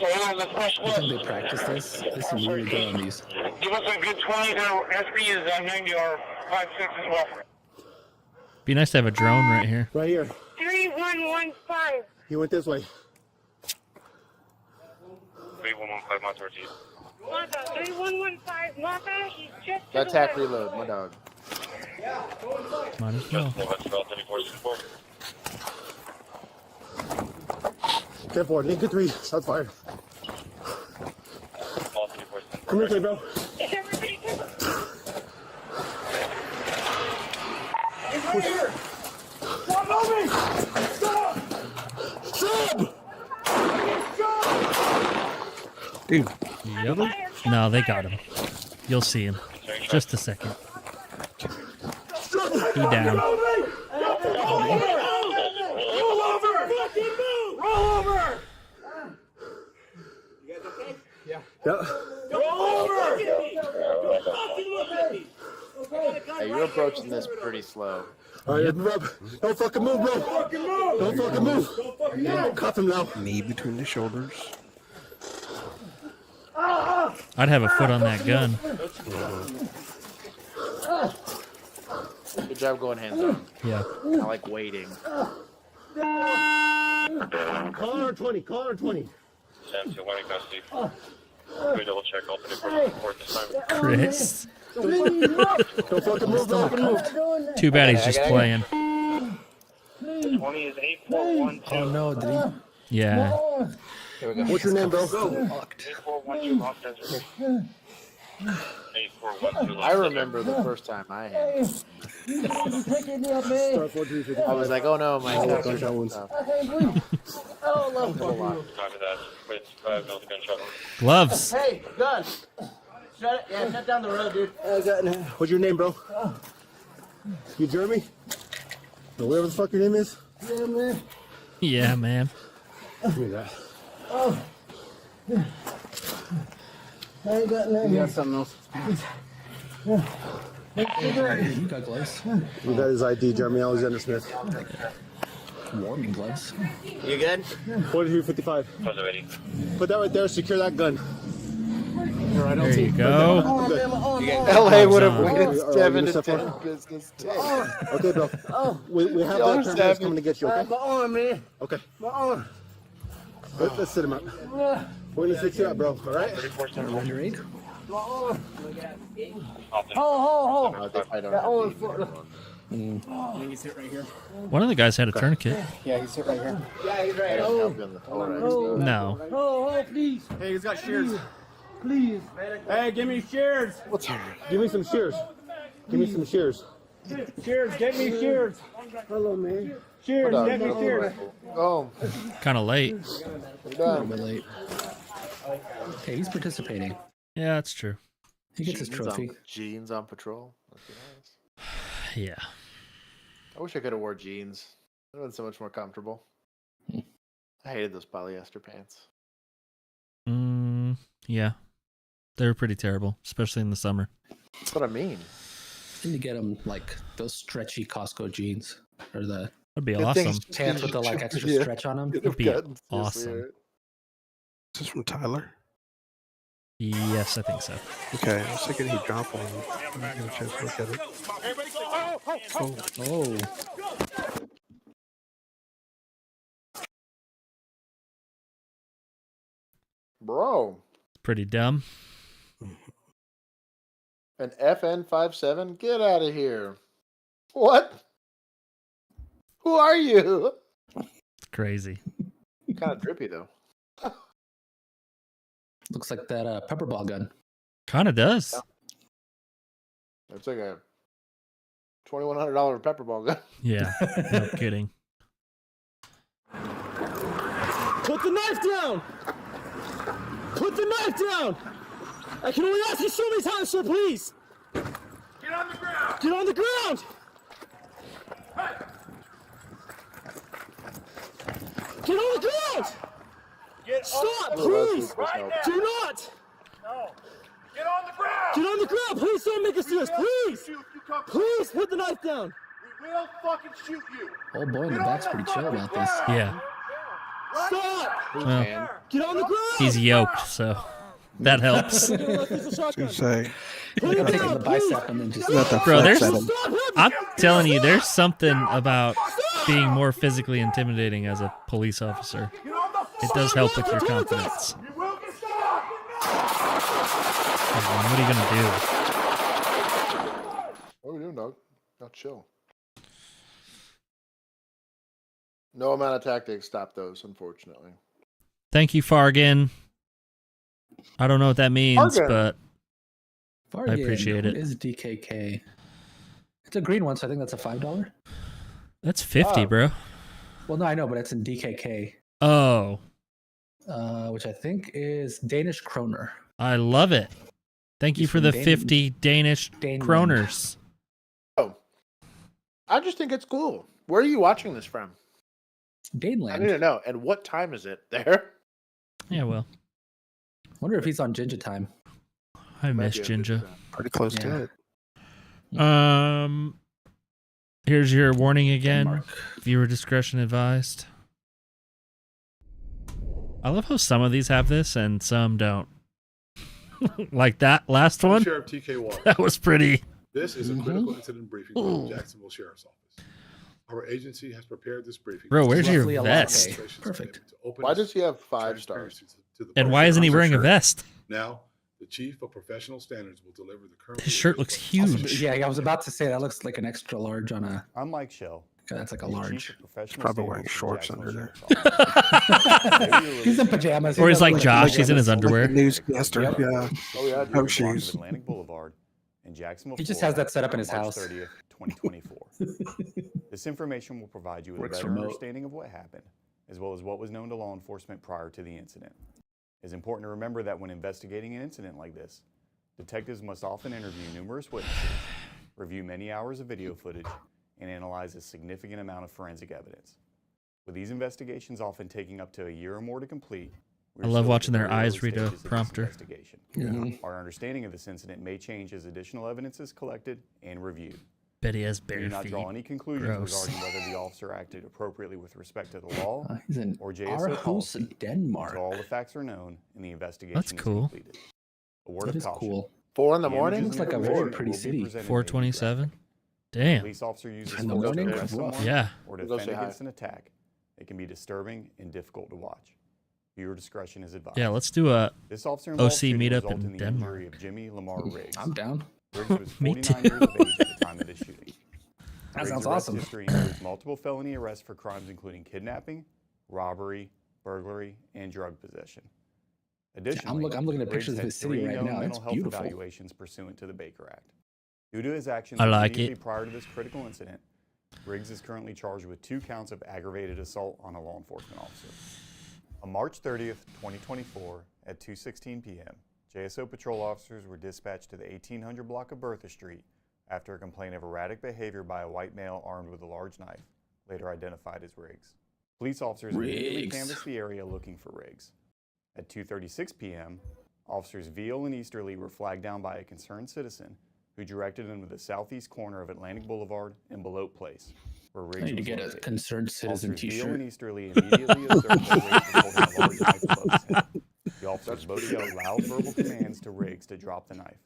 they practice this. This is really good on these. Give us a good 20. SB is 90 or 5-6 as well. Be nice to have a drone right here. Right here. 3115. He went this way. 3115 Mont Ortiz. Mata, 3115. Mata, he's just to That's the hack west. reload, my dog. Might as well. 10-4. Lincoln 3. Shots fired. Come here, bro. Right here. Stop moving. Stop. Sub! Dude. Yep. No, they got him. You'll see him. Just a second. He down. Roll over. Roll over. You guys okay? Yeah. Roll over. Hey, you're approaching this pretty slow. All right, move up. Don't fucking move, bro. Don't fucking move. Cuff him now. Knee between the shoulders. I'd have a foot on that gun. Good job going hands on. Yeah. I like waiting. Call her 20. Call her 20. Sam to winning custody. We double check all 24 report this time. Chris. Don't fucking move, bro. Too bad he's just playing. 20 is 8412. Oh no, did he? Yeah. Here we go. What's your name, bro? 8412 Mount Desert. 8412. I remember the first time I had it. Start 4350. I was like, oh no, my gunshot wounds. Copy that. With 5 mil gunshot wound. Gloves. Hey, gun. Shut down the road, dude. What's your name, bro? You Jeremy? Or whatever the fuck your name is? Yeah, man. Yeah, man. Give me that. Oh. I ain't got nothing. You got something else? You got gloves. We got his ID, Jeremy Alexander Smith. Warming gloves. You good? 4355. Put that right there. Secure that gun. There you go. LA would have waited 7 to 10 business days. Okay, bro. We have that terminators coming to get you, okay? My arm, man. Okay. My arm. Let's sit him up. We're gonna fix you up, bro. All right? Under 8. I think he's hit right here. One of the guys had a tourniquet. Yeah, he's hit right here. Yeah, he's right. No. Please. Hey, he's got shears. Please. Hey, give me shears. What's up? Give me some shears. Give me some shears. Shears, get me shears. Hello, man. Shears, get me shears. Oh. Kind of late. A little bit late. Hey, he's participating. Yeah, that's true. He gets his trophy. Jeans on patrol. That'd be nice. Yeah. I wish I could have wore jeans. It would have been so much more comfortable. I hated those polyester pants. Yeah. They were pretty terrible, especially in the summer. That's what I mean. I need to get them like those stretchy Costco jeans, or the That'd be awesome. pants with the like extra Yeah. stretch on them. That'd be awesome. Is this from Tyler? Yes, I think so. Okay, I was thinking he'd drop one. I didn't get a chance to look at it. Oh. Bro. Pretty dumb. An FN57? Get out of here. What? Who are you? It's crazy. Kind of drippy, though. Looks like that pepper ball gun. Kind of does. It's like a $2,100 pepper ball gun. Yeah, no kidding. Put the knife down! Put the knife down! I can only ask you so many times, sir, please! Get on the ground! Get on the ground! Get on the ground! Stop, please! Right now! Do not! No! Get on the ground! Get on the ground! Please don't make us do this! Please! Please put the knife down! We will fucking shoot you! Old boy in the back's pretty chill about this. Yeah. Stop! Well, Get on the ground! he's yoked, so that helps. I was gonna say. Like I'm taking the bicep and then just Bro, I'm telling you, there's something about being more physically intimidating as a police officer. It does help with your confidence. Come on, what are you gonna do? What are we doing, dog? Not chill. No amount of tactics stop those, unfortunately. Thank you, Fargan. I don't know what that means, Fargan. but Fargan I appreciate it. Is DKK? It's a green one, so I think that's a $5. That's 50, bro. Well, no, I know, but it's in DKK. Oh, Which I think is Danish kroner. I love it. Thank you He's for from the 50 Danish kroners. Oh, I just think it's cool. Where are you watching this from? I Daneland. need to know. And what time is it there? Yeah, well, Wonder if he's on Ginger time. I miss be on Ginger. Pretty close to it. Here's your warning again. Viewer discretion advised. I love how some of these have this and some don't. Like that last one. Sheriff TK Water. That was pretty. This is a critical incident briefing from the Jacksonville Sheriff's Office. Our agency has prepared this briefing. Bro, where's your Roughly a vest? latte. Perfect. Why does he have 5 stars? And why isn't he wearing a vest? Now, the Chief of Professional Standards will deliver the current. His shirt looks huge. Yeah, I was about to say that looks like an extra large on a. I'm Mike Shell. That's like a large. He's probably wearing shorts under there. He's in pajamas. Or he's like doesn't Josh. look He's in his underwear. Like a newscaster, Yep. yeah. Oh, yeah, No Block shoes. of Atlantic Boulevard in Jacksonville. He just Florida, has that set up in his March house. 30th, 2024. This information will provide you with Works a better remote. understanding of what happened, as well as what was known to law enforcement prior to the incident. It's important to remember that when investigating an incident like this, detectives must often interview numerous witnesses, review many hours of video footage, and analyze a significant amount of forensic evidence. With these investigations often taking up to a year or more to complete, we I are love still at watching the their very early eyes read a stages of this prompter. investigation. Our understanding of this incident may change as additional evidence is collected and reviewed. Bet he has We bare do not feet. draw any conclusions Gross. regarding whether the officer acted appropriately with respect to the law He's in or JSO Aarhus, policy Denmark. until all the facts are known and the investigation That's is cool. completed. A word That of is caution. cool. 4 in the The morning? images Looks in like the a very report pretty will be city. presented in 427. graphic. Damn. Police officer uses In the force to morning? arrest someone Yeah. or to We'll go defend say hi. against an attack. It can be disturbing and difficult to watch. Viewer discretion is advised. Yeah, let's do a This officer involved OC shooting meetup resulted in in the Denmark. injury of Jimmy Lamar Riggs. I'm down. Riggs was Me 49 too. years of age at the time of the shooting. That Riggs' sounds arrest awesome. history includes multiple felony arrests for crimes including kidnapping, robbery, burglary, and drug possession. Additionally, I'm looking at Riggs pictures of had his city 3 right known now. It's mental health beautiful. evaluations pursuant to the Baker Act. Due to his actions I like immediately it. prior to this critical incident, Riggs is currently charged with 2 counts of aggravated assault on a law enforcement officer. On March 30th, 2024, at 2:16 p.m., JSO patrol officers were dispatched to the 1800 block of Bertha Street after a complaint of erratic behavior by a white male armed with a large knife, later identified as Riggs. Police officers immediately Riggs. canvassed the area looking for Riggs. At 2:36 p.m., officers Veal and Easterly were flagged down by a concerned citizen who directed them to the southeast corner of Atlantic Boulevard and Belote Place, where Riggs I need to was get a located. concerned citizen Officers Veal t-shirt. and Easterly immediately observed that Riggs was holding a large knife above his head. The officers both yelled loud verbal commands to Riggs to drop the knife.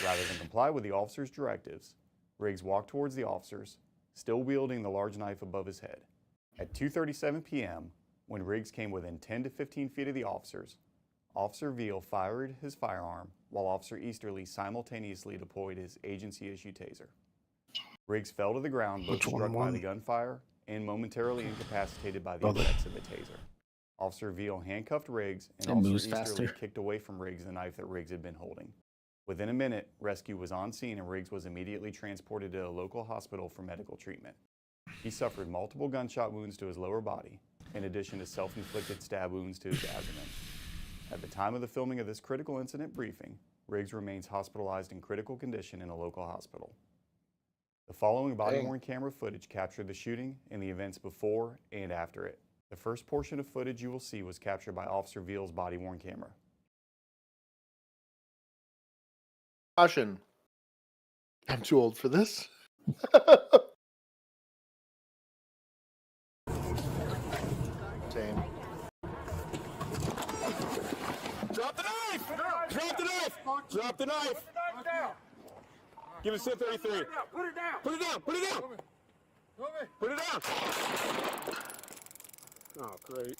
Rather than comply with the officers' directives, Riggs walked towards the officers, still wielding the large knife above his head. At 2:37 p.m., when Riggs came within 10 to 15 feet of the officers, Officer Veal fired his firearm while Officer Easterly simultaneously deployed his agency-issued taser. Riggs fell to the ground, both struck by the gunfire and momentarily incapacitated by the effects of the taser. Officer Veal handcuffed Riggs, and It Officer moves Easterly faster. kicked away from Riggs the knife that Riggs had been holding. Within a minute, rescue was on scene and Riggs was immediately transported to a local hospital for medical treatment. He suffered multiple gunshot wounds to his lower body, in addition to self-inflicted stab wounds to his abdomen. At the time of the filming of this critical incident briefing, Riggs remains hospitalized in critical condition in a local hospital. The following body-worn camera footage captured the shooting and the events before and after it. The first portion of footage you will see was captured by Officer Veal's body-worn camera. Caution. I'm too old for this. Same. Drop the knife! Drop the knife! Drop the knife! Give it 33. Put it down! Put it down! Put it down! Put it down! Oh, great.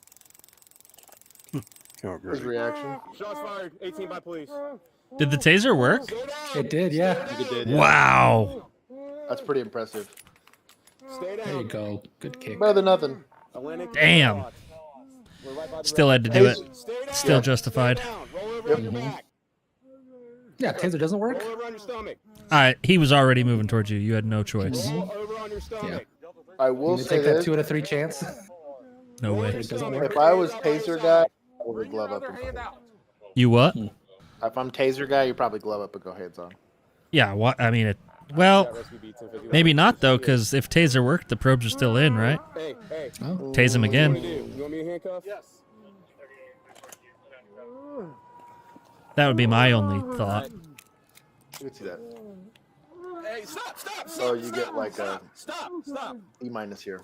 His reaction. Shots fired. 18 by police. Did the taser work? It did, yeah. It did, yeah. Wow. That's pretty impressive. Stay down. There you go. Good kick. Better than nothing. Damn. Still had to do it. Still justified. Yeah, taser doesn't work. Roll over on your stomach. He was already moving towards you. You had no choice. Roll over on your stomach. I will You say take that this. 2 out of 3 chance. No way. It doesn't work. If I was taser guy, I would glove up and go. You what? If I'm taser guy, you probably glove up and go hands on. Yeah, what? I mean, well, maybe not, though, because if taser worked, the probes are still in, right? Hey, hey. Oh. Tase him What do you again. want me to do? You want me to handcuff? Yes. That would be my only thought. You can see that. Hey, stop, stop, So you get like a stop, stop. E- here.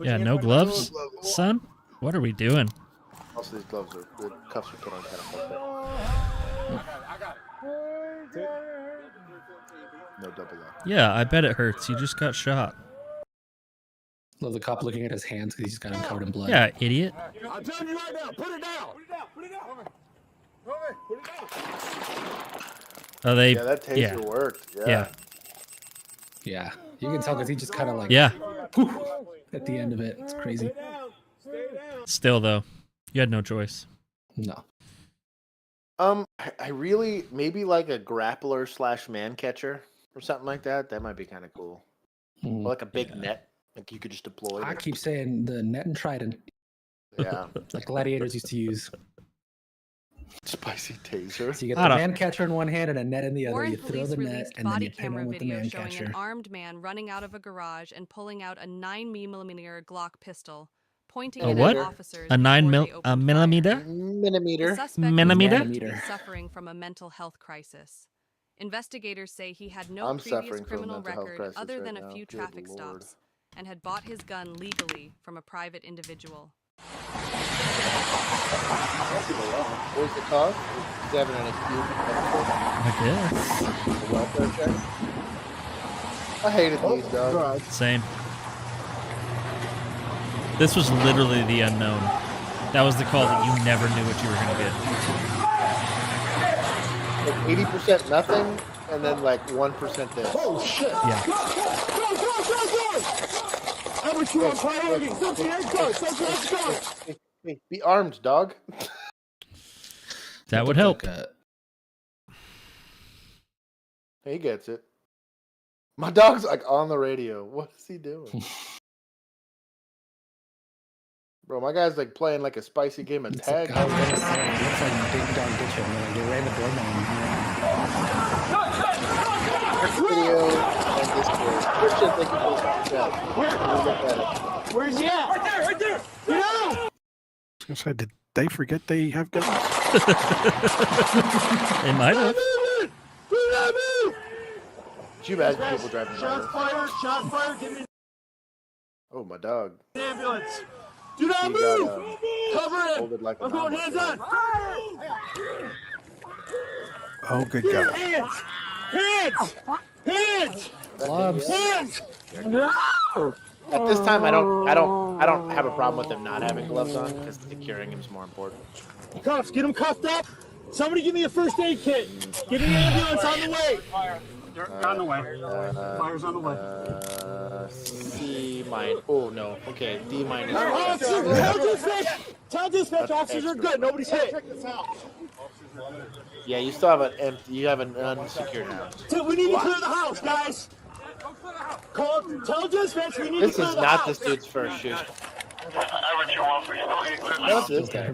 Yeah, no gloves, son? What are we doing? Also, these gloves are the cuffs are put on kind of like that. No double lock. Yeah, I bet it hurts. You just got shot. Love the cop looking at his hands because he's got him covered in blood. Yeah, idiot. I'm telling you right now, put it down. Put it down. Put it down. Put it down. Are they? Yeah, that taser worked. Yeah. Yeah. You can tell because he just kind of like. Yeah. At the end of it. It's crazy. Still, though, you had no choice. No. I really maybe like a grappler / man catcher or something like that. That might be kind of cool. Or like a big net, like you could just deploy. I keep saying the net and trident. Yeah. Like gladiators used to use. Spicy taser. So you get the man catcher in one hand and a net in the other. Warren You throw police the net released and then body you pin camera him with the video man showing catcher. an armed man running out of a garage and pulling out a 9mm Glock pistol, pointing A it what? at officers. A 9 before they opened millimeter? fire. The Millimeter. suspect Millimeter? is believed to be suffering from a mental health crisis. Investigators say he had no I'm previous suffering from a criminal mental health record crisis other right than now. a few Good traffic Lord. stops and had bought his gun legally from a private individual. What was the cause? He's having an acute I guess. a welfare check. I hated these dogs. Same. This was literally the unknown. That was the call that you never knew what you were going to get. Like 80% nothing, and then like 1% this. Oh shit! Yeah. Go! How much you want priority? Hey, be armed, dog. That would help. He gets it. My dog's like on the radio. What is he doing? Bro, my guy's like playing like a spicy game of tag. It looks like Ding Dong Ditcher, man. They ran the doorbell. This video and this kid. Christian, thank you for the Where's he at? Right there! You know! I said, did they forget they have guns? They might have. Could you imagine people driving by? Shots fired, give me Oh, my dog. the ambulance. Do not He move! got, Cover it! folded like a I'm going mama. hands on! Oh, good God. Hands! Hands! Hands! Gloves. Hands! At this time, I don't have a problem with him not having gloves on because securing him is more important. Cuffs, get him cuffed up. Somebody give me a first aid kit. Give me an ambulance on the way. They're on the way. Fire's on the way. C minus. Oh no. Okay, D minus. Tell dispatch officers are good. Nobody's hit. Yeah, you still have an empty. You have an unsecured house. We need to clear the house, guys. Tell dispatch we need This to clear is the not house. this dude's first shoot. That's this guy.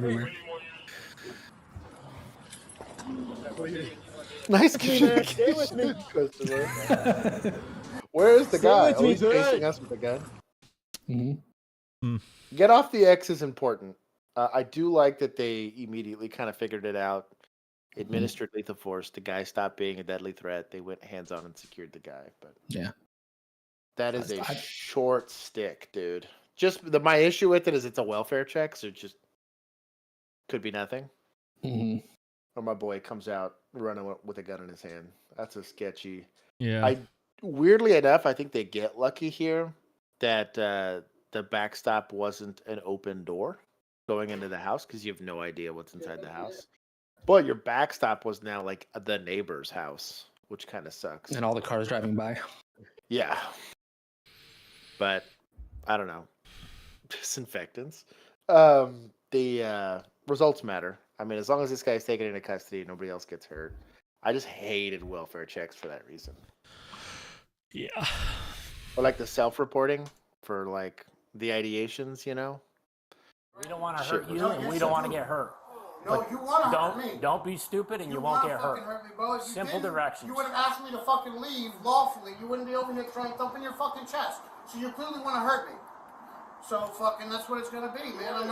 Nice Stay with me. Christopher. Where is the Stay guy? with Oh, me, he's good. chasing us with a gun. Mm-hmm. Get off the X is important. I do like that they immediately kind of figured it out. Administered lethal force. The guy stopped being a deadly threat. They went hands on and secured the guy. But Yeah. that is a short stick, dude. Just my issue with it is it's a welfare check, so it just could be nothing. Mm-hmm. Or my boy comes out running with a gun in his hand. That's a sketchy. Yeah. Weirdly enough, I think they get lucky here that the backstop wasn't an open door going into the house because you have no idea what's inside the house. But your backstop was now like the neighbor's house, which kind of sucks. And all the cars driving by. Yeah. But I don't know. Disinfectants. The results matter. I mean, as long as this guy's taken into custody, nobody else gets hurt. I just hated welfare checks for that reason. Yeah. Or like the self-reporting for like the ideations, you know? We don't want to hurt you, and we don't want to get hurt. No, But you want to hurt me. Don't be stupid, and you won't get hurt. Me, bro. If you Simple didn't, directions. You would have asked me to fucking leave lawfully. You wouldn't be over here trying to thump in your fucking chest. So you clearly want to hurt me. So fucking that's what it's gonna be, man.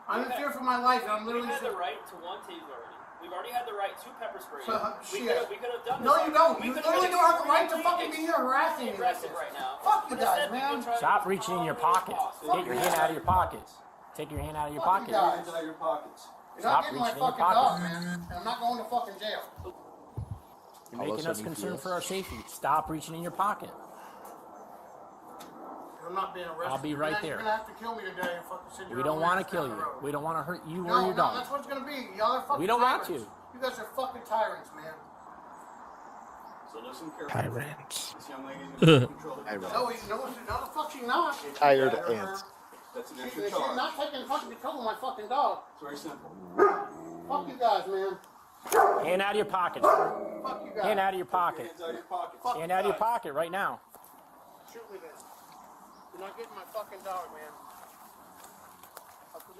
I'm in fear for my life. And I'm literally. We had the right to one taser already. We've already had the right to pepper spray. We Shit. could have done this. No, you don't. We You could've literally been don't have the right to fucking be here harassing me. aggressive right now. Fuck you guys, man. Stop reaching in your pockets. Get your hand out of your pockets. Take your hand out of your Fuck pocket. you guys. Out of your pockets. You're Stop not getting my reaching in your fucking dog, pocket. man. And I'm not going to fucking jail. You're making us concerned for our safety. Stop reaching in your pocket. I'm not being arrested. I'll be right there. You're gonna have to kill me today and fucking send you. We don't want to kill you. We don't want to hurt you or No, your no, dog. that's what it's gonna be. Y'all are fucking We don't want tyrants. to. You guys are fucking tyrants, man. So listen carefully. Tyrants. This young lady is in control. No, no, the fuck she not. Tired ants. That's an She's extra charge. not taking fucking control of my fucking dog. It's very simple. Fuck you guys, man. Hand out of your pocket. Fuck you guys. Hand out of your pocket. Hands out of your pocket. Hand out of your pocket right now. Shoot me then. You're not getting my fucking dog,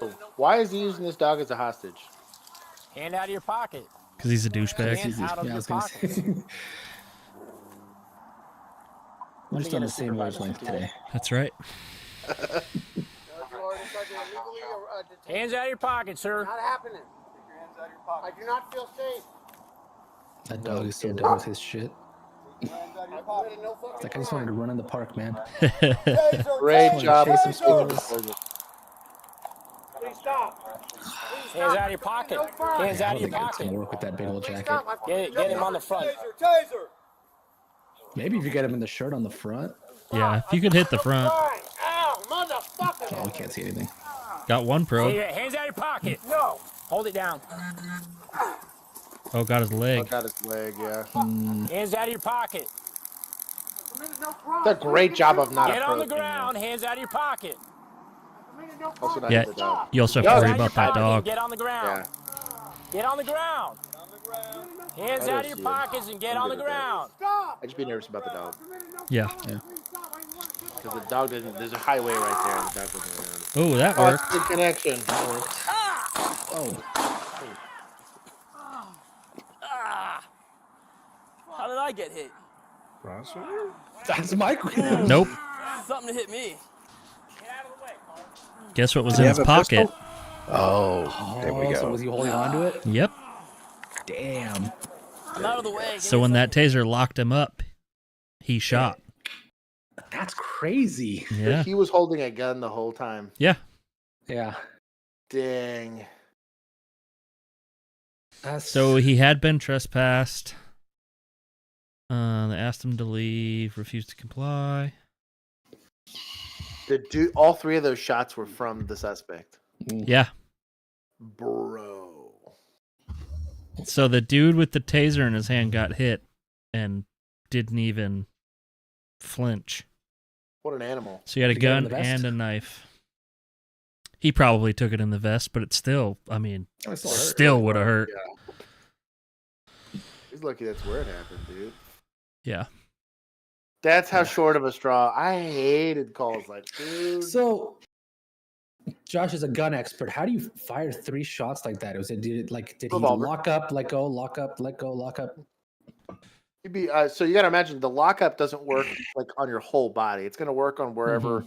man. Why is he using this dog as a hostage? Hand out of your pocket. Because he's a douchebag. Hand out of Yeah, I your was gonna pocket. say. We're just on the same wavelength today. That's right. Hands out of your pocket, sir. Not happening. I do not feel safe. That dog is so done with his shit. I've committed no fucking Like I just wanted to run in the park, man. Great job. Chase some squirrels. Please stop. Hands out of your pocket. Hands I out don't of your think I can pocket. work with that big old jacket. Get him on the front. Taser. Maybe if you get him in the shirt on the front. Yeah, if you could hit the front. Ow, motherfucker. Oh, we can't see anything. Got one probe. Hey, hands out of your pocket. No. Hold it down. Oh, got his leg. Oh, got his leg, yeah. Hands out of your pocket. It's a great job of not Get on the approaching, ground. Hands out of your pocket. Also not Yeah, hit the dog. you also have to worry about that dog. Get on the ground. Get on the ground. Hands out of your pockets and get on the ground. I'd just be nervous about the dog. Yeah. Because the dog doesn't. There's a highway right there, and the dog doesn't around. Oh, that Oh, worked. it's good connection. That works. How did I get hit? That's my question. Nope. Something to hit me. Guess what was Did in he his have a pocket? pistol? Oh, there we go. So was he holding on to it? Yep. Damn. I'm out of the way. So when that taser locked him up, he shot. That's crazy. Yeah. He was holding a gun the whole time. Yeah. Yeah. Dang. So he had been trespassed. They asked him to leave, refused to comply. All three of those shots were from the suspect. Yeah. Bro. So the dude with the taser in his hand got hit and didn't even flinch. What an animal. So he had a Did he get it in gun the vest? and a knife. He probably took it in the vest, but it still, I mean, It still hurt. still would have hurt. Yeah. He's lucky that's where it happened, dude. Yeah. That's how short of a straw. I hated calls like, dude. So, Josh is a gun expert. How do you fire 3 shots like that? Did he Revolver. lock up, let go, lock up, let go, lock up? You'd be, so you got to imagine the lockup doesn't work like on your whole body. It's going to work on wherever.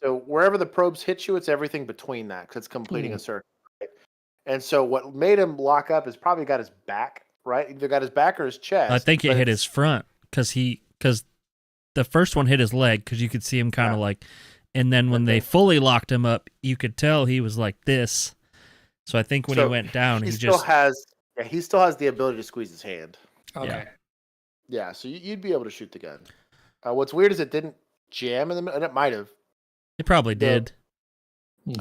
So wherever the probes hit you, it's everything between that because it's completing a circle. Right? And so what made him lock up is probably got his back, right? Either got his back or his chest. I think it hit his front because the first one hit his leg because you could see him kind of like, and then when they fully locked him up, you could tell he was like this. So I think when he went down, he still just he still has the ability to squeeze his hand. Okay. Yeah, so you'd be able to shoot the gun. What's weird is it didn't jam in the middle, and it might have. It probably did.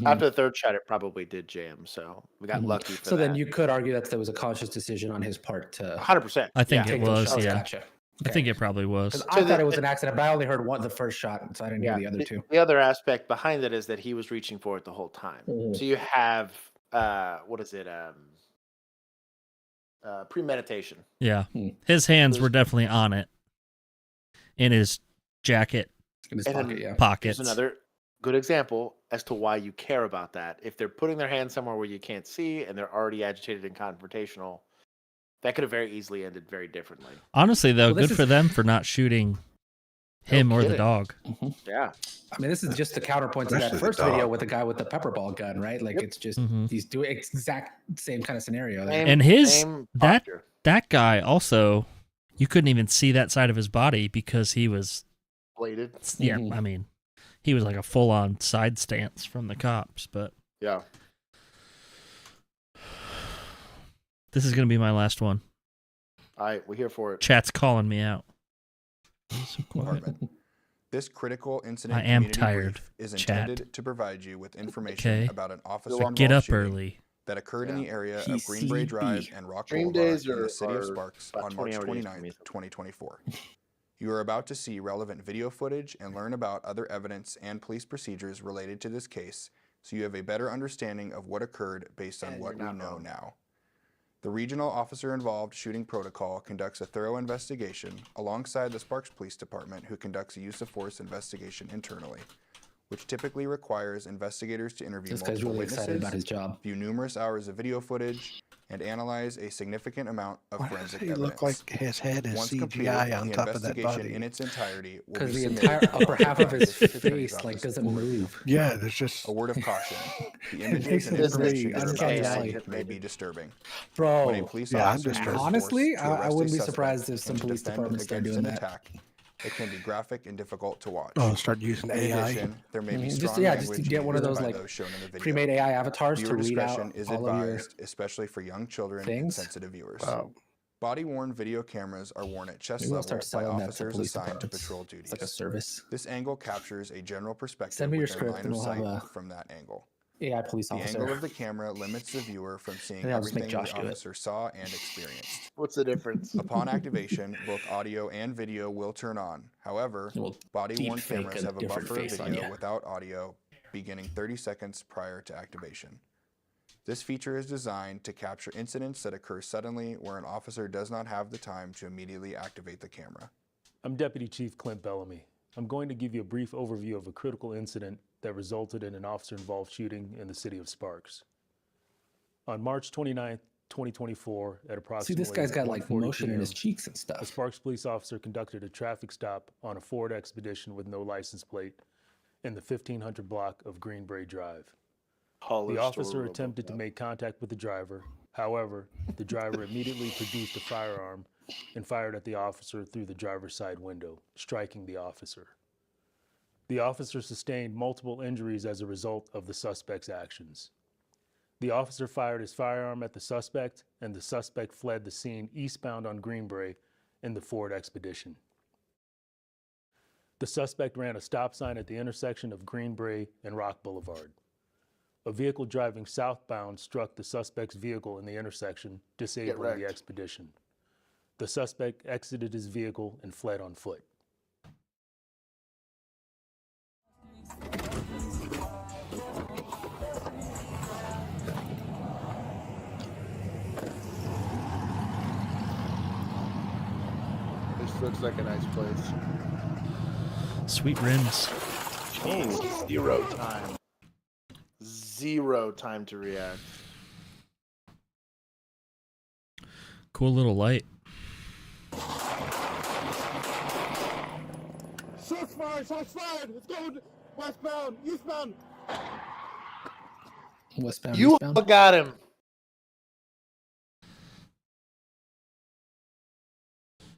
After the third shot, it probably did jam. So we got lucky for So that. then you could argue that there was a conscious decision on his part to 100%. I think take it those was. shots. Yeah. Gotcha. I think it probably was. Because I thought it was an accident, but I only heard the first shot, so I didn't hear the other 2. The other aspect behind it is that he was reaching for it the whole time. So you have premeditation. Yeah. His hands were definitely on it. In his jacket in his pockets. There's another good example as to why you care about that. If they're putting their hand somewhere where you can't see and they're already agitated and confrontational, that could have very easily ended very differently. Honestly, though, good for them for not shooting him or the dog. Yeah. I mean, this is just the counterpoint to that Especially the first video dog. with the guy with the pepper ball gun, right? Like it's just these do exact same kind of scenario. And that guy also, you couldn't even see that side of his body because he was bladed. Yeah, I mean, he was like a full-on side stance from the cops, but yeah. This is gonna be my last one. All right, we're here for it. Chat's calling me out. So quiet. This critical incident I am community tired, brief is chat. intended to provide you with information Okay. about an officer So get up shooting early. that occurred in the area of PCB. Greenbrae Drive and Rock Dream Boulevard days in are- the city of are Sparks about on 20 March hour days for me. 29th, 2024. You are about to see relevant video footage and learn about other evidence and police procedures related to this case, so you have a better understanding of what occurred based on what we know now. The regional officer involved shooting protocol conducts a thorough investigation alongside the Sparks Police Department, who conducts a use of force investigation internally, which typically requires investigators to interview This guy's multiple really excited witnesses, about his job. view numerous hours of video footage, and analyze a significant amount of Why does forensic he evidence. look like his head is Once CGI completed, on the top of that investigation body? in its entirety will Because be the submitted entire upper half of his to the attorney's face like office. doesn't move. Yeah, there's just A word of caution. The It images makes and it information very you're about to uncanny. see may be disturbing. Bro, When a police Yeah, I'm officer disturbed. uses force honestly, to I arrest a wouldn't be suspect surprised if some and to police defend departments start against doing an that. attack, it can be graphic and difficult to watch. oh, start using In AI. addition, there may be Just strong just to language get one of used those by like those shown in the video. pre-made AI avatars Viewer to read out discretion is all of your advised, especially for young children things. and sensitive viewers. Wow. Body-worn video cameras are worn at chest Maybe we'll level start by selling that to officers police assigned to departments. patrol duties. It's like a service. This angle captures a general perspective Send me your with their script line and of we'll have sight a from that angle. AI police The officer. angle of the camera limits the viewer from seeing I'll just make everything the Josh do it. officer saw and experienced. What's the difference? Upon activation, both audio and video will turn on. However, body-worn deep fake cameras a have a different buffer of face on video ya. without audio beginning 30 seconds prior to activation. This feature is designed to capture incidents that occur suddenly where an officer does not have the time to immediately activate the camera. I'm Deputy Chief Clint Bellamy. I'm going to give you a brief overview of a critical incident that resulted in an officer-involved shooting in the city of Sparks. On March 29th, 2024, at approximately See, this guy's got like 1:40 motion in p.m., his cheeks and a stuff. Sparks police officer conducted a traffic stop on a Ford Expedition with no license plate in the 1500 block of Greenbrae Drive. The officer attempted to make contact with the driver. However, the driver immediately produced a firearm and fired at the officer through the driver's side window, striking the officer. The officer sustained multiple injuries as a result of the suspect's actions. The officer fired his firearm at the suspect, and the suspect fled the scene eastbound on Greenbrae in the Ford Expedition. The suspect ran a stop sign at the intersection of Greenbrae and Rock Boulevard. A vehicle driving southbound struck the suspect's vehicle in the intersection, disabling the Expedition. The suspect exited his vehicle and fled on foot. This looks like a nice place. Sweet rims. Oh, 0 time. 0 time to react. Cool little light. Shots fired! Shots fired! It's going westbound, eastbound. Westbound, You eastbound? got him.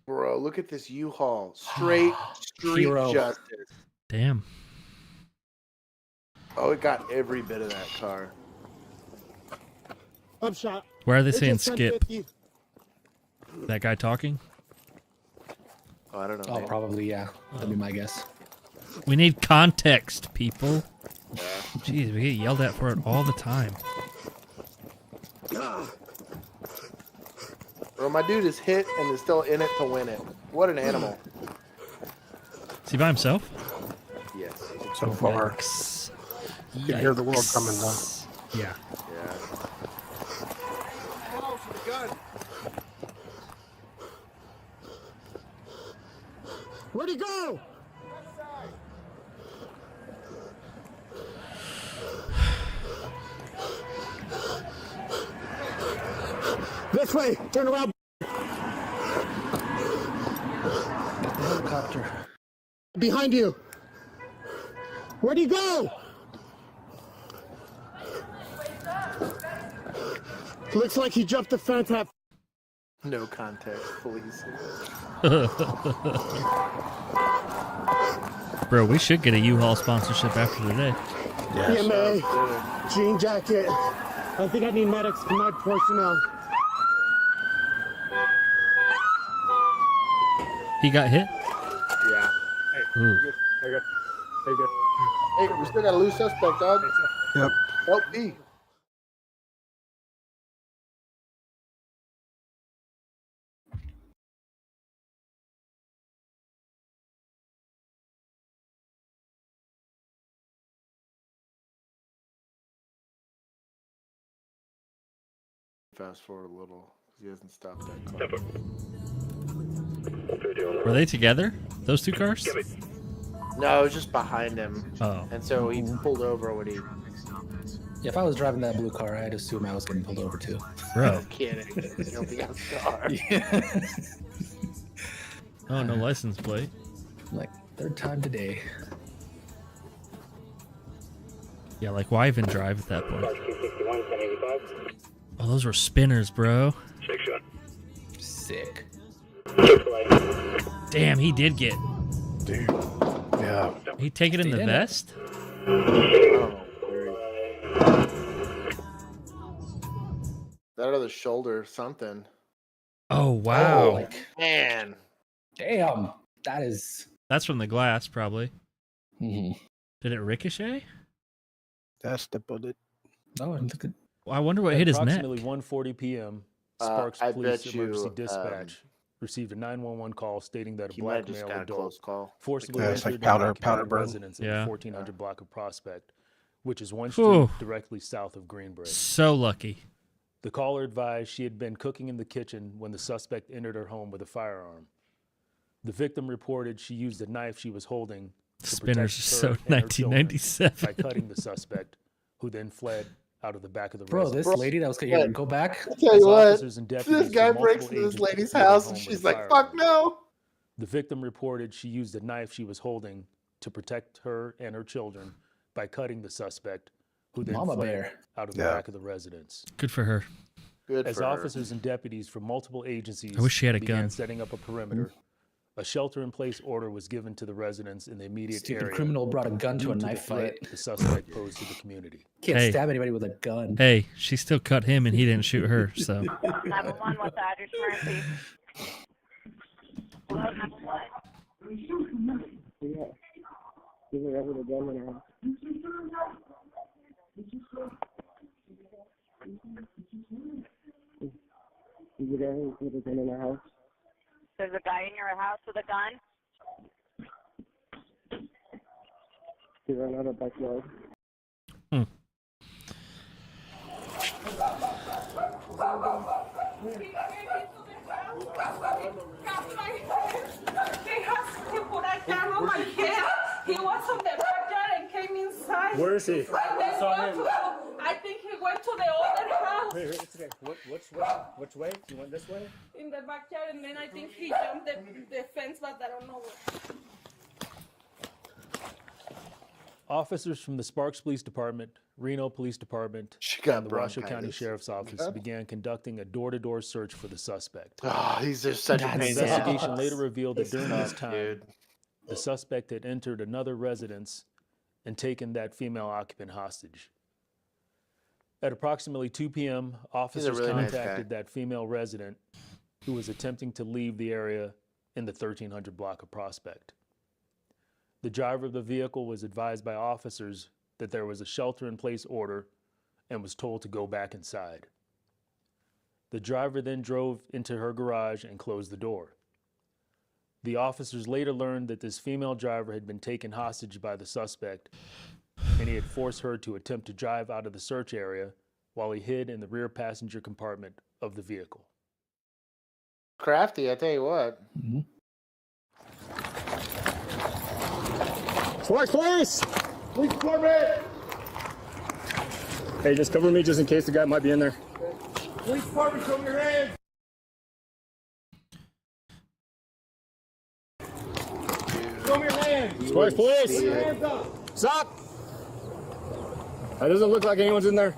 Bro, look at this U-Haul. Straight street Hero. justice. Damn. Oh, it got every bit of that car. I'm shot. Why are they It's saying just skip? 1050. That guy talking? Oh, I don't know. Oh, man. probably, yeah. That'd be my guess. We need context, people. Jeez, we get yelled at for it all the time. Bro, my dude is hit and is still in it to win it. What an animal. Is he by himself? Yes. So far. Yikes. You can hear the world coming down. Yeah. Yeah. Where'd he go? This way. Turn around. Helicopter. Behind you. Where'd he go? Looks like he jumped the fence. No context, please. Bro, we should get a U-Haul sponsorship after today. PMA, jean jacket. I think I need medics for my personnel. He got hit? Yeah. Ooh. Hey, good. Hey, good. Hey, we still got a loose suspect, dog. Yep. Help me. Fast forward a little, because he hasn't stopped that car. Were they together? Those two cars? No, it was just behind him. Oh. And so he pulled over when he... Yeah, if I was driving that blue car, I'd assume I was getting pulled over too. Bro. No kidding. Guilty as car. Yeah. Oh, no license plate. Like, third time today. Yeah, like why even drive at that point? Oh, those were spinners, bro. Sick. Damn, he did get. Dude. Yeah. He take it in the vest? That other shoulder, something. Oh, wow. Oh, Man. Damn. That is... That's from the glass, probably. Mhm. Did it ricochet? That's the bullet. Oh, look at. I wonder what hit his neck. Approximately 1:40 p.m., Sparks I Police bet you, Emergency Dispatch received a 911 call stating that a he black might just male got a adult close call. forcibly Yeah, it's entered like and powder occupied burn. residence in the 1400 block of Prospect, which is one Whew. street directly south of Greenbridge. So lucky. The caller advised she had been cooking in the kitchen when the suspect entered her home with a firearm. The victim reported she used a knife she was holding to Spinners protect are her so and her children 1997. by cutting the suspect, who then fled out of the back of the Bro, residence. this lady that was here, go back. I'll tell you what, Officers and deputies this guy from breaks multiple into this agencies lady's entered her house home and with a she's like, firearm. fuck no. The victim reported she used a knife she was holding to protect her and her children by cutting the suspect, who then Mama fled bear. out of the back of the residence. Good for her. Good As for her. officers and deputies from multiple agencies I wish she had a began gun. setting up a perimeter, a shelter-in-place order was given to the residents in the immediate Stupid area. criminal brought a gun to due a the knife threat fight. the suspect posed to the community. Can't Hey. stab anybody with a gun. Hey, she still cut him and he didn't shoot her, so. 911, what's the address, emergency? There's a guy in your house with a gun? He ran out of backyard. They asked to put a gun on my head. He was on the backyard and came inside. Where is he? And then I think he went to the other house Wait, it's okay. Which way? You went this way? in the backyard, and then I think he jumped the fence, but I don't know what. Officers from the Sparks Police Department, Reno Police Department, got and the Washoe County bronchitis. Sheriff's Office began conducting a door-to-door search for the suspect. Oh, he's just such a pain The in the investigation ass. later revealed that during this time, Dude. the suspect had entered another residence and taken that female occupant hostage. At approximately 2 p.m., officers really nice contacted guy. that female resident who was attempting to leave the area in the 1300 block of Prospect. The driver of the vehicle was advised by officers that there was a shelter-in-place order and was told to go back inside. The driver then drove into her garage and closed the door. The officers later learned that this female driver had been taken hostage by the suspect, and he had forced her to attempt to drive out of the search area while he hid in the rear passenger compartment of the vehicle. Crafty, I tell you what. Sparks Police! Police Department! Hey, just cover me just in case the guy might be in there. Police Department, show me your hands! Show me your hands! Sparks Police! Hands up! Stop! That doesn't look like anyone's in there.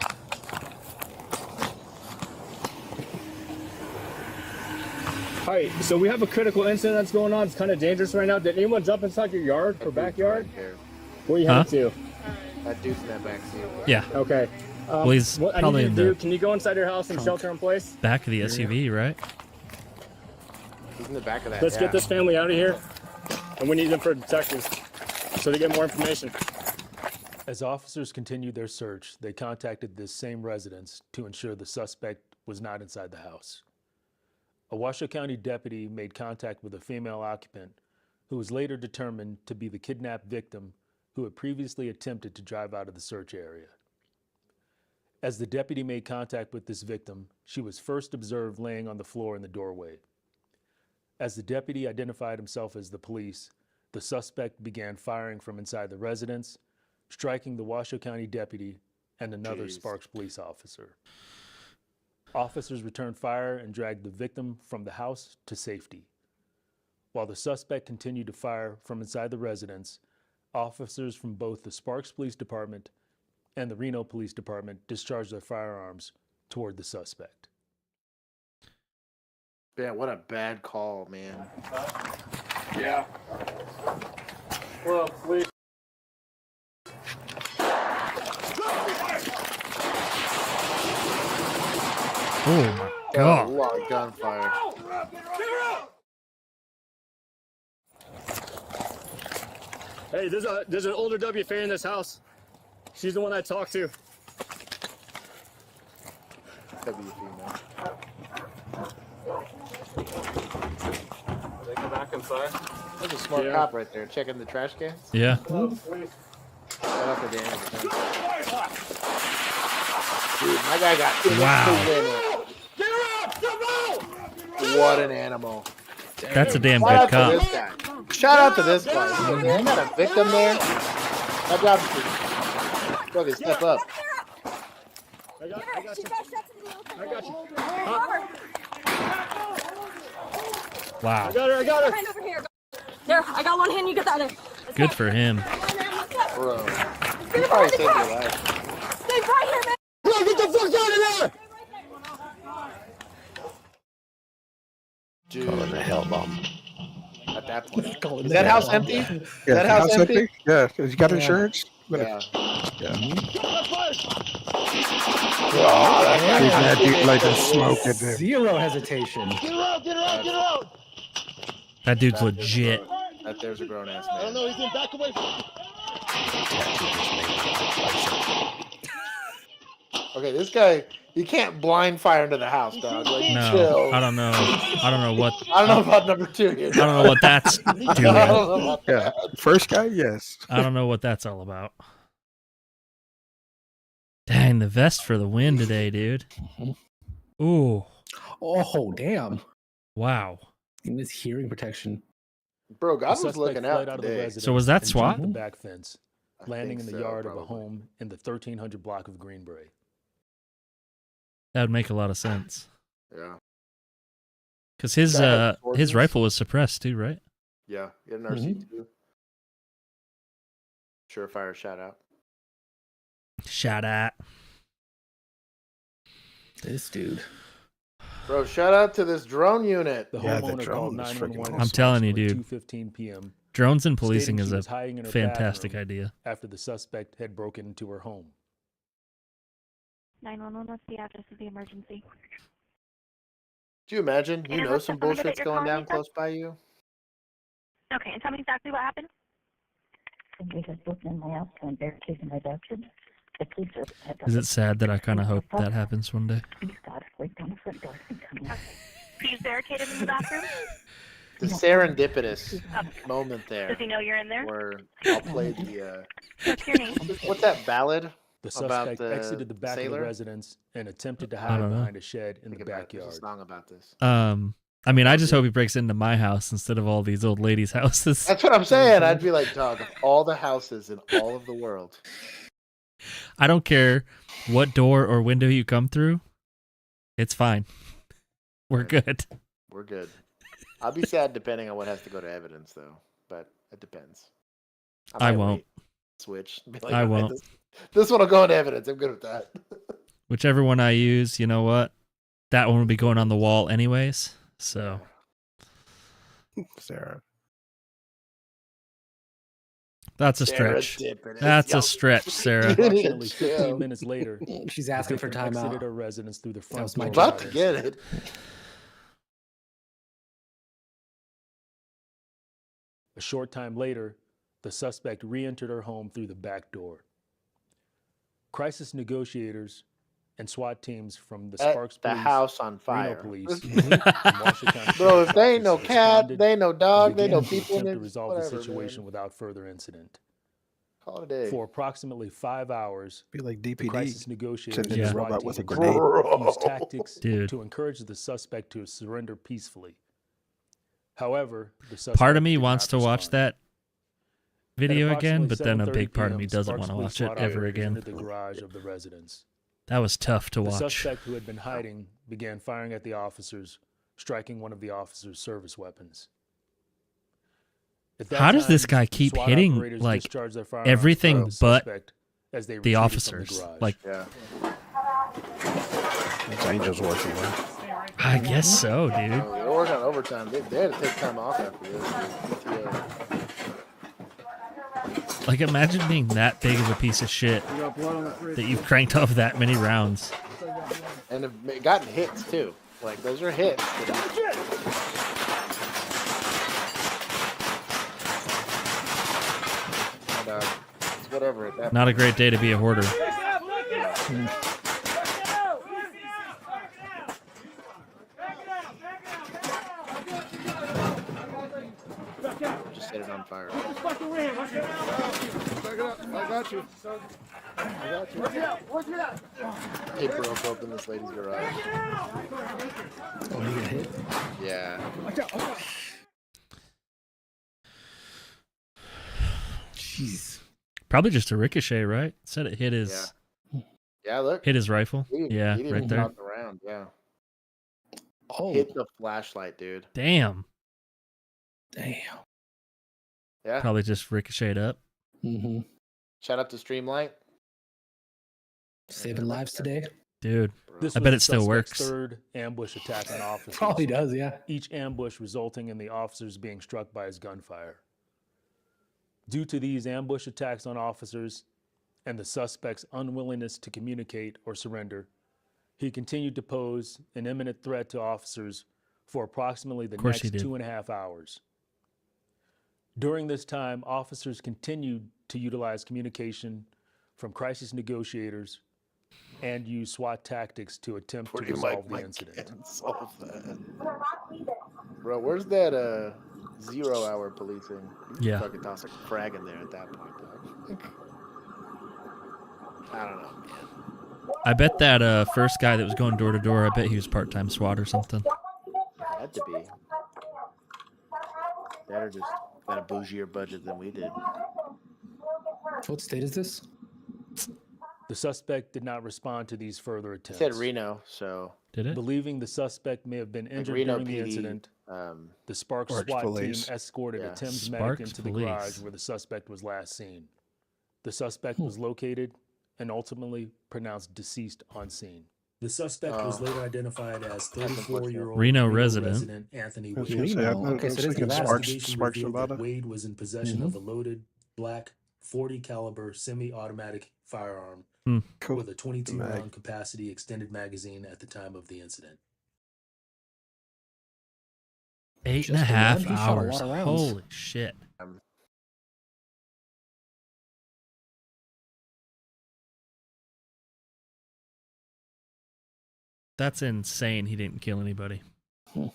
Hi, so we have a critical incident that's going on. It's kind of dangerous right now. Did anyone jump inside your yard or backyard? Where are you headed to? That dude's in that backseat. Yeah. Okay. Well, he's what I probably need in you to do, the can you go inside your house and trunk. shelter in place? back of the SUV, right? He's in the back of that. Let's get this family out of here, and we need them for detectives so they get more information. As officers continued their search, they contacted this same residence to ensure the suspect was not inside the house. A Washoe County deputy made contact with a female occupant who was later determined to be the kidnapped victim who had previously attempted to drive out of the search area. As the deputy made contact with this victim, she was first observed laying on the floor in the doorway. As the deputy identified himself as the police, the suspect began firing from inside the residence, striking the Washoe County deputy and another Sparks police officer. Officers returned fire and dragged the victim from the house to safety. While the suspect continued to fire from inside the residence, officers from both the Sparks Police Department and the Reno Police Department discharged their firearms toward the suspect. Yeah, what a bad call, man. Yeah. Well, please. Oh my A god. lot of gunfire. Hey, there's an older WFA in this house. She's the one I talked to. female. They come back inside. That's a smart cop right there, checking the trash cans. Yeah. Shout out to Dan. Dude, my guy got Wow. What an animal. That's a damn Shout good out to cop. this guy. Shout out to this guy. I got a victim there. My job is to fucking step up. I got you. Wow. I got her. Hand over here. There, I got one hand. You get that other. Good for him. Bro. He probably saved your life. Stay right here, man. Bro, get the fuck out of there! Dude. Calling a hell bomb. At that point. Is that house empty? Is that house empty? Yeah. Has he got insurance? Yeah. Oh, that dude like a smoke in there. Zero hesitation. Get out! That dude's legit. That there's a grown ass I don't man. know, he's in back away from Okay, this guy, you can't blind fire into the house, dog. Like, No, chill. I don't know. I don't know what. I don't know about number 2 here. I don't know what that's I doing. don't know about Yeah. that. First guy, yes. I don't know what that's all about. Dang, the vest for the win today, dude. Ooh. Oh, damn. Wow. In this hearing protection. Bro, God The was looking suspect out fled out of the today. residence So was that and SWAT? jumped the back fence, landing in think the so, yard of a probably. home in the 1300 block of Greenbrae. That would make a lot of sense. Yeah. Because his Guy had his ordnance. rifle was suppressed too, right? Yeah, he had an RC2. Surefire shout out. Shot at. This dude. Bro, shout out to this drone unit. The Yeah, the homeowner called drone is freaking 911 awesome. I'm telling you, at dude. 2:15 p.m. Drones and policing stating is she a was hiding in her fantastic bathroom idea. after the suspect had broken into her home. 911, what's the address of the emergency? Do you imagine? You And know what's some the phone number that bullshit's you're going calling down me from? close by you? Okay, and tell me exactly what happened. We just broke in my house and barricaded my bedroom. The police are. Is it sad that I kind of hope that happens one day? He's got to break down the front door and come out. He's barricaded in the bathroom? The serendipitous moment there. Does he know you're in there? Where I'll play the What's your name? what's that ballad The about suspect the exited the back of sailor? the residence and attempted to I hide don't know. behind a shed in the Think about it. There's backyard. a song about this. I mean, I just hope he breaks into my house instead of all these old ladies' houses. That's what I'm saying. I'd be like, dog, of all the houses in all of the world. I don't care what door or window you come through. It's fine. We're good. We're good. I'll be sad depending on what has to go to evidence, though. But it depends. I might won't. wait, switch. Be like, I "Okay, won't. This one will go into evidence. I'm good with that. Whichever one I use, you know what? That one will be going on the wall anyways. So Sarah. that's a stretch. Serendipitous. That's Yo, a stretch, Sarah. Approximately 15 minutes later, She's the asking for victim time exited out. her residence through the front was my door. I'm about to get it. A short time later, the suspect re-entered her home through the back door. Crisis negotiators and SWAT teams from the Set Sparks the Police, house on Reno fire. Police, and Marshall County Bro, if Sheriff's they ain't no Office cat, responded they ain't no dog, and they no began to people in attempt it. to resolve Whatever, the situation man. without further incident. Call it a day. For approximately 5 hours, Be like the DPD. crisis negotiators Sending and a SWAT robot with a teams grenade. used tactics Dude. to encourage the suspect to surrender peacefully. However, the suspect Part of me did wants not to watch respond. that video At again, approximately but then a 7:30 big part of me PM, doesn't Sparks want to Police watch it SWAT ever operators again. entered the garage of the residence. That was tough to The watch. suspect who had been hiding began firing at the officers, striking one of the officers' service weapons. At that How does this time, guy keep SWAT hitting operators like discharged their firearms everything at but suspect as they the retreated from officers? garage. Like, Yeah. It's angels working, man. I guess so, dude. Oh, they're working on overtime. They had to take time off after this. PTO. Like, imagine being that big of a piece of shit that you've cranked off that many rounds. And have gotten hits, too. Like, those are hits. And, it's whatever at that Not a great day to be a hoarder. gunfire. Back it up. I got you. Work it out. Work it out. He broke open this lady's garage. Oh, you got hit? Yeah. Watch out. Watch out. Jeez. Probably just a ricochet, right? Said it hit his. Yeah, look. Hit his rifle. He Yeah, didn't right even there. drop the round. Yeah. Oh. Hit the flashlight, dude. Damn. Damn. Yeah. Probably just ricocheted up. Mm-hmm. Shout out to Streamlight. Saving lives today. Dude, This I was bet the it still suspect's works. third ambush attack on officers. Probably does, yeah. Each ambush resulting in the officers being struck by his gunfire. Due to these ambush attacks on officers and the suspect's unwillingness to communicate or surrender, he continued to pose an imminent threat to officers for approximately the course he next did. 2.5 hours. During this time, officers continued to utilize communication from crisis negotiators and use SWAT tactics to attempt to resolve the incident. Solve that. Bro, where's that 0 hour policing? You can Yeah. fucking toss a frag in there at that point, dog. I don't know, man. I bet that first guy that was going door to door, I bet he was part-time SWAT or something. Had to be. That or just got a bougier budget than we did. What state is this? The suspect did not respond to these further It attempts. said Reno, so Did it? Believing the suspect may have been injured Reno during the PD, incident, the Sparks Sparks SWAT Police. team escorted Yeah. a Thames Sparks medic into the Police. garage where the suspect was last seen. The suspect was located and ultimately pronounced deceased on scene. The suspect was later identified as 34-year-old Reno resident. Anthony I was Wade. gonna say, Reno. Okay, so it is thinking Nevada. Sparks Nevada. Wade was in possession of a loaded black 40 caliber semi-automatic firearm Cool. with a 22 Mag. round capacity extended magazine at the time of the incident. 8.5 He shot a lot hours. of rounds. Holy shit. That's insane. He didn't kill anybody.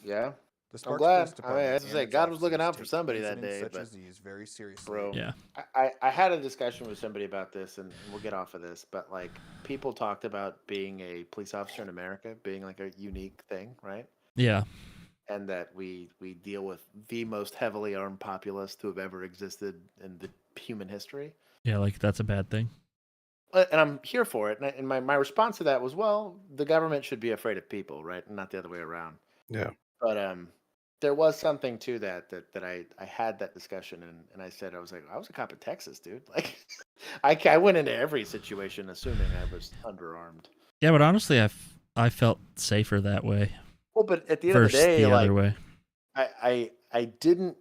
Yeah. The I'm Sparks glad. Police I Department mean, as I and say, its God was looking officers out for take somebody that incidents day. such But as these very seriously. bro, Yeah. I had a discussion with somebody about this, and we'll get off of this. But like, people talked about being a police officer in America being like a unique thing, right? Yeah. And that we deal with the most heavily armed populace to have ever existed in the human history. Yeah, like that's a bad thing. And I'm here for it. And my response to that was, well, the government should be afraid of people, right? And not the other way around. Yeah. But there was something to that I had that discussion, and I said, I was like, I was a cop in Texas, dude. Like, I went into every situation assuming I was underarmed. Yeah, but honestly, I felt safer that way. Well, but at the end of the Versus day, the like, other way. I didn't.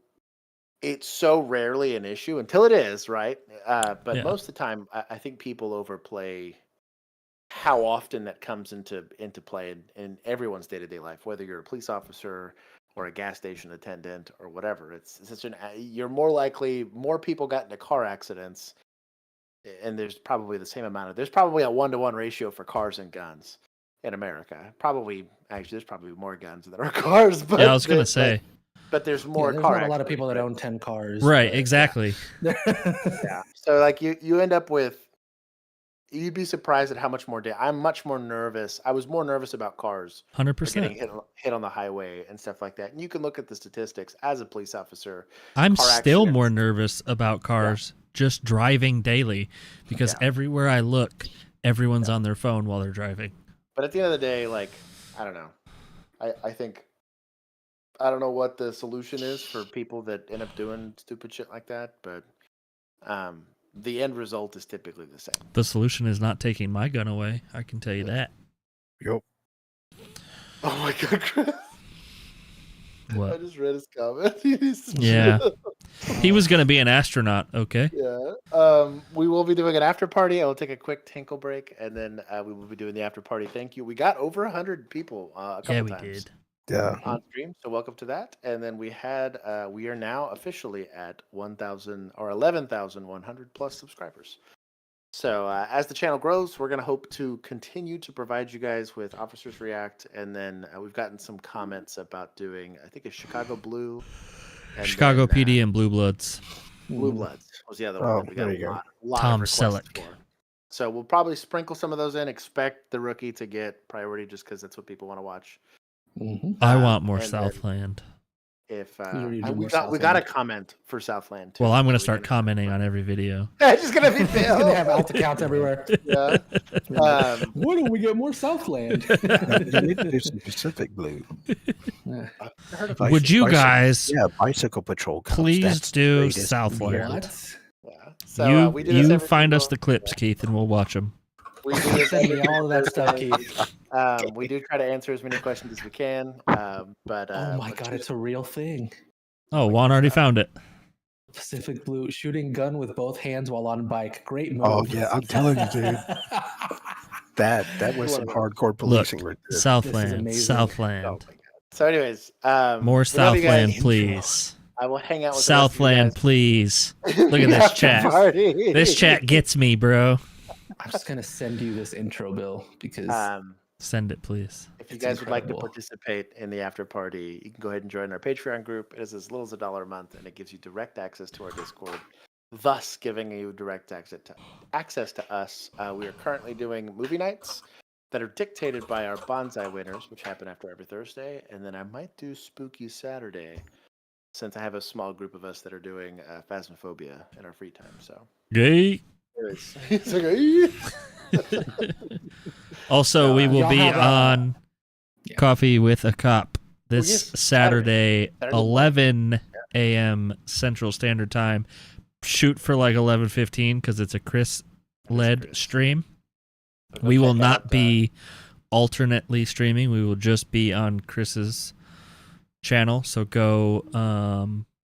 It's so rarely an issue until it is, right? But Yeah. most of the time, I think people overplay how often that comes into play in everyone's day-to-day life, whether you're a police officer or a gas station attendant or whatever. It's such you're more likely, more people got into car accidents, and there's probably the same amount of, there's probably a 1-to-1 ratio for cars and guns in America. There's probably more guns than there are cars. But Yeah, I was gonna say. but there's more there's car not a lot of accidents, people that right? own 10 cars. Right, but- exactly. Yeah. So like you end up with, you'd be surprised at how much more I'm much more nervous. I was more nervous about cars 100%. getting hit on the highway and stuff like that. And you can look at the statistics as a police officer. I'm car still accidents- more nervous about cars just driving daily because everywhere I look, everyone's on their phone while they're driving. But at the end of the day, like, I don't know. I think, I don't know what the solution is for people that end up doing stupid shit like that, but the end result is typically the same. The solution is not taking my gun away. I can tell you that. Yep. Oh my God, Chris. I What? just read his comment. He needs to Yeah. chill. He was going to be an astronaut, okay? Yeah. We will be doing an after party. I will take a quick tinkle break, and then we will be doing the after party. Thank you. We got over 100 people a couple Yeah, we times did. Yeah. on stream, so welcome to that. And then we are now officially at 1,000 or 11,100 plus subscribers. So as the channel grows, we're going to hope to continue to provide you guys with Officers React, and then we've gotten some comments about doing, I think, a Chicago Blue And Chicago then, PD and Blue Bloods. Blue Bloods was the other one. that we got there a you go. lot Tom of requests Selleck. for. So we'll probably sprinkle some of those in. Expect the rookie to get priority just because that's what people want to watch. I want more and then Southland. If already do we more got a Southland. comment for Southland too. Well, I'm so gonna we start gotta- commenting on every video. It's just gonna be He's Bill. gonna have alt accounts everywhere. Yeah. Why don't we get more Southland? You need to do some Pacific Blue. Would you guys Bicycle Patrol cops. please That's the do greatest. Southland? What? Yeah. So we do this you every find us single- the clips, Keith, and we'll watch them. We do this Send me every all of that stuff, Thursday. Keith. We do try to answer as many questions as we can. But Oh my god, it's a real thing. Oh, Juan already found it. Pacific Blue shooting gun with both hands while on bike. Great move. Oh yeah, I'm telling you, dude. That was some hardcore policing right there. Southland, amazing. Southland. So, anyways, More we love you Southland, guys. please. I will hang out with Southland, please. Look at this After chat. party. This chat gets me, bro. I'm just gonna send you this intro, Bill, because Send it, please. If you It's guys would like to incredible. participate in the after party, you can go ahead and join our Patreon group. It is as little as $1 a month, and it gives you direct access to our Discord, thus giving you direct access to us. We are currently doing movie nights that are dictated by our bonsai winners, which happen after every Thursday, and then I might do Spooky Saturday, since I have a small group of us that are doing Phasmophobia in our free time. So, Gay. anyways, it's like, Also, we will y'all be have, on Coffee with a Cop this yes, Saturday, Saturday 11 a.m. Central Standard Time. Shoot for like 11:15 because it's a Chris-led stream. So go We will check not out, be alternately streaming. We will just be on Chris's channel. So go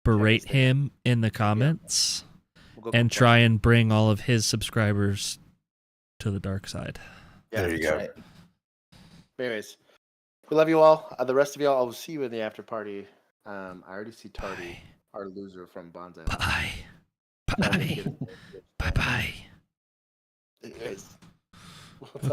berate him in the comments we'll go and complain. try and bring all of his subscribers to the dark side. Yeah, There you that's go. right. Anyways, we love you all. The rest of y'all, I will see you in the after party. I already see Tardy, our loser from Bonsai. Bye. Bye. Bye. Bye. Anyways, Okay.